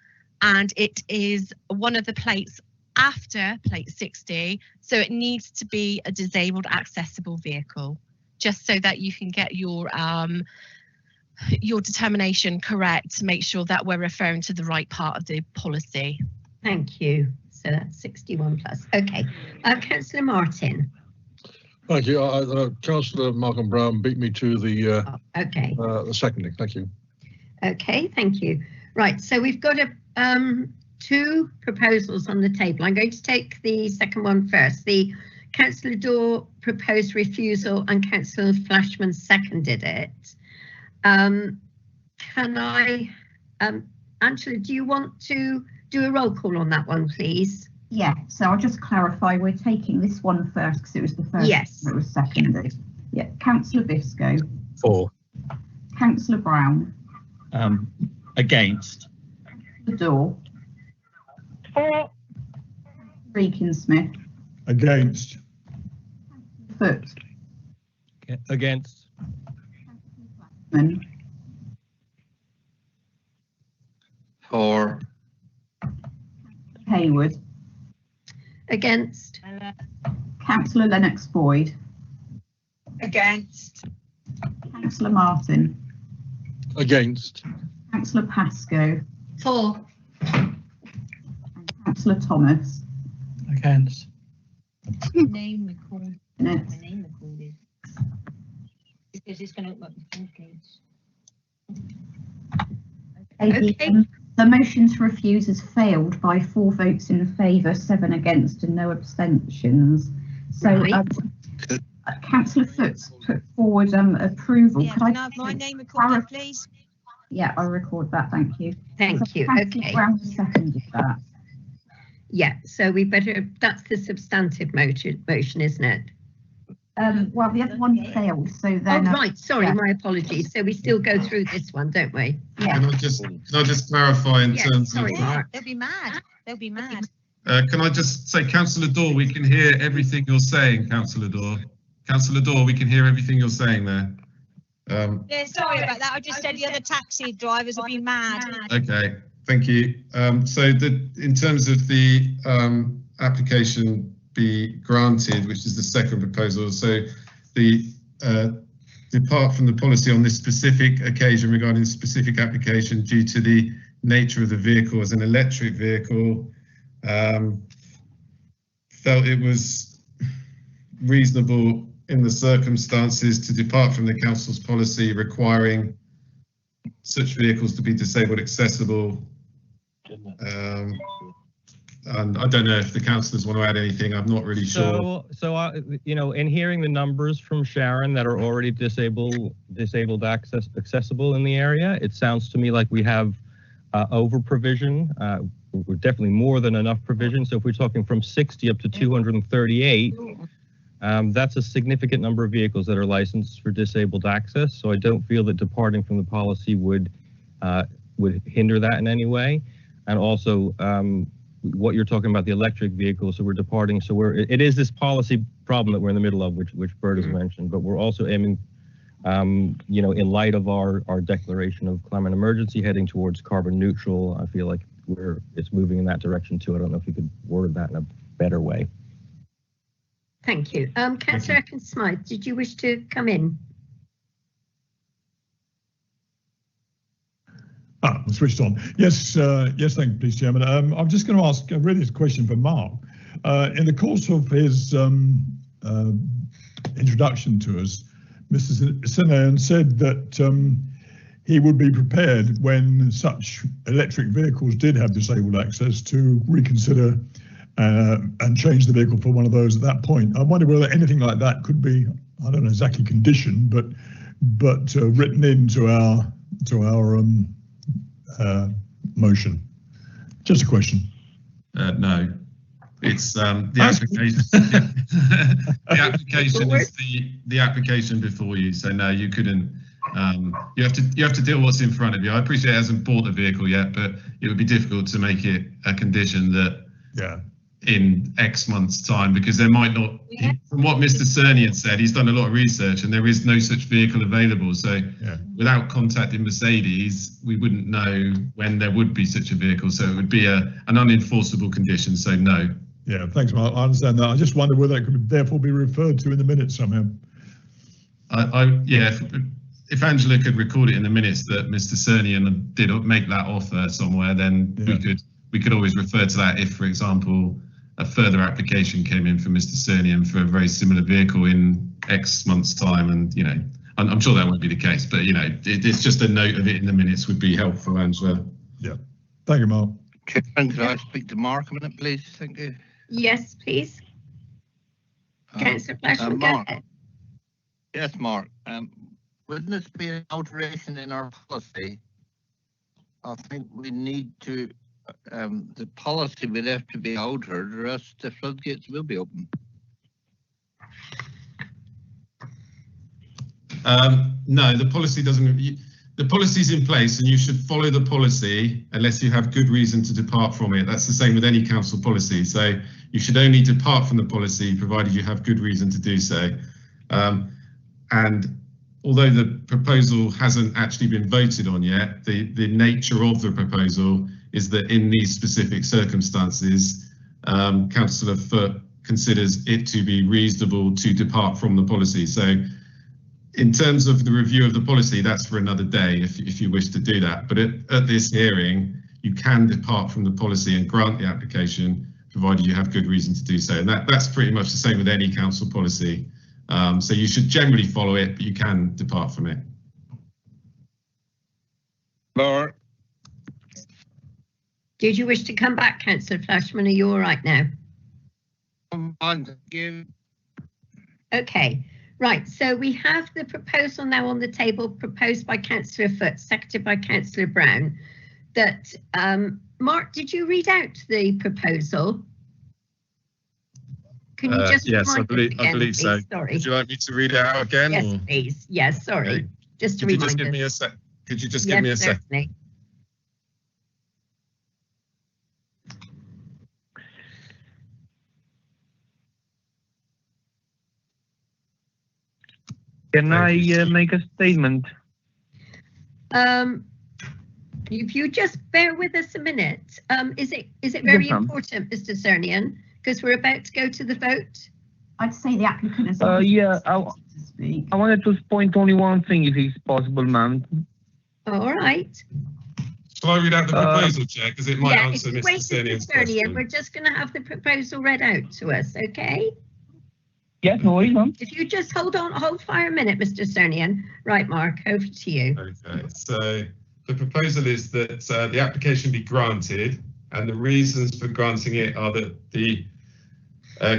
and it is one of the plates after plate 60, so it needs to be a disabled accessible vehicle, just so that you can get your determination correct to make sure that we're referring to the right part of the policy. Thank you. So that's 61 plus. Okay. Councillor Martin. Thank you. Councillor Malcolm Brown beat me to the the seconding. Thank you. Okay, thank you. Right, so we've got two proposals on the table. I'm going to take the second one first. The Councillor Daw proposed refusal and Councillor Flashman seconded it. Can I, Angela, do you want to do a roll call on that one, please? Yeah, so I'll just clarify, we're taking this one first because it was the first that was seconded. Yeah, Councillor Biscoe. For. Councillor Brown. Against. The Daw. For. Reekin Smith. Against. Foote. Against. For. Hayward. Against. Councillor Lennox Boyd. Against. Councillor Martin. Against. Councillor Pascoe. For. Councillor Thomas. Against. Name recorded. Minutes. Name recorded. Because it's going to open up the floodgates. Okay. The motion to refuse has failed by 4 votes in favour, 7 against and no abstentions. So Councillor Foote's put forward approval. Yeah, could can I have my name recorded, please? Yeah, I'll record that, thank you. Thank you. Councillor Okay. Brown seconded that. Yeah, so we better, that's the substantive motion, isn't it? Well, the other one failed, so then. Oh, right, sorry, yeah. my apologies. So we still go through this one, don't we? Yeah. Can I just clarify in terms sorry, of... Mark. They'll be mad. They'll be mad. Can I just say, Councillor Dorr, we can hear everything you're saying, Councillor Dorr. Councillor Dorr, we can hear everything you're saying there. Yeah, sorry about that. I just said the other taxi drivers will be mad. Okay, thank you. So in terms of the application be granted, which is the second proposal, so the depart from the policy on this specific occasion regarding specific application due to the nature of the vehicle as an electric vehicle, felt it was reasonable in the circumstances to depart from the council's policy requiring such vehicles to be disabled accessible. And I don't know if the councillors want to add anything. I'm not really sure. So you know, in hearing the numbers from Sharon that are already disabled accessible in the area, it sounds to me like we have over provision. We're definitely more than enough provision. So if we're talking from 60 up to 238, that's a significant number of vehicles that are licensed for disabled access. So I don't feel that departing from the policy would hinder that in any way. And also what you're talking about, the electric vehicles, so we're departing. So it is this policy problem that we're in the middle of, which Bert has mentioned, but we're also aiming, you know, in light of our declaration of climate emergency heading towards carbon neutral, I feel like it's moving in that direction too. I don't know if you could word that in a better way. Thank you. Councillor Atkins-Smythe, did you wish to come in? Switched on. Yes, yes, thank you, please, Chairman. I'm just going to ask really a question for Mark. In the course of his introduction to us, Mr. Miscellaneous said that he would be prepared when such electric vehicles did have disabled access to reconsider and change the vehicle for one of those at that point. I wonder whether anything like that could be, I don't know exactly conditioned, but written into our motion. Just a question. No, it's the application. The application is the application before you. So no, you couldn't. You have to deal with what's in front of you. I appreciate it hasn't bought the vehicle yet, but it would be difficult to make it a condition that in X months' time, because there might not. From what Mr. Cernian said, he's done a lot of research and there is no such vehicle available. So without contacting Mercedes, we wouldn't know when there would be such a vehicle. So it would be an unenforceable condition. So no. Yeah, thanks, Mark. I understand that. I just wonder whether it could therefore be referred to in the minutes somehow. If Angela could record it in the minutes that Mr. Cernian did make that offer somewhere, then we could always refer to that if, for example, a further application came in for Mr. Cernian for a very similar vehicle in X months' time, and you know, I'm sure that won't be the case, but you know, it's just a note of it in the minutes would be helpful, Angela. Yeah, thank you, Mark. Chairman, could I speak to Mark a minute, please? Thank you. Yes, please. Councillor Flashman, go ahead. Yes, Mark. Wouldn't this be an alteration in our policy? I think we need to. The policy would have to be altered, or else the floodgates will be open. No, the policy doesn't. The policy is in place, and you should follow the policy unless you have good reason to depart from it. That's the same with any council policy. So you should only depart from the policy provided you have good reason to do so. And although the proposal hasn't actually been voted on yet, the nature of the proposal is that in these specific circumstances, Councillor Foote considers it to be reasonable to depart from the policy. So in terms of the review of the policy, that's for another day if you wish to do that. But at this hearing, you can depart from the policy and grant the application, provided you have good reason to do so. And that's pretty much the same with any council policy. So you should generally follow it, but you can depart from it. Mark. Did you wish to come back, Councillor Flashman? Are you all right now? Thank you. Okay, right. So we have the proposal now on the table, proposed by Councillor Foote, seconded by Councillor Brown. That Mark, did you read out the proposal? Can you just yes, I remind us again, believe please? so. Sorry. Would you like me to read it out again? Yes, or? please. Yes, sorry. Okay. Just to Could you remind just give us. me a sec? Could you just give me a sec? Certainly. Can I make a statement? If you just bear with us a minute, is it very important, Mr. Cernian, because we're about to go to the vote? I'd say the applicant has Yeah, I wanted to point only one thing, if it's possible, ma'am. All right. Shall I read out the proposal, Chair? Because it might answer if you Mr. wait, Cernian's Mr. Cernian, question. we're just going to have the proposal read out to us, okay? Yes, no worries, ma'am. If you just hold fire a minute, Mr. Cernian. Right, Mark, over to you. Okay, so the proposal is that the application be granted, and the reasons for granting it are that the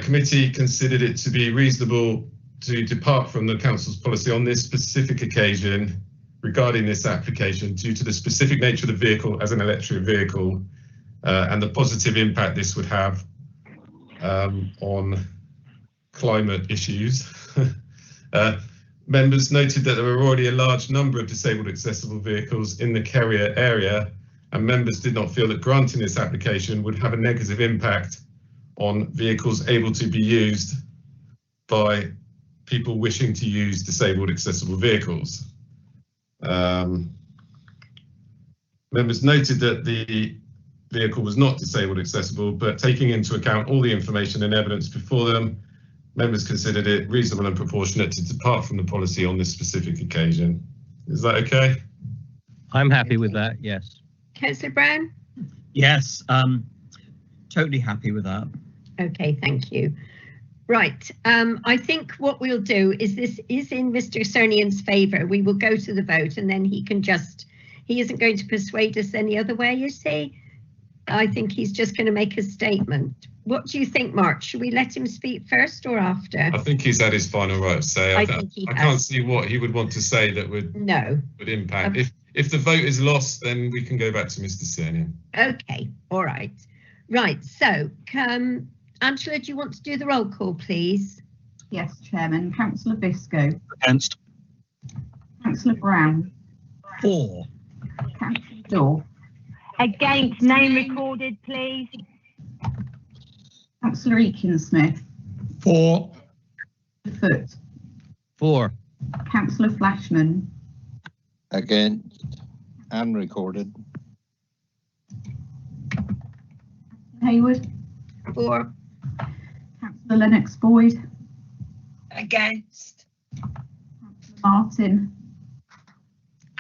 committee considered it to be reasonable to depart from the council's policy on this specific occasion regarding this application due to the specific nature of the vehicle as an electric vehicle and the positive impact this would have on climate issues. Members noted that there were already a large number of disabled accessible vehicles in the Carrier area, and members did not feel that granting this application would have a negative impact on vehicles able to be used by people wishing to use disabled accessible vehicles. Members noted that the vehicle was not disabled accessible, but taking into account all the information and evidence before them, members considered it reasonable and proportionate to depart from the policy on this specific occasion. Is that okay? I'm happy with that, yes. Councillor Brown? Yes, totally happy with that. Okay, thank you. Right, I think what we'll do is this is in Mr. Cernian's favour. We will go to the vote and then he isn't going to persuade us any other way, is he? I think he's just going to make a statement. What do you think, Mark? Should we let him speak first or after? I think he's had his final right to say. I can't see what he would want to say that would impact. If the vote is lost, then we can go back to Mr. Cernian. Okay, all right. Right, so Angela, do you want to do the roll call, please? Yes, Chairman. Councillor Biscoe. Against. Councillor Brown. For. Councillor Dorr. Against, name recorded, please. Councillor Eakin-Smith. For. Foot. For. Councillor Flashman. Against and recorded. Hayward. For. Councillor Lennox Boyd. Against. Councillor Martin.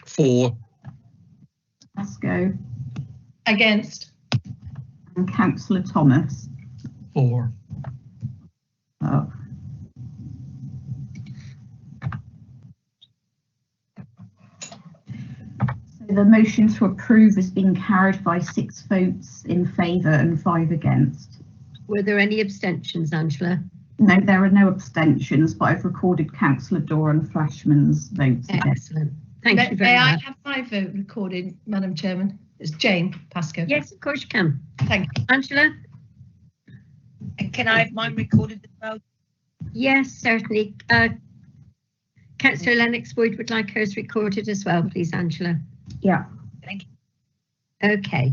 For. Pascoe. Against. And Councillor Thomas. For. Oh. So the motion to approve has been carried by 6 votes in favour and 5 against. Were there any abstentions, Angela? No, there are no abstentions, but I've recorded Councillor Dorr and Flashman's votes. Excellent. Thank you very May much. I have my vote recorded, Madam Chairman? It's Jane Pascoe. Yes, of course you can. Thank you. Angela? And can I have mine recorded as well? Yes, certainly. Councillor Lennox Boyd would like hers recorded as well, please, Angela. Yeah. Thank you. Okay.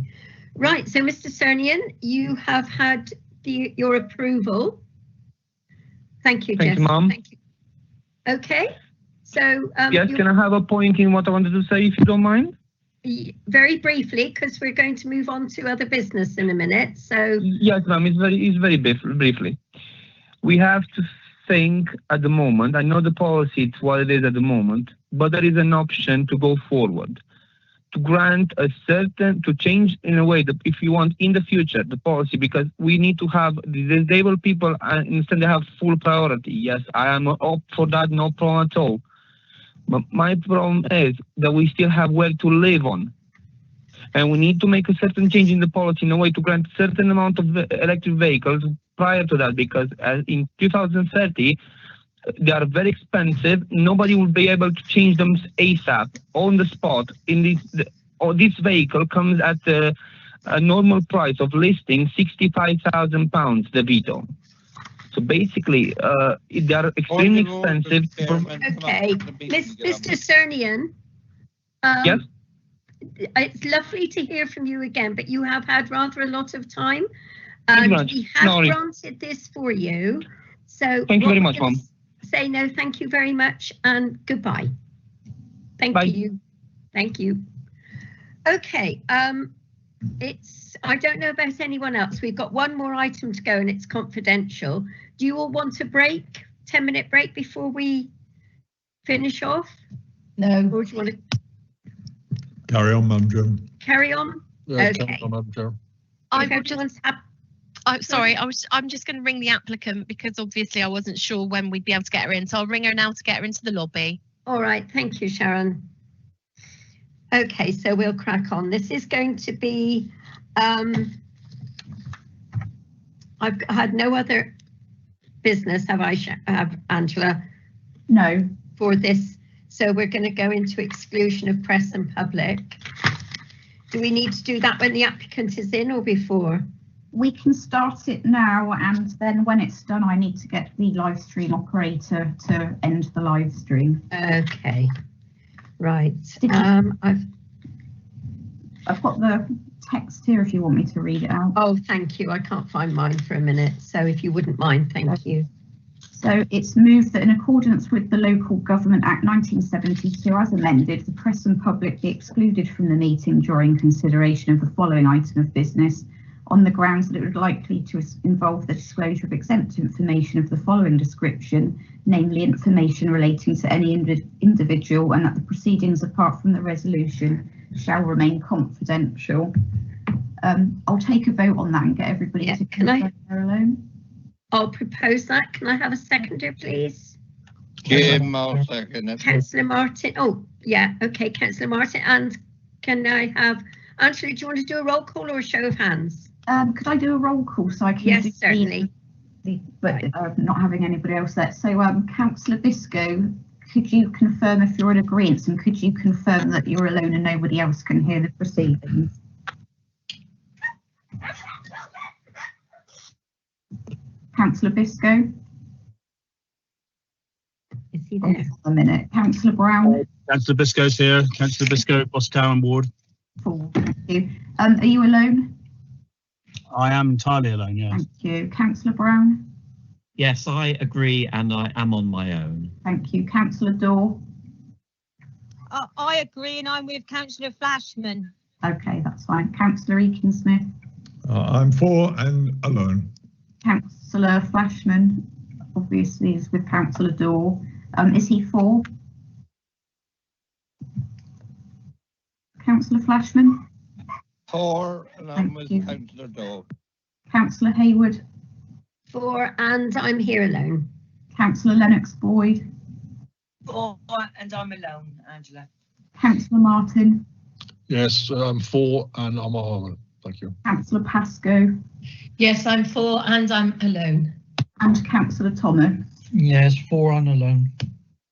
Right, so Mr. Cernian, you have had your approval. Thank you, Thank Jess. you, Mum. Thank you. Okay, so yes, can I have a point in what I wanted to say, if you don't mind? Very briefly, because we're going to move on to other business in a minute. So yes, ma'am, it's very briefly. We have to think at the moment. I know the policy it's what it is at the moment, but there is an option to go forward, to grant to change in a way that if you want in the future the policy, because we need to have the disabled people instead they have full priority. Yes, I am up for that, no problem at all. But my problem is that we still have where to live on. And we need to make a certain change in the policy in a way to grant a certain amount of electric vehicles prior to that, because in 2030, they are very expensive. Nobody will be able to change them ASAP on the spot. This vehicle comes at a normal price of listing £65,000, the Vito. So So basically, they are extremely expensive. Okay, Mr. Cernian. Yes. It's lovely to hear from you again, but you have had rather a lot of time. We have granted this for you. So thank you very much, Mom. Say no, thank you very much, and goodbye. Thank you. Thank you. Okay. I don't know about anyone else. We've got one more item to go, and it's confidential. Do you all want a break? 10-minute break before we finish off? No. Or do you want to? Carry on, Madam Chair. Carry on? Yeah, okay. carry on, Madam Chair. I'm just going to ring the applicant because obviously I wasn't sure when we'd be able to get her in. So I'll ring her now to get her into the lobby. All right. Thank you, Sharon. Okay, so we'll crack on. This is going to be, I've had no other business, have I, Angela? No. For this. So we're going to go into exclusion of press and public. Do we need to do that when the applicant is in or before? We can start it now, and then when it's done, I need to get the live stream operator to end the live stream. Okay. Right. I've got the text here if you want me to read it out. Oh, thank you. I can't find mine for a minute. So if you wouldn't mind, thank you. So it's moved that in accordance with the Local Government Act 1972 as amended, the press and public be excluded from the meeting during consideration of the following item of business on the grounds that it would likely to involve the disclosure of exempt information of the following description, namely information relating to any individual, and that the proceedings apart from the resolution shall remain confidential. I'll take a vote on that and get everybody to confirm they're alone. I'll propose that. Can I have a seconder, please? Jim, I'll second it. Councillor Martin. Oh, yeah. Okay, Councillor Martin. And can I have, Angela, do you want to do a roll call or a show of hands? Could I do a roll call so I can? Yes, certainly. But not having anybody else there. So, Councillor Biscoe, could you confirm if you're in agreement, and could you confirm that you're alone and nobody else can hear the proceedings? Councillor Biscoe? Is he there? A minute. Councillor Brown? Councillor Biscoe's here. Councillor Biscoe, Bosstown Ward. Cool, thank you. Are you alone? I am entirely alone, yes. Thank you. Councillor Brown? Yes, I agree, and I am on my own. Thank you. Councillor Dorr? I agree, and I'm with Councillor Flashman. Okay, that's fine. Councillor Eakin-Smith? I'm for and alone. Councillor Flashman obviously is with Councillor Dorr. Is he for? Councillor Flashman? For, and I'm with Councillor Dorr. Councillor Hayward? For, and I'm here alone. Councillor Lennox Boyd? For, and I'm alone, Angela. Councillor Martin? Yes, I'm for and I'm alone. Thank you. Councillor Pascoe? Yes, I'm for and I'm alone. And Councillor Thomas? Yes, for and alone.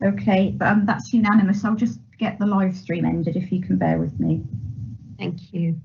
Okay, that's unanimous. I'll just get the live stream ended if you can bear with me. Thank you.